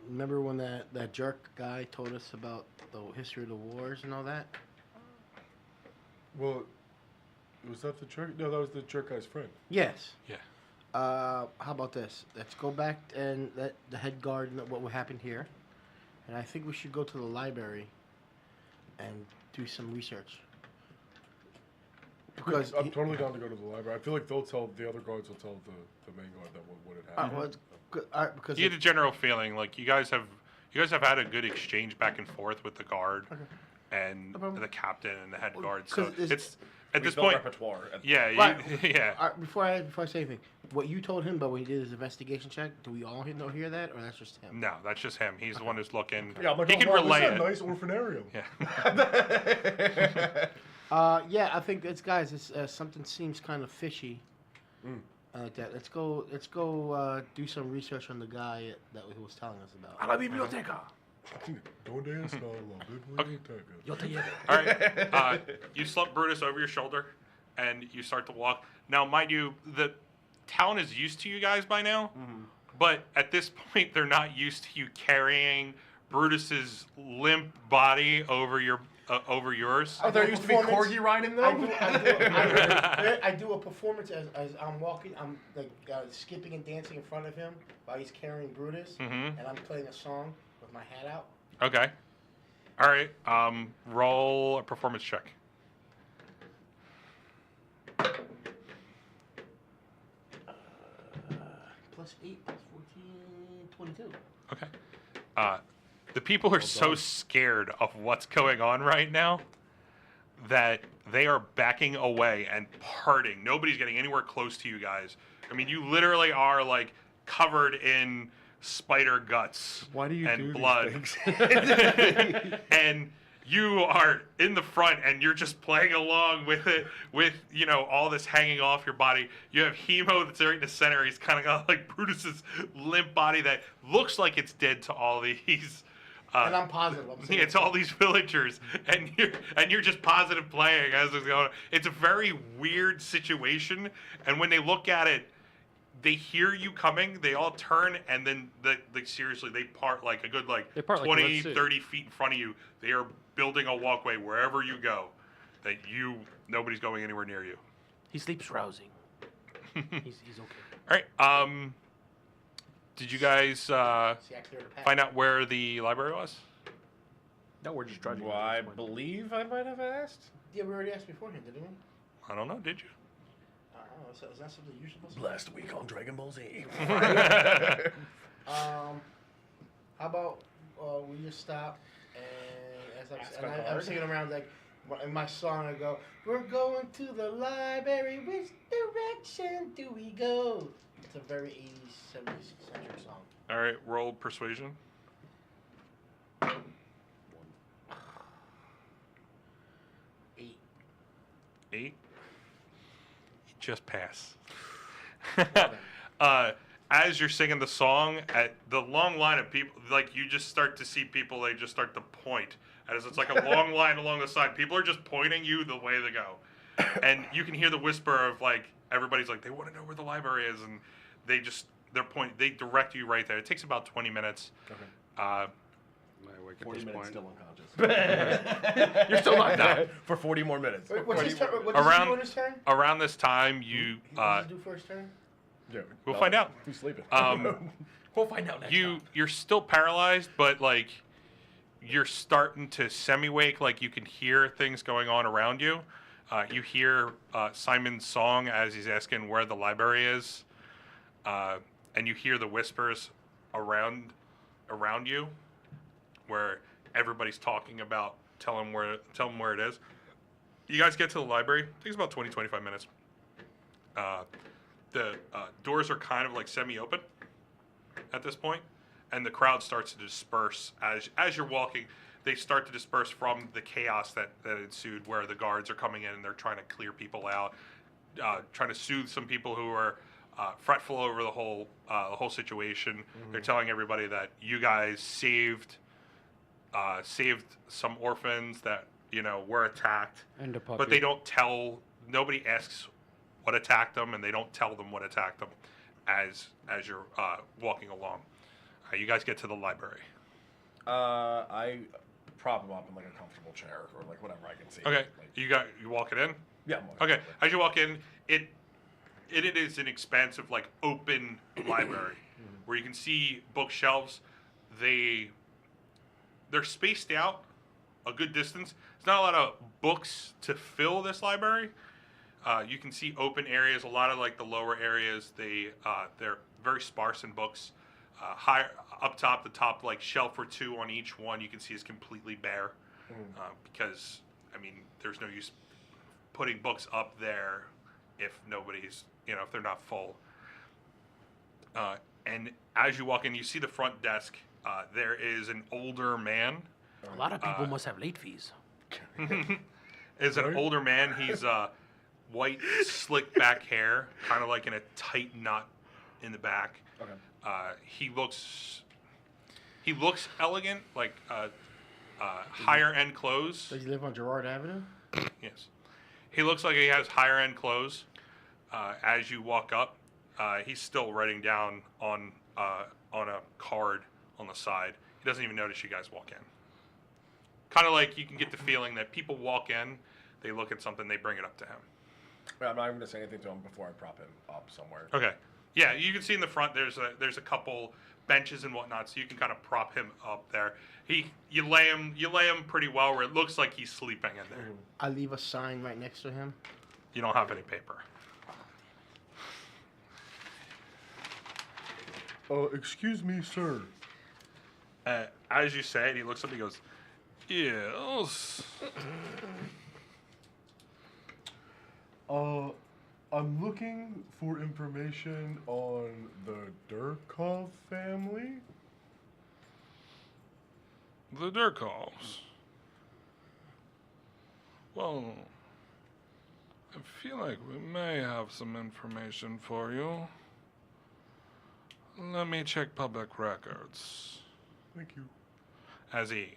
Remember when that jerk guy told us about the history of the wars and all that? Well, was that the jerk? No, that was the jerk guy's friend. Yes. Yeah. How about this? Let's go back and let the head guard know what happened here, and I think we should go to the library and do some research. Because I'm totally down to go to the library. I feel like they'll tell the other guards will tell the main guard that what had happened. well, because You get a general feeling like you guys have had a good exchange back and forth with the guard and No problem. the captain and the head guard. So 'cause it's at We this built point, repertoire. yeah, Right. yeah. before I say anything, what you told him about when he did his investigation check, do we all hear that, or that's just him? No, that's just him. He's the one who's looking. Yeah, I'm like, he oh, can wow, relay this is it. a nice orphanarium. Yeah. Yeah, I think it's guys. It's something seems kind of fishy. Like that. Let's go. Do some research on the guy that he was telling us about. A la biblioteca. Donde está la biblioteca? Yo te llevo. All right. You slump Brutus over your shoulder, and you start to walk. Now, mind you, the town is used to you guys by now, but at this point, they're not used to you carrying Brutus's limp body over yours. Oh, there used to be Performance. corgi riding I them? do a performance as I'm walking. I'm like skipping and dancing in front of him while he's carrying Brutus, and I'm playing a song with my hat out. Okay. All right. Roll a performance check. Plus 8, plus 14, 22. Okay. The people are so scared of what's going on right now that they are backing away and parting. Nobody's getting anywhere close to you guys. I mean, you literally are like covered in spider guts Why do you and do these blood. things? And you are in the front and you're just playing along with it, with, you know, all this hanging off your body. You have Hemo that's right in the center. He's kind of got like Brutus's limp body that looks like it's dead to all these. And I'm positive. I'm saying It's all these villagers, and you're just positive playing as it's going. It's a very weird situation, and when they look at it, they hear you coming. They all turn, and then seriously, they part like a good They part like 20, Red Sea. 30 feet in front of you. They are building a walkway wherever you go. Nobody's going anywhere near you. He sleeps rousing. He's okay. All right. Did you guys See, I cleared the path. find out where the library was? No, we're just driving. Well, I believe I might have asked. Yeah, we already asked beforehand, didn't we? I don't know. Did you? I don't know. Is that something you're supposed to do? Last week on Dragon Ball Z. How about we just stop and Ask and a I'm card? singing around like in my song I go, we're going to the library, which direction do we go? It's a very 80s, 70s centric song. All right. Roll persuasion. 8. 8. You just pass. As you're singing the song, at the long line of people, like you just start to see people, they just start to point. As it's like a long line along the side. People are just pointing you the way to go. And you can hear the whisper of like, everybody's like, they want to know where the library is. And they direct you right there. It takes about 20 minutes. Okay. I wake at 40 this minutes point. still unconscious. You're still not No. For 40 more minutes. Wait, what's his 40 turn? more What does he Around- do on his turn? Around this time, you What does he do for his turn? Yeah, we'll find out. Who's sleeping? We'll find out next time. You're still paralyzed, but like you're starting to semi-wake. Like you can hear things going on around you. You hear Simon's song as he's asking where the library is, and you hear the whispers around you, where everybody's talking about tell them where it is. You guys get to the library. It takes about 20-25 minutes. The doors are kind of like semi-open at this point, and the crowd starts to disperse as you're walking. They start to disperse from the chaos that ensued, where the guards are coming in and they're trying to clear people out, trying to soothe some people who are fretful over the whole situation. They're telling everybody that you guys saved some orphans that were attacked, And a puppy. but they don't tell. Nobody asks what attacked them, and they don't tell them what attacked them as you're walking along. You guys get to the library. I prop him up in like a comfortable chair or like whatever I can see. Okay, Like, you walk it in. yeah. I'm walking Okay, as you walk in, it is an expansive, like, open library where you can see bookshelves. They're spaced out a good distance. There's not a lot of books to fill this library, You can see open areas. A lot of like the lower areas, they're very sparse in books. Higher up top, the top like shelf or two on each one, you can see is completely bare. Because I mean, there's no use putting books up there if nobody's, if they're not full. And as you walk in, you see the front desk. There is an older man. A lot of people must have late fees. Is an older man. He's white, slick back hair, kind of like in a tight knot in the back. Okay. He looks elegant, like higher end clothes. Does he live on Girard Avenue? Yes, he looks like he has higher end clothes. As you walk up, he's still writing down on a card on the side. He doesn't even notice you guys walk in. Kind of like you can get the feeling that people walk in, they look at something, they bring it up to him. Wait, I'm not even gonna say anything to him before I prop him up somewhere. Okay. Yeah, you can see in the front there's a couple benches and whatnot, so you can kind of prop him up there. You lay him pretty well where it looks like he's sleeping in there. I leave a sign right next to him. You don't have any paper. Excuse me, sir. As you say it, he looks up and he goes, "Yes." I'm looking for information on the Durkov family. The Durkovs. Well, I feel like we may have some information for you. Let me check public records. Thank you. As he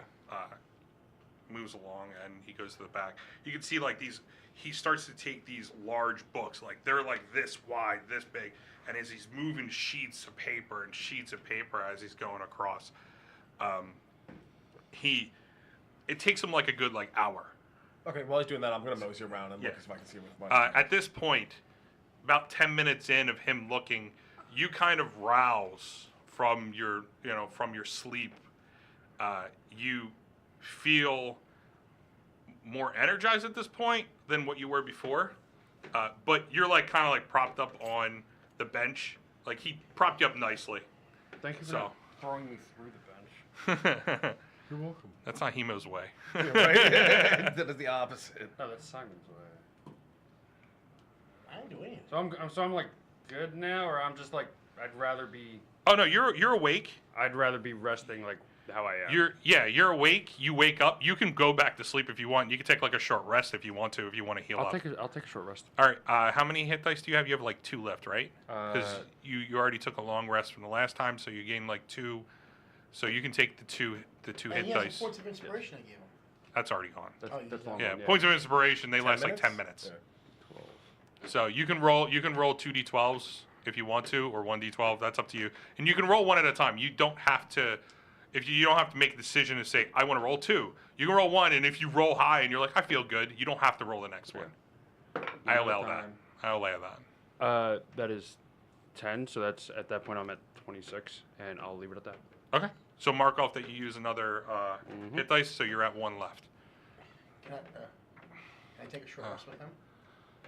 moves along and he goes to the back, you can see like these. He starts to take these large books, like they're like this wide, this big, and as he's moving sheets of paper and sheets of paper as he's going across, it takes him like a good like hour. Okay, while he's doing that, I'm gonna mosey around and Yeah. look if I can see what. At this point, about 10 minutes in of him looking, you kind of rouse from your sleep. You feel more energized at this point than what you were before, but you're like kind of like propped up on the bench. Like he propped you up nicely. Thank you for So. not throwing me through the bench. You're welcome. That's not Hemo's way. That is the opposite. No, that's Simon's way. I ain't doing it. So I'm like good now, or I'm just like I'd rather be Oh no, you're awake. resting like how I am. You're awake. You wake up. You can go back to sleep if you want. You can take like a short rest if you want to heal I'll up. take a short rest. All right. How many hit dice do you have? You have like 2 left, right? Because Uh, you already took a long rest from the last time, so you gained like 2. So you can take the two And hit he has dice. some points of inspiration I gave him. That's already gone. That's, Oh, you that's did long Yeah, one, points of inspiration. They last like 10 minutes. Yeah. So you can roll 2d12s if you want to, or 1d12. That's up to you. And you can roll one at a time. You don't have to. You don't have to make a decision to say I want to roll 2. You can roll 1, and if you roll high and you're like I feel good, you don't have to roll the next one. I allow that. I allow that. That is 10. So that's at that point I'm at 26, and I'll leave it at that. Okay. So mark off that you use another hit dice, so you're at 1 left. Can I take a short rest with him?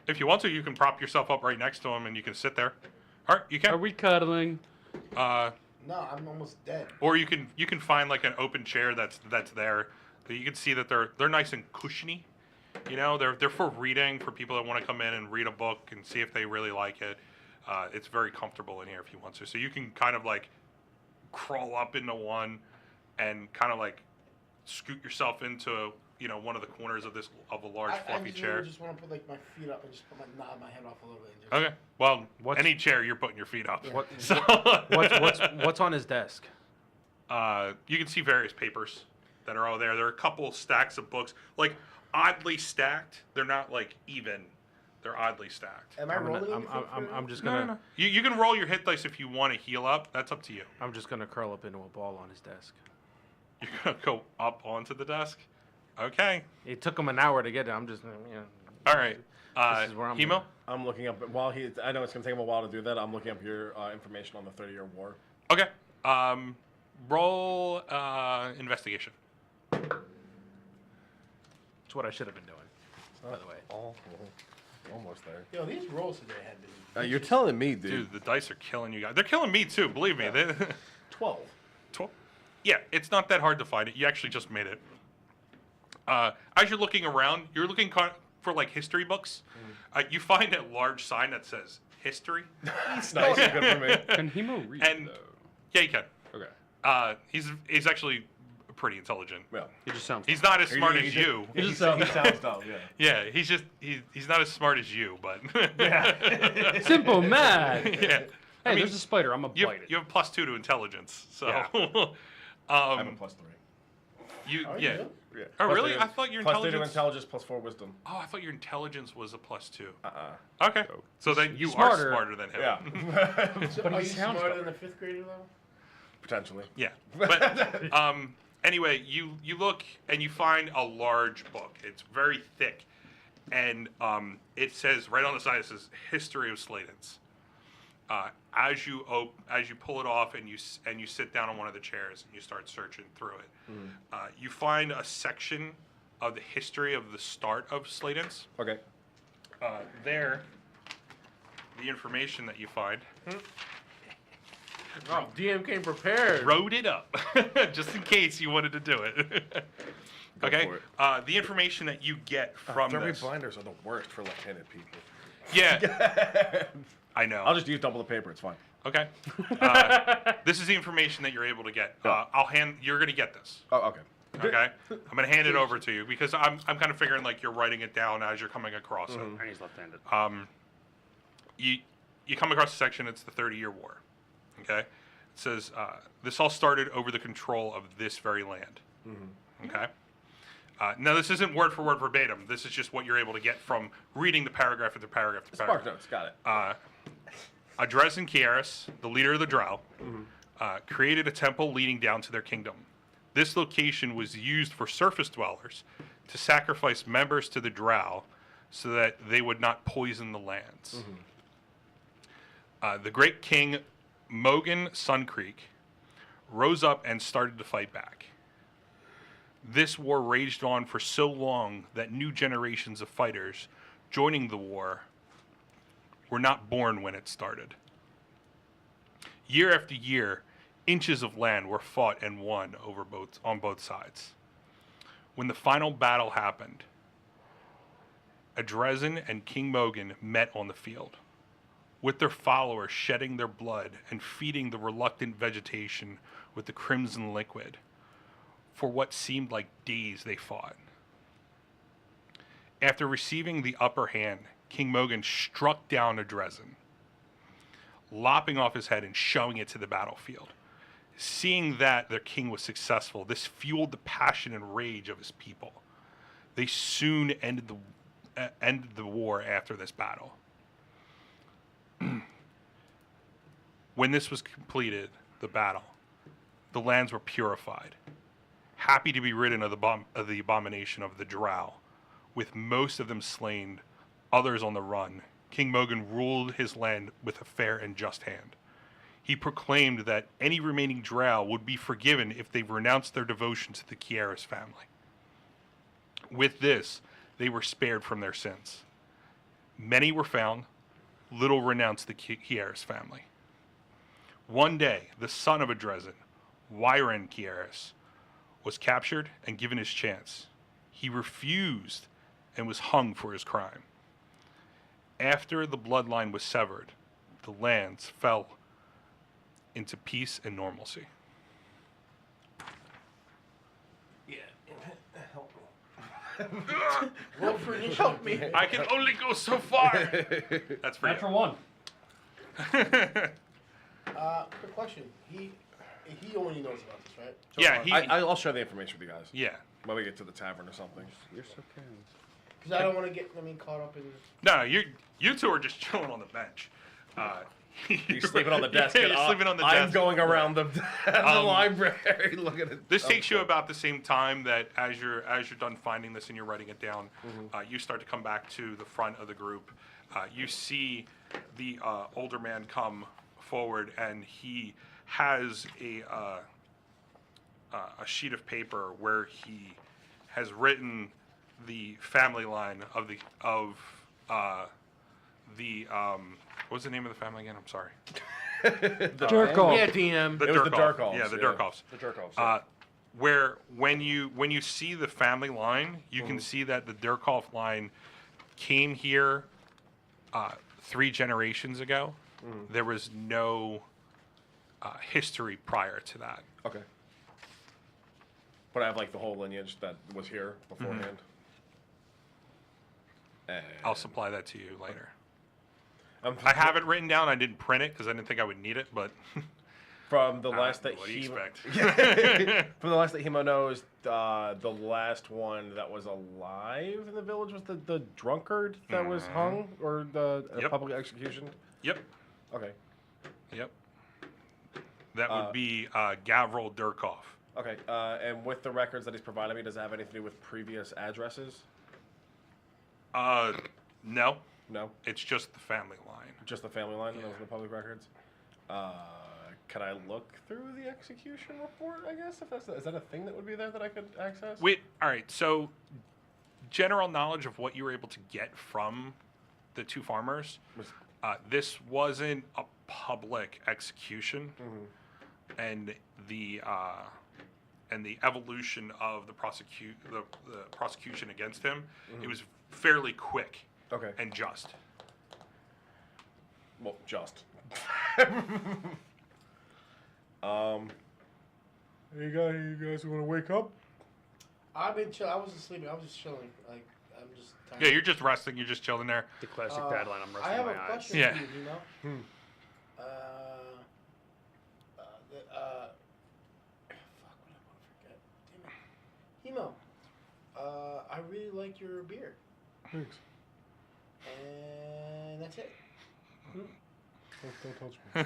If you want to, you can prop yourself up right next to him, and you can sit there. All right, you can. Are we cuddling? No, I'm almost dead. Or you can find like an open chair that's there. That you can see that they're nice and cushiony. You know, they're for reading, for people that want to come in and read a book and see if they really like it. It's very comfortable in here if you want to. So you can kind of like crawl up into one and kind of like scoot yourself into one of the corners of a large fluffy chair. I just want to put like my feet up and just nod my head off a little bit. And just, Okay. Well, any chair you're putting your feet up. Yeah. What, So what's on his desk? you can see various papers that are all there. There are a couple stacks of books, like oddly stacked. They're not like even. They're oddly stacked. Am I rolling anything I'm just No, gonna no. You can roll your hit dice if you want to heal up. That's up to you. I'm just gonna curl up into a ball on his desk. You're gonna go up onto the desk. Okay. It took him an hour to get it. I'm just All right. This is where I'm Hemo. going. I'm looking up while he's. I know it's gonna take him a while to do that. I'm looking up your information on the 30-year war. Okay. Roll investigation. It's what I should have been doing, by the way. Almost there. Yo, these rolls today have been. You're telling me, dude. Dude, the dice are killing you guys. They're killing me too. Believe me. Yeah. 12. 12. Yeah, it's not that hard to find it. You actually just made it. As you're looking around, you're looking for like history books. You find a large sign that says history. It's nice and good for me. Can Hemo read And though? yeah, you can. Okay. He's actually pretty intelligent. Yeah. He just sounds. He's not as smart as you. He sounds dumb, yeah. Yeah, he's not as smart as you, but simple man. yeah. Hey, there's a spider. I'm gonna You bite it. have +2 to intelligence, so Yeah. I have a +3. you Oh, yeah. you do? Yeah. Oh, Plus really? three- I thought your +3 to intelligence. intelligence, +4 wisdom. Oh, I thought your intelligence was a +2. Uh-uh. Okay, so then you smarter. are smarter than him. Yeah. So But are he you sounds smarter dumb. than a 5th grader though? Potentially. Yeah. But anyway, you look and you find a large book. It's very thick, and it says right on the side, it says History of Sleydence. As you pull it off and you sit down on one of the chairs and you start searching through it, you find a section of the history of the start of Sleydence. Okay. There, the information that you find. Oh, DM came prepared. Wrote it up just in case you wanted to do it. Okay. for it. The information that you get from Derby this. blinders are the worst for left-handed people. Yeah. I know. I'll just use double the paper. It's fine. Okay. This is the information that you're able to get. You're gonna get this. Oh, okay. Okay. I'm gonna hand it over to you because I'm kind of figuring like you're writing it down as you're coming across it. And he's left-handed. You come across a section. It's the 30-Year War. Okay. It says this all started over the control of this very land. Okay. Now this isn't word for word verbatim. This is just what you're able to get from reading the paragraph after paragraph after Spark paragraph. notes. Got it. Adrezen Kieris, the leader of the Drow, created a temple leading down to their kingdom. This location was used for surface dwellers to sacrifice members to the Drow so that they would not poison the lands. The great king Mogan Suncreek rose up and started to fight back. This war raged on for so long that new generations of fighters joining the war were not born when it started. Year after year, inches of land were fought and won on both sides. When the final battle happened, Adrezen and King Mogan met on the field, with their followers shedding their blood and feeding the reluctant vegetation with the crimson liquid. For what seemed like days they fought. After receiving the upper hand, King Mogan struck down Adrezen, lopping off his head and shoving it to the battlefield. Seeing that their king was successful, this fueled the passion and rage of his people. They soon ended the war after this battle. When this was completed, the battle, the lands were purified. Happy to be rid of the abomination of the Drow, with most of them slain, others on the run, King Mogan ruled his land with a fair and just hand. He proclaimed that any remaining Drow would be forgiven if they renounced their devotion to the Kieris family. With this, they were spared from their sins. Many were found, little renounced the Kieris family. One day, the son of Adrezen, Wyren Kieris, was captured and given his chance. He refused and was hung for his crime. After the bloodline was severed, the lands fell into peace and normalcy. Yeah. Help me. Roll for help me. I can only go so far. That's for Natural you. one. Quick question. He only knows about this, right? Yeah, I'll share the information with you guys yeah. when we get to the tavern or something. You're so kind. Because I don't want to get caught up in. No, you two are just chilling on the bench. You're sleeping on the desk. Yeah, and you're sleeping on the I'm desk. going around the library looking at. This takes you about the same time that as you're done finding this and you're writing it down, you start to come back to the front of the group. You see the older man come forward, and he has a sheet of paper where he has written the family line of what's the name of the family again? I'm sorry. Jerkoff. Yeah, DM. The It was the Durkoff. Durkoffs, Yeah, the yeah. Durkoffs. The Jerkoffs. Where when you see the family line, you can see that the Durkoff line came here 3 generations ago. There was no history prior to that. Okay. But I have like the whole lineage that was here beforehand. And I'll supply that to you later. I'm I have it written down. I didn't print it because I didn't think I would need it, but from the last that what do you he expect? from the last that Hemo knows, the last one that was alive in the village was the drunkard that was hung or the Yep. public execution. Yep. Okay. Yep. That would be Gavril Durkoff. Okay. And with the records that he's provided me, does it have anything to do with previous addresses? No, No. it's just the family line. Just the family line and those are the public records. Can I look through the execution report? I guess if is that a thing that would be there that I could access? Wait, all right. So, general knowledge of what you were able to get from the 2 farmers. This wasn't a public execution, and the evolution of the prosecution against him, it was fairly quick Okay. and just. Well, just. Hey, you guys want to wake up? I've been chill. I wasn't sleeping. I was just chilling. Like I'm just. Tired. Yeah, you're just resting. You're just chilling there. The classic dad line. I'm I resting have my a eyes. question Yeah. for you. Fuck, what I want to forget. Damn it. Hemo, I really like your beard, Thanks. and that's it. Don't touch me.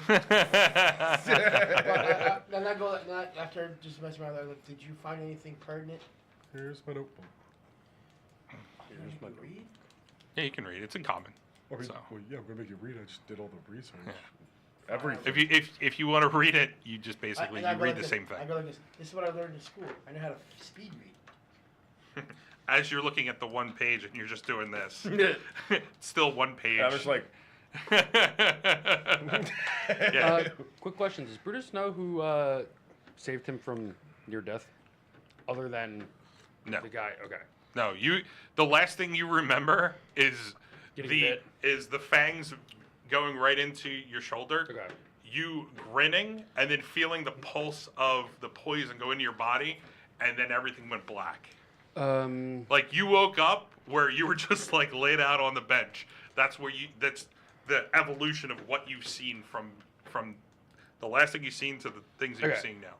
Then I go after just messing around. Like, did you find anything pertinent? Here's my notebook. You can read. Yeah, you can read. It's in common. Okay, So. well, yeah, I'm gonna make you read. I just did all the research. Yeah. Everything. If you want to read it, you just basically And I you go read like the this. same thing. I go like this. This is what I learned in school. I know how to speed read. As you're looking at the one page and you're just doing this. It's still one page. I was like, yeah. Quick question: does Brutus know who saved him from near death, other than No. the guy? Okay. No, the last thing you remember is Getting bit. the fangs going right into your shoulder. Okay. You grinning and then feeling the pulse of the poison go into your body, and then everything went black. Like You woke up where you were just like laid out on the bench. That's the evolution of what you've seen from the last thing you've seen to the things you're Okay. seeing now.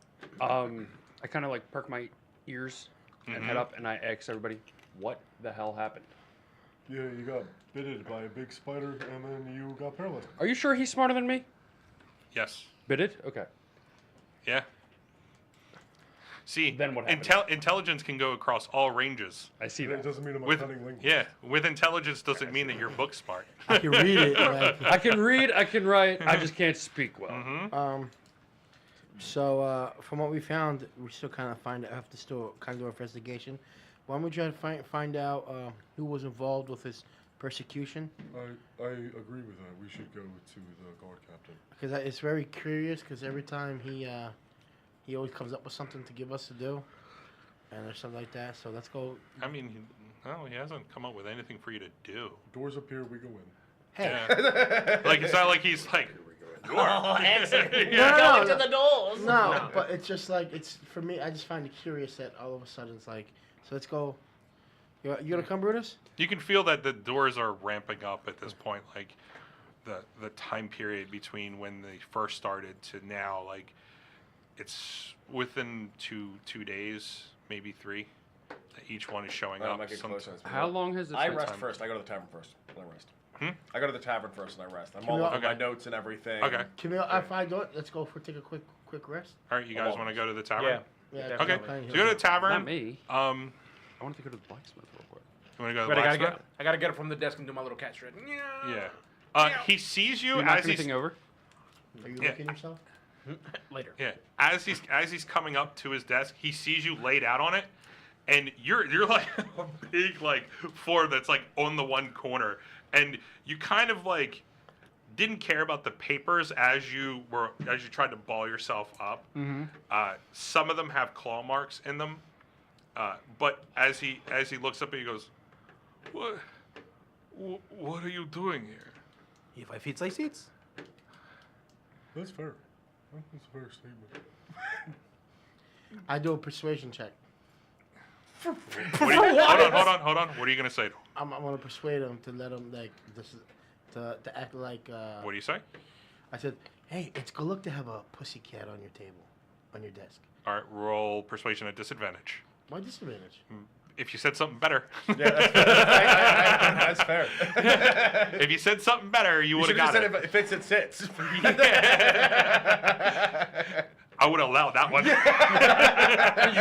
I kind of like perk my ears and head up, and I ask everybody, "What the hell happened?" Yeah, you got bitted by a big spider, and then you got paralyzed. Are you sure he's smarter than me? Yes. Bitted? Okay. Yeah. See, Then what happened? intelligence can go across all ranges. I see It that. doesn't mean I'm a With cunning linguist. yeah, with intelligence doesn't mean that you're book smart. I can read it. Like, I can read, I can write, I just can't speak well. So from what we found, we still kind of have to still kind of do an investigation. Why don't we try to find out who was involved with this persecution? I agree with that. We should go to the guard captain. Because it's very curious. Because every time he always comes up with something to give us to do, and or something like that. So let's go. I mean, he hasn't come up with anything for you to do. Doors appear, we go in. Hey, Yeah. Like it's not like he's like. no, to the doors. no, but it's just like it's for me. I just find it curious that all of a sudden it's like. So let's go. You gonna come, Brutus? You can feel that the doors are ramping up at this point. Like the time period between when they first started to now, like it's within two days, maybe 3. That each one is showing I'm up. not getting Some- close. How long has this I been? rest time. first. I go to the tavern first. And I rest. Hmm? I go to the tavern first and I rest. I'm Can all we all- over my Okay. notes and everything. Okay. Camille, if I don't, let's go take a quick rest. All right, you guys want to go to the tavern? Yeah. Okay. Definitely. So go to the tavern. Not me. I wanted to go to the blacksmith real quick. You want to go to But the I gotta blacksmith? I gotta get it from the desk and do my little cat shred. Yeah. He sees you You knock as he's anything over? Are you Yeah. looking yourself? Later. yeah as he's coming up to his desk. He sees you laid out on it, and you're like a big like form that's like on the one corner, and you kind of like didn't care about the papers as you tried to ball yourself up. Some of them have claw marks in them, but as he looks up, he goes, what are you doing here? If I feed seats. That's fair. That's a fair statement. I do a persuasion check. Hold on. What are you gonna say to him? I'm gonna persuade him to let him like this is to act like. What do you say? I said, hey, it's good luck to have a pussycat on your table, on your desk. All right, roll persuasion at disadvantage. Why disadvantage? If you said something better. Yeah, that's fair. If you said something better, you would have got said it. if it fits, it sits. I would have allowed that one. You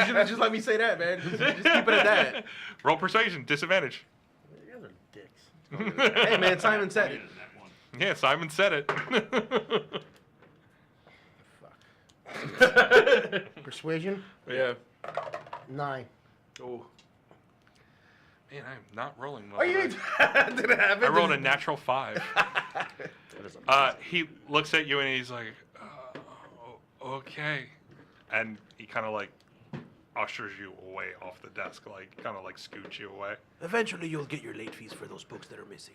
should have just let me say that, man. Just keep it at that. Roll persuasion, disadvantage. You guys are dicks. Hey, man, Simon said it. Yeah, Simon said it. Persuasion? Yeah. 9. Oh. Man, I'm not rolling well. Are you? Did it happen? I rolled a natural 5. He looks at you and he's like, okay. And he kind of like ushers you away off the desk, like kind of like scoots you away. Eventually, you'll get your late fees for those books that are missing.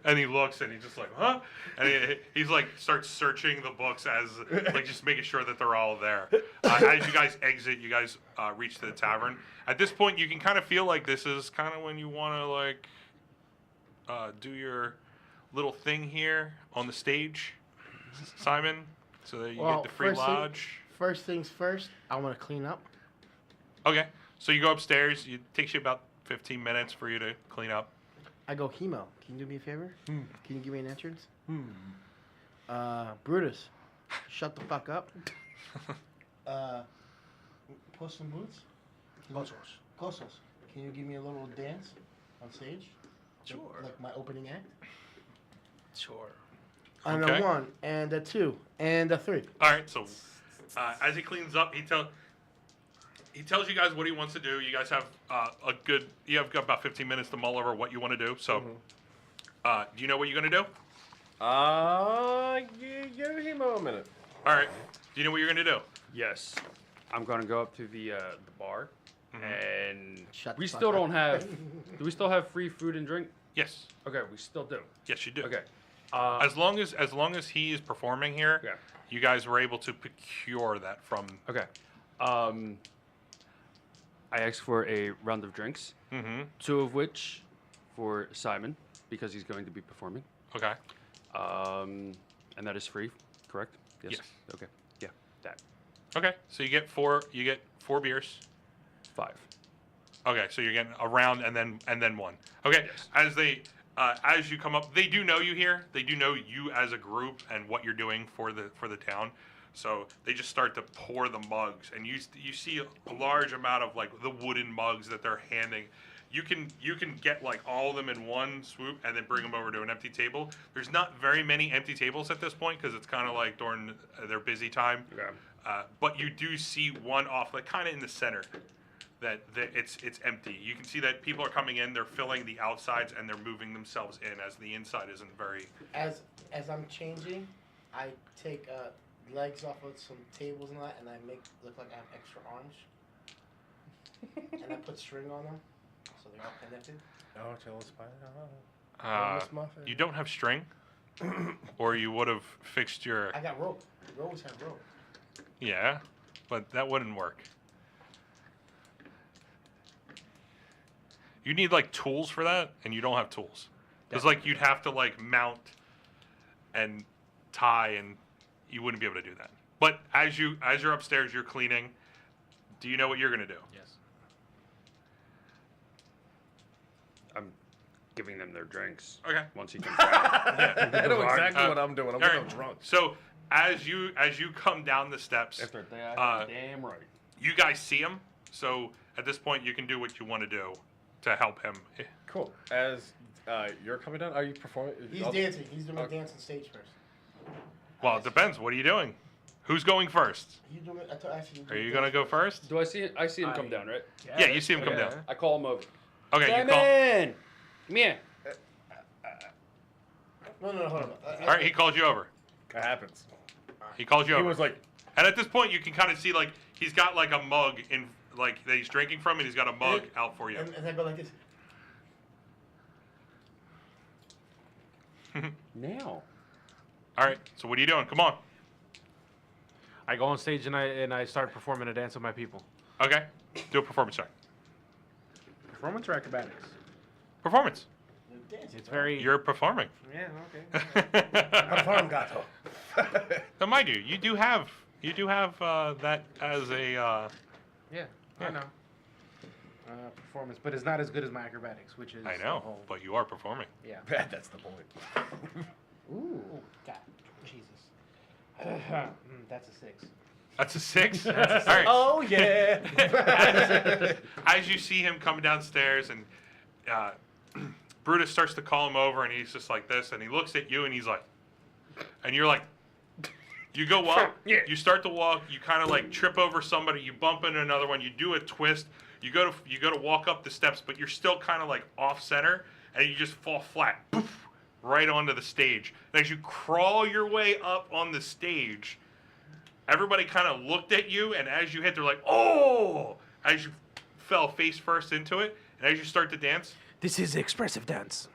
And he looks and he's just like, huh? And he's like, starts searching the books as, like, just making sure that they're all there. As you guys exit, you guys reach the tavern. At this point, you can kind of feel like this is kind of when you want to, like, do your little thing here on the stage, Simon, so that you get the free lodge. First things first, I want to clean up. Okay, so you go upstairs. It takes you about 15 minutes for you to clean up. I go, Hemo, can you do me a favor? Can you give me an entrance? Brutus, shut the fuck up. Puss in Boots? Cosos, can you give me a little dance on stage? Sure. Like my opening act? Sure. And Okay. a 1, and a 2, and a 3. All right, so as he cleans up, he tells you guys what he wants to do. You guys have you have about 15 minutes to mull over what you want to do. So, do you know what you're gonna do? Give him a minute. All right. Do you know what you're gonna do? Yes. I'm gonna go up to the bar, and Shut we the fuck still up. don't have. Do we still have free food and drink? Yes. Okay, we still do. Yes, you do. Okay. As long as he is performing here, Yeah. you guys were able to procure that from. Okay. I asked for a round of drinks, 2 of which for Simon because he's going to be performing. Okay. And that is free, correct? Yes. Okay. Yeah, that. Okay. So you get 4 beers. 5. Okay, so you're getting a round and then 1. Okay, Yes. As you come up, they do know you here. They do know you as a group and what you're doing for the town. So they just start to pour the mugs, and you see a large amount of like the wooden mugs that they're handing. You can get like all of them in one swoop and then bring them over to an empty table. There's not very many empty tables at this point because it's kind of like during their busy time. Okay. But you do see one off, like kind of in the center. That it's empty. You can see that people are coming in, they're filling the outsides, and they're moving themselves in as the inside isn't very. As I'm changing, I take legs off of some tables and that, and I make look like I have extra arms. And I put string on them, so they're all connected. Oh, chill spider. You don't have string, or you would have fixed your. I got rope. We always have rope. Yeah, but that wouldn't work. You need like tools for that, and you don't have tools. Because like you'd have to like mount and tie, and you wouldn't be able to do that. But as you're upstairs, you're cleaning. Do you know what you're gonna do? Yes. I'm giving them their drinks. Okay. Once he comes back. I know exactly what I'm doing. I'm All getting right. drunk. So as you come down the steps, After damn right. you guys see him. So at this point, you can do what you want to do to help him. Cool. As you're coming down, are you performing? He's dancing. He's doing a dance on stage first. Well, it depends. What are you doing? Who's going first? You doing it? Actually, Are you gonna go first? Do I see him come down, right? Yeah, you see him come down. I call him over. Okay, you call. Simon! Come here. No, hold on. All right, he calls you over. It happens. He calls you He over. was like, And at this point, you can kind of see like he's got like a mug in like that he's drinking from, and he's got a mug out for you. And I go like this. Now. All right. So what are you doing? Come on. I go on stage and I start performing a dance with my people. Okay. Do a performance check. Performance or acrobatics? Performance. It's very. You're performing. Yeah, okay. "Perform, gato." So mind you, you do have that as a. Yeah, Yeah. I know. Performance, but it's not as good as my acrobatics, which is I the know, whole- but you are performing. yeah. That's the point. Ooh. God, Jesus. That's a 6. That's a 6. All right. Oh yeah. As you see him coming downstairs, and Brutus starts to call him over, and he's just like this, and he looks at you, and he's like, and you're like, you go up, you start to walk, you kind of like trip over somebody, you bump into another one, you do a twist, you go to walk up the steps, but you're still kind of like off center, and you just fall flat, poof, right onto the stage. And as you crawl your way up on the stage, everybody kind of looked at you, and as you hit, they're like, "Oh!" As you fell face first into it, and as you start to dance, This is expressive dance.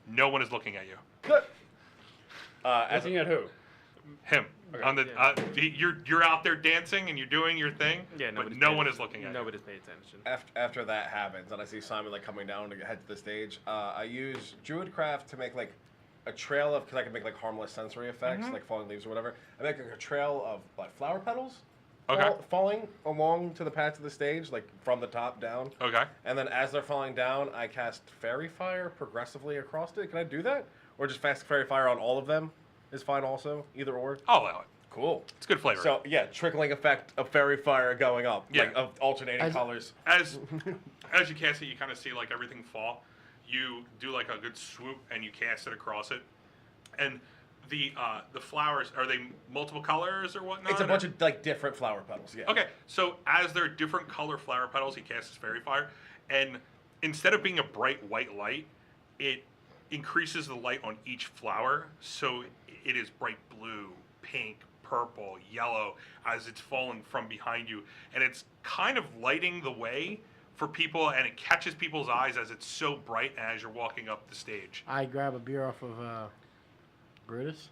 no one is looking at you. As Looking at who? Him. On the you're out there dancing and you're doing your thing, Yeah, but nobody's no paying one is attention. looking at you. Nobody's paying attention. after that happens, and I see Simon like coming down to head to the stage, I use Druidcraft to make like a trail of, because I can make like harmless sensory effects, like falling leaves or whatever. I make like a trail of like flower petals. Okay. Falling along to the path of the stage, like from the top down. Okay. And then as they're falling down, I cast Fairy Fire progressively across it. Can I do that? Or just fast Fairy Fire on all of them is fine also? Either or? I'll allow it. Cool. It's good flavor. So, yeah, trickling effect of Fairy Fire going up. Yeah. Like, of alternating colors. as you cast it, you kind of see like everything fall. You do like a good swoop and you cast it across it, and the flowers, are they multiple colors or whatnot? It's a bunch of, like, different flower petals, yeah. Okay, so as they're different color flower petals, he casts his fairy fire, and instead of being a bright white light, it increases the light on each flower, so it is bright blue, pink, purple, yellow, as it's falling from behind you, and it's kind of lighting the way for people, and it catches people's eyes as it's so bright as you're walking up the stage. I grab a beer off of Brutus.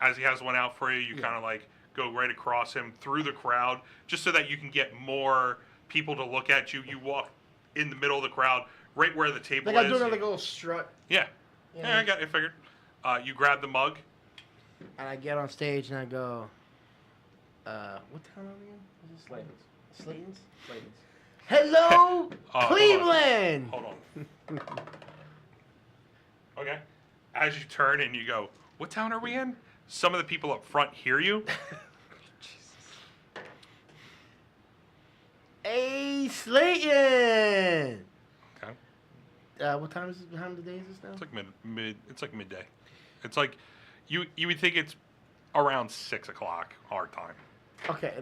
As he has one out for you, you kind of like go right across him through the crowd, just so that you can get more people to look at you. You walk in the middle of the crowd, right where the table Like is. I do another little strut, Yeah. Yeah. Yeah, I got it figured. You grab the mug. and I get on stage and I go, what town are we in? Is it Sleydence. Sleydence? Sleydence. Hello, hold on. Cleveland! Hold on. Okay. As you turn and you go, what town are we in? Some of the people up front hear you. Hey, Slayton! Okay. What time is it? How many days is this now? It's like It's like midday. It's like you would think it's around 6 o'clock our time. Okay,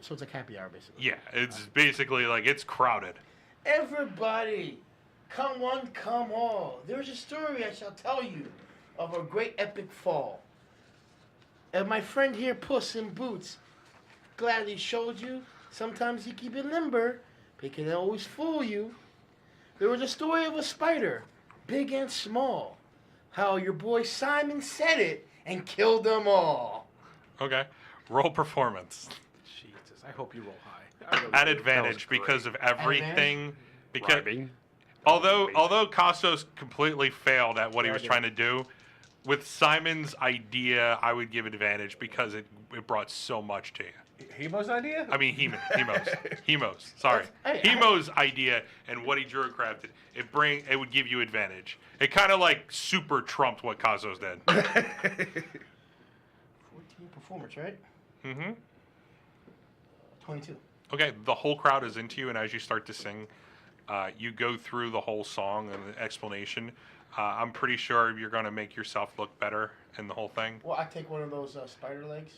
so it's like happy hour basically. Yeah, it's basically like it's crowded. Everybody, come one, come all. There's a story I shall tell you of a great epic fall. And my friend here, Puss in Boots, gladly showed you. Sometimes he keep it limber, but he can always fool you. There was a story of a spider, big and small. How your boy Simon said it and killed them all. Okay. Roll performance. Jesus, I hope you roll high. At advantage because of everything. Because Bribing. although Costos completely failed at what he was trying to do, with Simon's idea, I would give it advantage because it brought so much to you. Hemo's idea? I mean, Hemos. Sorry, Hey, Hemo's idea and what he drew crafted. It would give you advantage. It kind of like super trumped what Costos did. 14 performance, right? Mm-hmm. 22. Okay, the whole crowd is into you, and as you start to sing, you go through the whole song and the explanation. I'm pretty sure you're going to make yourself look better in the whole thing. Well, I take one of those spider legs.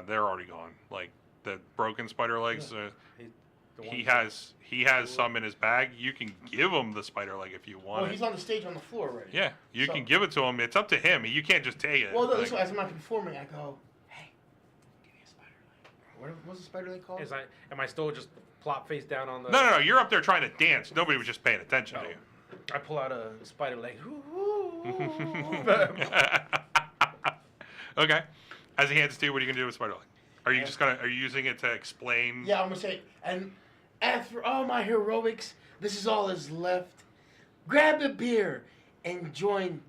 They're already gone. Like, the broken spider legs. he has some in his bag. You can give him the spider leg if you want. Well, he's on the stage on the floor already. Yeah, you So- can give it to him. It's up to him. You can't just take it. Well, no, Like, so as I'm not performing, I go, hey, give me a spider leg. What's the spider leg called? Am I still just plop face down on the? no, you're up there trying to dance. Nobody was just paying attention to you. I pull out a spider leg. Okay. As he hands it to you, what are you gonna do with spider leg? Are you using it to explain? Yeah, I'm gonna say, and as for all my heroics, this is all that's left. Grab a beer and join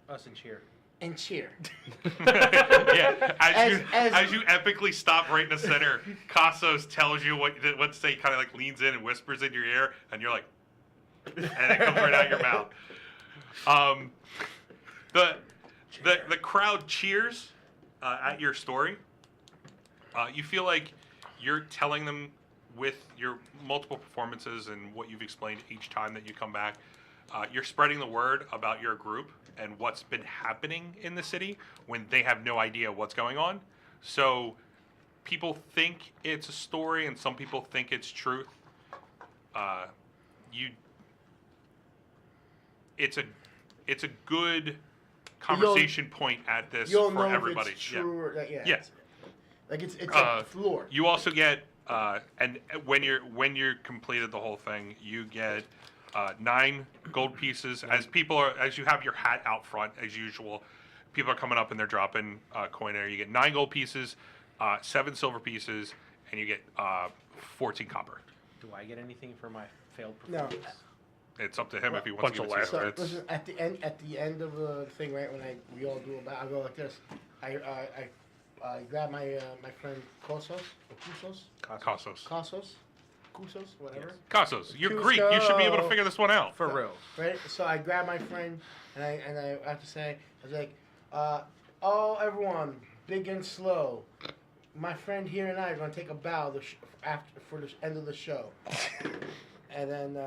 Us and cheer. and cheer. Yeah. As- As you epically stop right in the center, Cassos tells you what to say. Kind of like leans in and whispers in your ear, and you're like, and it comes right out your mouth. The crowd cheers at your story. You feel like you're telling them with your multiple performances and what you've explained each time that you come back. You're spreading the word about your group and what's been happening in the city when they have no idea what's going on. So people think it's a story and some people think it's truth. It's a good conversation point at this You'll for know everybody. if it's true or yeah. Yeah. It's a floor. You also get and when you're completed the whole thing, you get 9 gold pieces. As you have your hat out front as usual, people are coming up and they're dropping coin there. You get 9 gold pieces, 7 silver pieces, and you get 14 copper. Do I get anything for my failed No. performance? It's up to him if he wants to give it to you. So It's- listen, at the end of the thing, right when we all do I go like this. I grab my my friend Kosos or Cassos. Kusos, whatever. Cassos, you're Greek. You should be able to figure this one out. For real. Right. So I grab my friend and I have to say I was like, oh everyone, big and slow. My friend here and I are gonna take a bow for the end of the show. And then,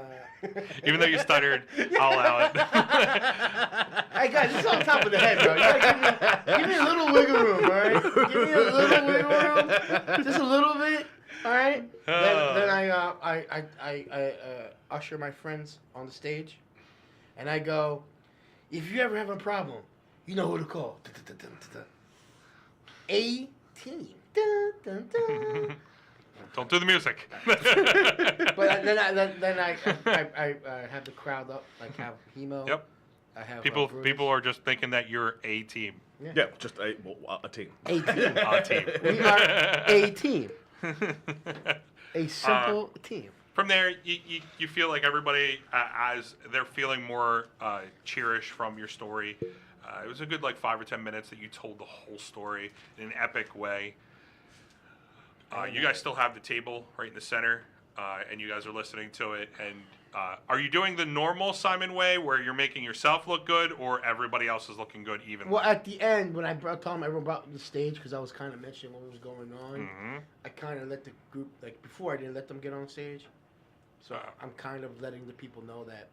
Even though you stuttered, I'll allow it. hey guys, this is on top of the head, bro. You gotta give me a little wiggle room, all right? Give me a little wiggle room, just a little bit, all right? Then I usher my friends on the stage, and I go, if you ever have a problem, you know who to call. A team. Dun, dun, dun. Don't do the music. But then I have the crowd up, like have Hemo. Yep. I have People Bruce. are just thinking that you're a team. Yeah, just a team. A team. A team. We are a team. A simple team. From there, you feel like everybody, as they're feeling more cheerish from your story. It was a good 5 or 10 minutes that you told the whole story in an epic way. You guys still have the table right in the center, and you guys are listening to it. And are you doing the normal Simon way, where you're making yourself look good, or everybody else is looking good evenly? Well, at the end, when I told them everyone brought the stage, because I was kind of mentioning what was going on, Mm-hmm. I kind of let the group, before I didn't let them get on stage. So I'm kind of letting the people know that,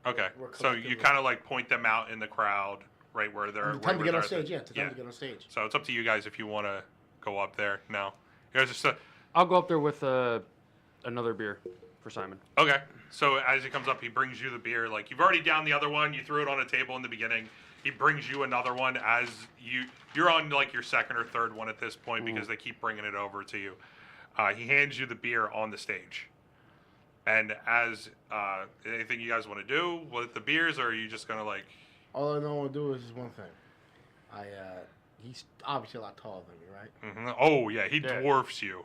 Okay, we're so you collectively- kind of point them out in the crowd, right where they're. time to get on they're- stage, yeah, time to get on stage. So it's up to you guys if you want to go up there now. You guys just I'll go up there with another beer for Simon. okay. So as he comes up, he brings you the beer. You've already downed the other one. You threw it on a table in the beginning. He brings you another one as you're on your second or third one at this point because they keep bringing it over to you. He hands you the beer on the stage. And as anything you guys want to do with the beers, or are you just gonna All I know want to do is one thing. He's obviously a lot taller than me, right? Mm-hmm. Oh yeah, he dwarfs you.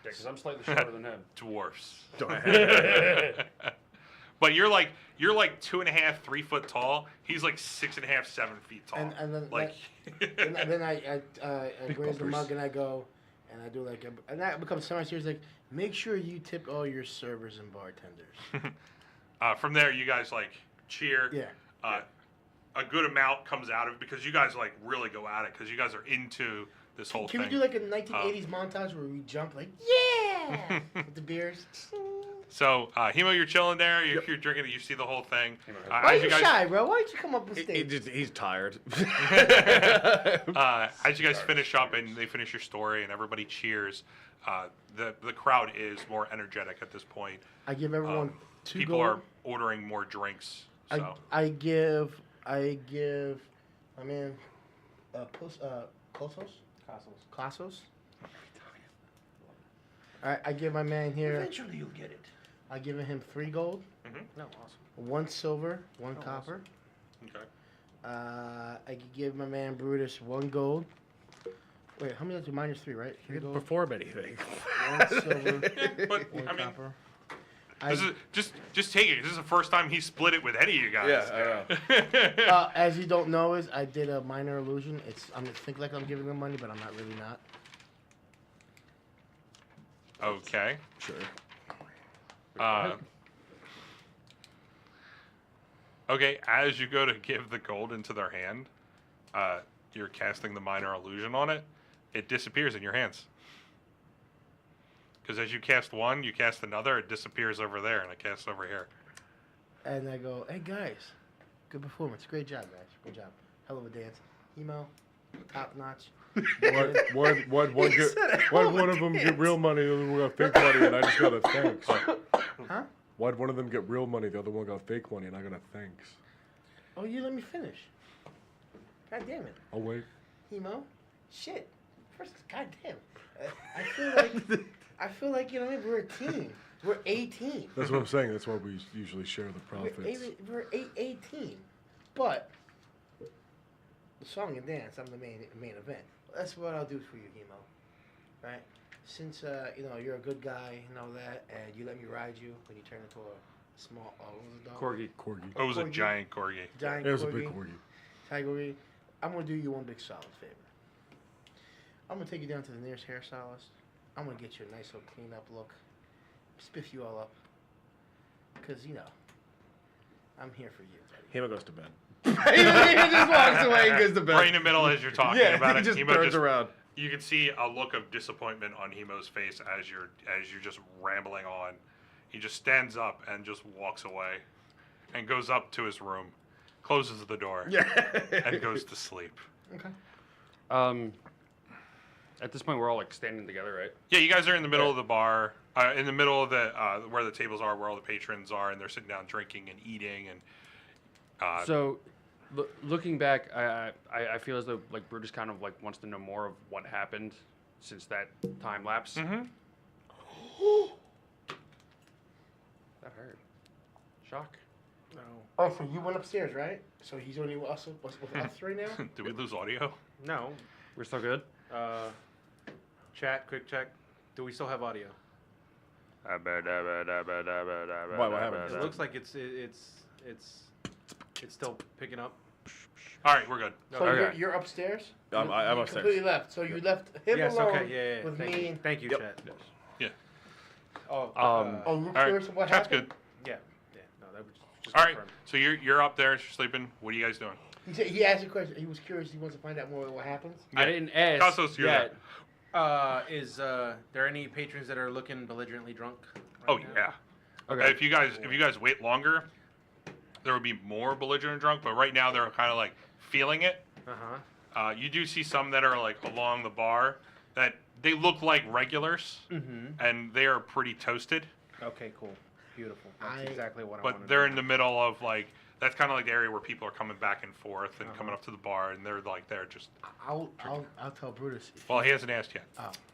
Yeah, because I'm slightly shorter than him. Dwarfs. But you're 2.5, 3 foot tall. He's 6.5, 7 feet tall. And then then I raise the mug and I go and I do and that becomes semi-serious. Make sure you tip all your servers and bartenders. From there, you guys cheer. Yeah. A good amount comes out of it because you guys really go at it because you guys are into this whole Can thing. we do a 1980s montage where we jump yeah with the beers? So, Hemo, you're chilling there. You're drinking it. You see the whole thing. Why As you shy, bro? Why did you come up on stage? He's tired. As you guys finish up and they finish your story and everybody cheers, the crowd is more energetic at this point. I give everyone 2 People gold. are ordering more drinks. So I give my man Cossos. Alright, I give my man here. Eventually you'll get it. I give him 3 gold, No, awesome. 1 silver, 1 copper. okay. I could give my man Brutus 1 gold. Wait, how many did minus 3, right? 3 gold. Perform anything. 1 silver, But 1 I mean, copper. this is just take it. This is the first time he split it with any of you guys. Yeah, I know. As you don't know, is I did a minor illusion. I'm think like I'm giving them money, but I'm not really not. Okay. Sure. Okay, as you go to give the gold into their hand, you're casting the minor illusion on it. It disappears in your hands. Because as you cast one, you cast another, it disappears over there, and it casts over here. And I go, hey guys, good performance, great job guys, good job, hell of a dance, emo, top notch. Why'd one of them get real money, the other one got fake money, and I just got a thanks? Huh? Why'd one of them get real money, the other one got fake money, and I got a thanks? Oh, you let me finish. God damn it, I'll wait. emo, shit. First, god damn. I feel like you know we're a team. We're a team. That's what I'm saying. That's why we usually share the profits. We're a team, but the song and dance, I'm the main event. That's what I'll do for you, Hemo. Right? Since you know you're a good guy and all that, and you let me ride you when you turn into a small what was it, dog? Corgi. Corgi. Oh, it was a Corgi. giant corgi. Giant It was a corgi. big corgi. Tiger. I'm gonna do you one big solid favor. I'm gonna take you down to the nearest hairstylist. I'm gonna get you a nice little clean up look. Spiff you all up. Cause you know, I'm here for you, buddy. Hema goes to bed. he just walks away and goes to bed. Right in the middle as you're talking Yeah, about he it, just Hemo turns around. You can see a look of disappointment on Hemo's face as you're just rambling on. He just stands up and just walks away, and goes up to his room, closes the door, and goes to sleep. Okay. At this point, we're all like standing together, right? Yeah, you guys are in the middle of the bar, in the middle of the where the tables are, where all the patrons are, and they're sitting down drinking and eating. And So, looking back, I feel as though like Brutus kind of like wants to know more of what happened since that time lapse. Mhm. That hurt. Shock. Oh, so you went upstairs, right? So he's only with us right now? did we lose audio? No. We're still good. Chat, quick check. Do we still have audio? Why? What happened? It looks like it's still picking up. All right, we're good. So Okay. you're upstairs? I'm You upstairs. completely left. So you left him Yes. alone Okay. Yeah. with Thank me. you. Thank you, Yep. chat. Yeah. Oh. Oh, you're All right, curious what chat's happened? good. Yeah. No, that was just All right, confirmed. so you're up there sleeping. What are you guys doing? He asked a question. He was curious. He wants to find out more of what happens. I didn't ask. Cossos, you're yet. Is there any patrons that are looking belligerently drunk? Oh right now? yeah. Okay. If you guys wait longer, there would be more belligerent drunk. But right now they're kind of like feeling it. Uh-huh. You do see some that are like along the bar that they look like regulars, and they are pretty toasted. Okay, cool. Beautiful. That's exactly what I But wanted. they're in the middle of like that's kind of like the area where people are coming back and forth and coming up to the bar, and they're just. I'll tell Brutus. Well, he hasn't asked yet.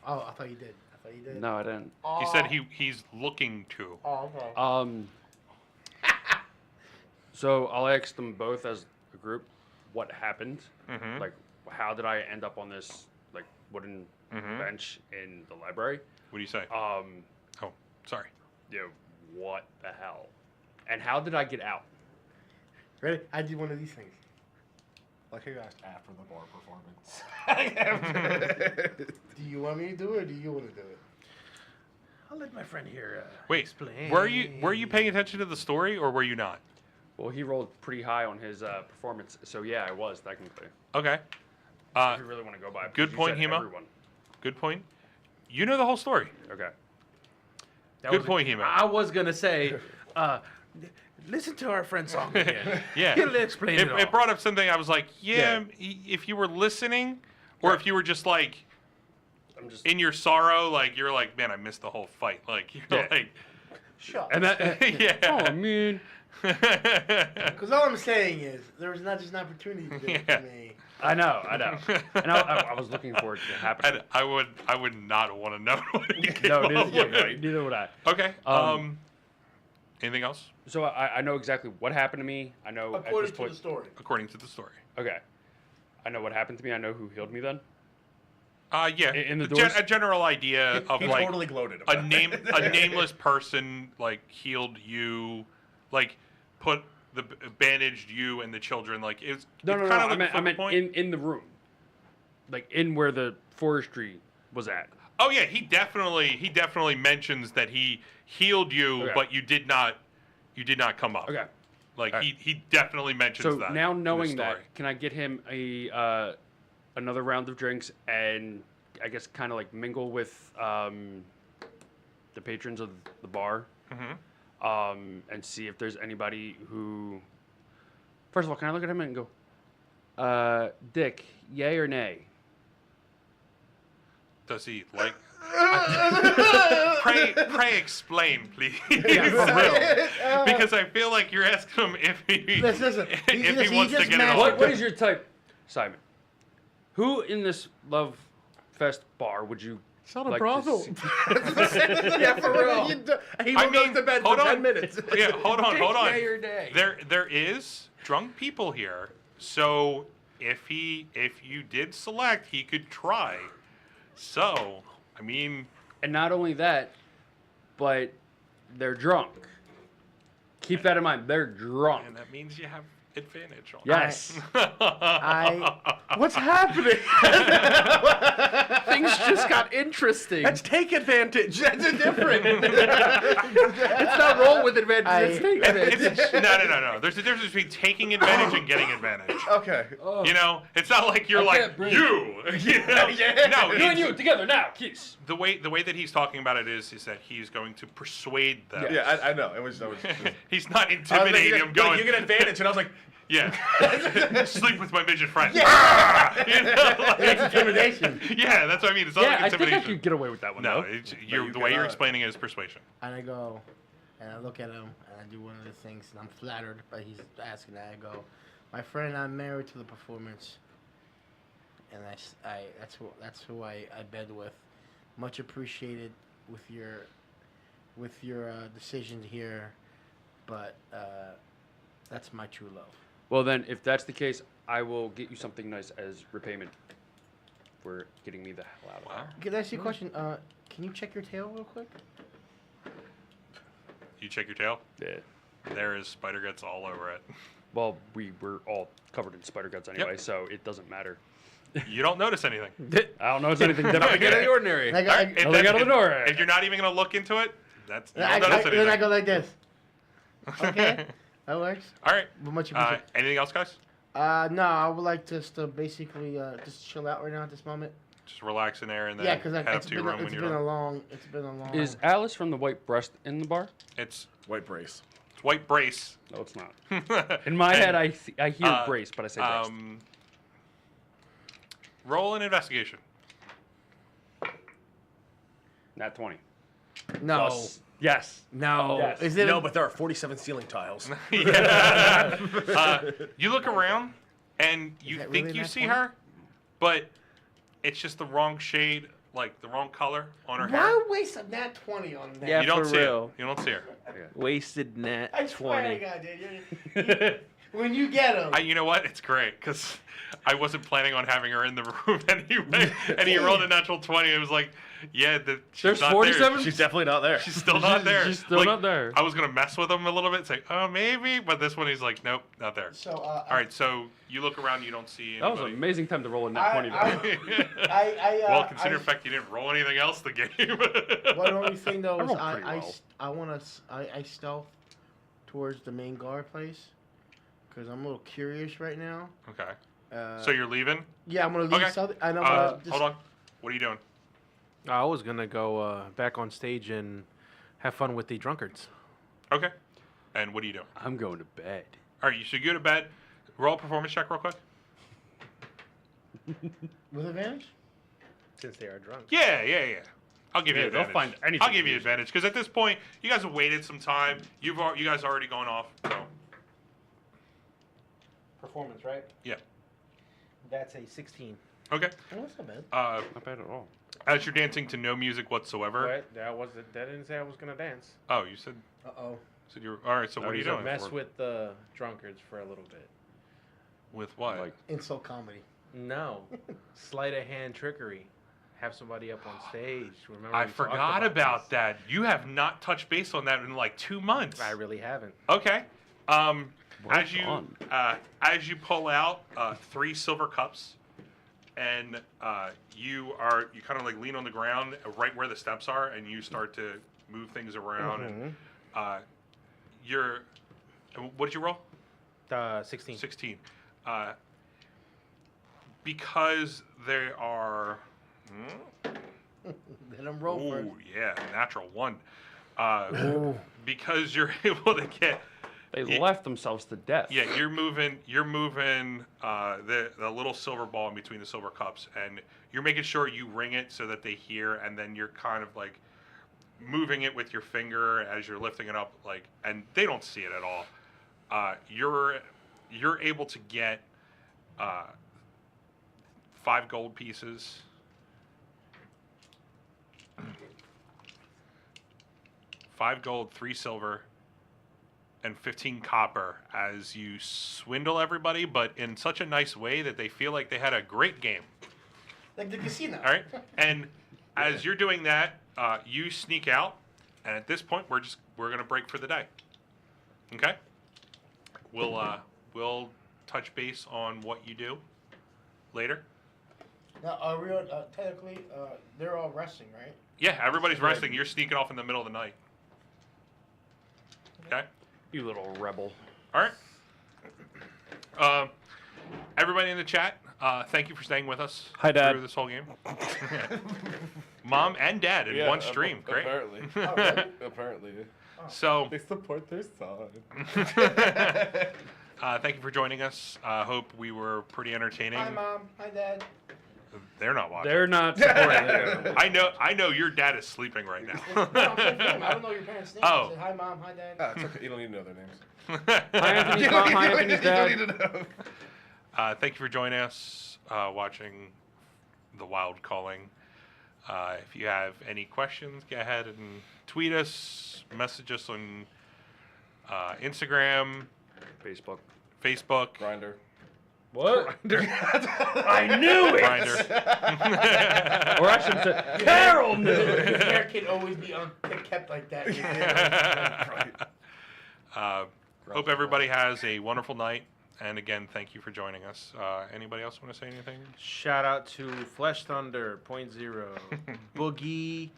Oh, I thought you did. I thought you did. No, I didn't. He said he's looking to. Oh, okay. So I'll ask them both as a group what happened. Mhm. Like, how did I end up on this like wooden bench in the library? What do you say? Oh, Sorry. what the hell? And how did I get out? Ready? I did one of these things. Like you asked after the bar performance. Do you want me to do it, or do you want to do it? I'll let my friend here Wait, explain. were you paying attention to the story or were you not? Well, he rolled pretty high on his performance, so yeah, I was technically. Okay. If you really want to go by. good because you point, said Hema. everyone. Good point. You know the whole story. Okay. Good point, He-Man. I was gonna say, listen to our friend's song again. Yeah. He'll explain it all. It brought up something I was like, if you were listening, or if you were just like I'm just in your sorrow, like you're like, man, I missed the whole fight. Like you're like, Shut and that. yeah. Oh man. Because all I'm saying is, there was not just an opportunity there Yeah. for me. I know. And I was looking forward to it happening. And I would not want to know what he came No, up neither, with. would I. Okay. Um, Anything else? So I know exactly what happened to me. I know at According this to point. the story. According to the story. Okay. I know what happened to me. I know who healed me then. Yeah. In the Gen- doors? a general idea of He like totally gloated a about it. a nameless person like healed you, like put bandaged you and the children. Like it's No. kind of like I meant in the room, like in where the forestry was at. Oh yeah, he definitely mentions that he healed you, Okay. but you did not come up. Okay. Like Alright. he definitely mentions So that. now in the knowing story. that, can I get him a another round of drinks and I guess kind of like mingle with the patrons of the bar, and see if there's anybody who. First of all, can I look at him and go, Dick, yay or nay? Does he like? pray explain, please. Yeah, for real. Because I feel like you're asking him if he Listen, if he wants to just get it mashed on. up. What is your type, Simon? Who in this Love Fest bar would you It's not a like brothel. to see? Yeah, for real. He I goes mean, to bed hold for on. 10 minutes. Yeah, hold on. Yay or nay? There is drunk people here, so if you did select, he could try. So, I mean, And not only that, but they're drunk. Keep that in mind. They're drunk. and that means you have advantage on. Yes. What's happening? Things just got interesting. Let's take advantage. That's a different. It's not roll with advantage. It's take advantage. No. There's a difference between taking advantage and getting advantage. Okay. You know, it's not like you're like can't breathe. you. You know? No, You and it's- you together now, kiss. the way that he's talking about it is that he's going to persuade them. Yeah, I know. It was. He's not I was like, intimidating him. Going, you get advantage, and I was like, yeah, sleep with my midget friend. Yeah. You know, like- That's intimidation. yeah, that's what I mean. It's not Yeah, like I think I intimidation. could get away with that one. No, though. it's, you the way you're cannot. explaining it is persuasion. And I go, and I look at him, and I do one of the things, and I'm flattered, but he's asking that. I go, my friend, I'm married to the performance, and that's who I bed with. Much appreciated with your decision here, but that's my true love. Well, then, if that's the case, I will get you something nice as repayment for getting me the hell out of Wow. Can I ask you a question? Can you check your tail real quick? You check your tail. there. Yeah. There is spider guts all over it. Well, we were all covered in spider guts anyway, so it doesn't matter. You don't notice anything. I don't know if it's anything different. Get out of the ordinary. And I go, All right, if, Nothing out of the door. if you're not even gonna look into it, that's you I, don't notice then I anything. go like this. Okay, that works. All right. But much appreciated. Anything else, guys? No, I would like just to basically just chill out right now at this moment. Just relax in there and then Yeah, because head up it's to your been room when it's you're been done. a long it's been a long. Is Alice from the White Breast in the bar? It's white brace. white brace. No, it's not. In my head, I hear brace, but I say breast. Roll an investigation. Nat 20. no Plus- Yes. no Yes. is it No, but there are 47 ceiling tiles. Yeah. You look around and you that think really you that see funny? her, but it's just the wrong shade, like the wrong color on her hair. why waste a nat 20 on that? Yeah. You don't for see real. her. You don't see her. Wasted net I swear 20. to God, dude. When you get them, You know what? It's great because I wasn't planning on having her in the room anyway, and he rolled a natural 20. It was like, yeah, she's There's not 47? there. She's definitely not there. She's still not there. She's still not there. I was gonna mess with him a little bit, say, oh maybe, but this one he's like, nope, not there. so All right, so you look around, you don't see That was an anybody. amazing time to roll a nat 20. though. Well, consider the fact you didn't roll anything else the game. One only thing though I is rolled pretty well. I want to I stealth towards the main guard place because I'm a little curious right now. Okay. Uh, So you're leaving? yeah, I'm gonna leave Okay. South. And I'm gonna just, Hold on. What are you doing? I was gonna go back on stage and have fun with the drunkards. Okay. And what are you doing? I'm going to bed. All right, you should go to bed. Roll a performance check real quick. With advantage? Since they are drunk. Yeah. I'll give you Yeah, they'll advantage. find anything I'll give to you use. advantage because at this point, you guys have waited some time. You guys already gone off. So Performance, right? yeah. That's a 16. Okay. Oh, that's not bad. Not bad at all. As you're dancing to no music whatsoever. But that didn't say I was gonna dance. Oh, you said Uh-oh. you were all right. So what are you he's a doing? Mess with the drunkards for a little bit. With what? Like, Insult comedy. No, sleight of hand trickery. Have somebody up on stage. Remember? I we talked forgot about this. that. You have not touched base on that in like 2 months. I really haven't. Okay. Well As you pull out 3 silver cups, and you kind of like lean on the ground right where the steps are, and you start to move things around. And what did you roll? 16. 16. Because there are. Let him roll first. Oh yeah, natural 1. Oh. Because you're able to get. they Yeah. left themselves to death. Yeah, you're moving the little silver ball in between the silver cups, and you're making sure you ring it so that they hear, and then you're kind of like moving it with your finger as you're lifting it up, like, and they don't see it at all. You're able to get 5 gold pieces. 5 gold, 3 silver, and 15 copper as you swindle everybody, but in such a nice way that they feel like they had a great game. Like the casino. All right, and as you're doing that, you sneak out, and at this point, we're gonna break for the day. Okay. We'll touch base on what you do later. Now, are we technically, they're all resting, right? Yeah, everybody's resting. You're sneaking off in the middle of the night. Okay. You little rebel. All right. Everybody in the chat, thank you for staying with us. Hi, Dad. Through this whole game. Mom and Dad in one stream. Great. Apparently. Oh, really? Apparently. So, They support their son. thank you for joining us. Hope we were pretty entertaining. Hi, Mom. Hi, Dad. They're not watching. They're not supporting it. I know your dad is sleeping right No, I'm saying for them. I don't know your parents' names. Oh. I said, hi, Mom. Hi, Dad. It's okay. You don't need to know their names. now. Hi, Anthony's mom. Hi, Anthony's dad. Thank you for joining us, watching The Wild Calling. If you have any questions, go ahead and tweet us, message us on Instagram, Facebook. Facebook, Grinder. What? I knew it. Grindr. Or I should say, Carol knew. Your hair can always be kept like that. Your hair Hope everybody has a wonderful night. And again, thank you for joining us. Anybody else want to say anything? Shout out to Flesh Thunder, .0, Boogie,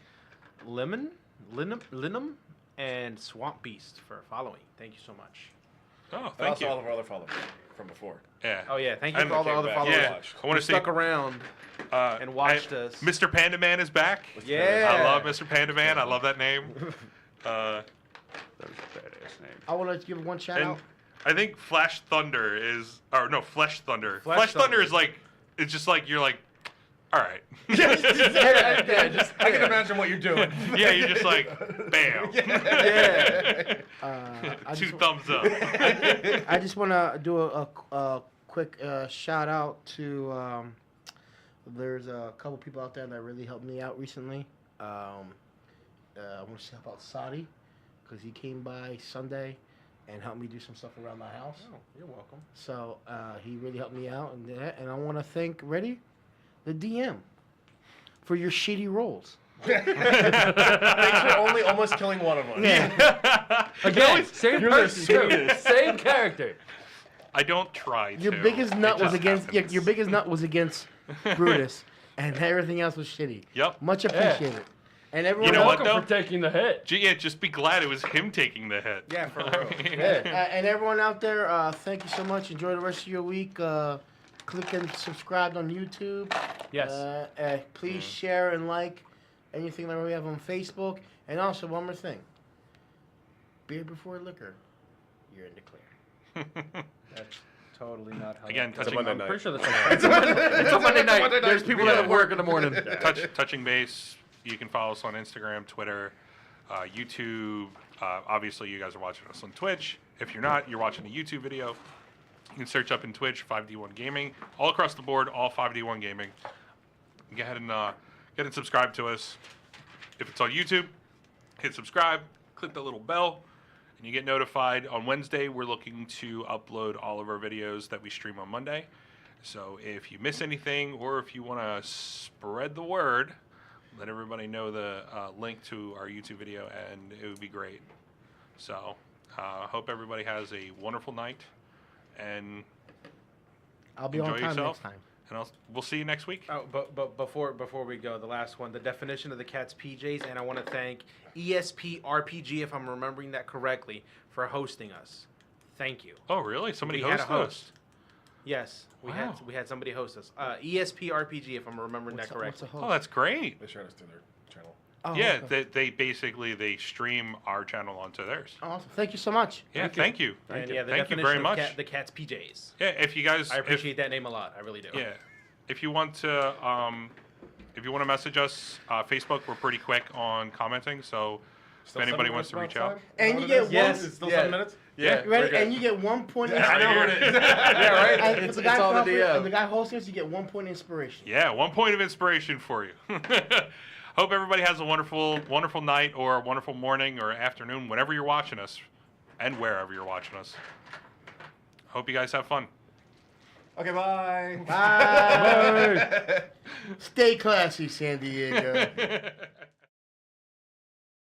Linum, and Swamp Beast for following. Thank you so much. Oh, And thank also all you. of our other followers from before. Yeah. Oh yeah, thank you And for all the came other back. followers. Yeah. I want who to say stuck around and watched us. Mr. Panda Man is back. Yeah. I love Mr. Panda Man. I love that name. That was a badass name. I want to give one shout And out. I think Flash Thunder is, or no, Flesh Thunder. Flesh Flesh Thunder Thunder. is like, it's just like, you're like, all right. I can imagine what you're doing. Yeah, you're just like, bam. I Two just- thumbs up. I just want to do a quick shout out to. There's a couple people out there that really helped me out recently. I want to shout out Sadi because he came by Sunday and helped me do some stuff around my house. Oh, you're welcome. So he really helped me out and that. And I want to thank the DM for your shitty rolls. Thanks for only almost killing one of us. Again, same person too. Same character. I don't try Your to. biggest nut It was just against happens. your biggest nut was against Brutus, and everything else was shitty. Yep. Much appreciated. And everyone You know else, what, Welcome though? for taking the hit. Yeah, just be glad it was him taking the hit. Yeah, for real. and everyone out there, thank you so much. Enjoy the rest of your week. Click and subscribe on YouTube. Yes. Please share and like anything that we have on Facebook. And also, one more thing. beer before liquor, you're in the clear. That's totally not how. Again, that touching- Monday I'm night. pretty sure that's it's a Monday night. There's people that work in the morning. Touching base. You can follow us on Instagram, Twitter, YouTube. Obviously, you guys are watching us on Twitch. If you're not, you're watching a YouTube video. You can search up in Twitch 5D1 Gaming. All across the board, all 5D1 Gaming. Go ahead and subscribe to us. If it's on YouTube, hit subscribe, click the little bell, and you get notified. On Wednesday, we're looking to upload all of our videos that we stream on Monday. So if you miss anything or if you want to spread the word, let everybody know the link to our YouTube video, and it would be great. So hope everybody has a wonderful night, and I'll be enjoy on time yourself. next time. And we'll see you next week. Oh, but before we go, the last one, the definition of the cat's PJs, and I want to thank ESP RPG, if I'm remembering that correctly, for hosting us. Thank you. Oh, really? Somebody We had a hosted host. us? Yes, Wow. we had somebody host us. ESP RPG, if I'm remembering that correctly. Oh, that's great. They shared us to their channel. Oh, Yeah, okay. they basically stream our channel onto theirs. Awesome. Thank you so much. Yeah, thank you. And yeah, the Thank you definition very of much. the cat's PJs. Yeah, if you guys, I appreciate that name a lot. I really do. Yeah, if you want to message us, Facebook, we're pretty quick on commenting. So Still if anybody 7 wants to minutes reach out, time? And Is you that get what it is? Yes, It's still yeah. 7 minutes? Yeah, Ready? we're good. And you get 1 point. Yeah, here it is. Yeah, right. And It's the guy all the Crawford DM. and the guy hosting us, you get 1 point inspiration. yeah, 1 point of inspiration for you. Hope everybody has a wonderful night or a wonderful morning or afternoon, whenever you're watching us, and wherever you're watching us. Hope you guys have fun. Okay, bye. Bye. Stay classy, San Diego.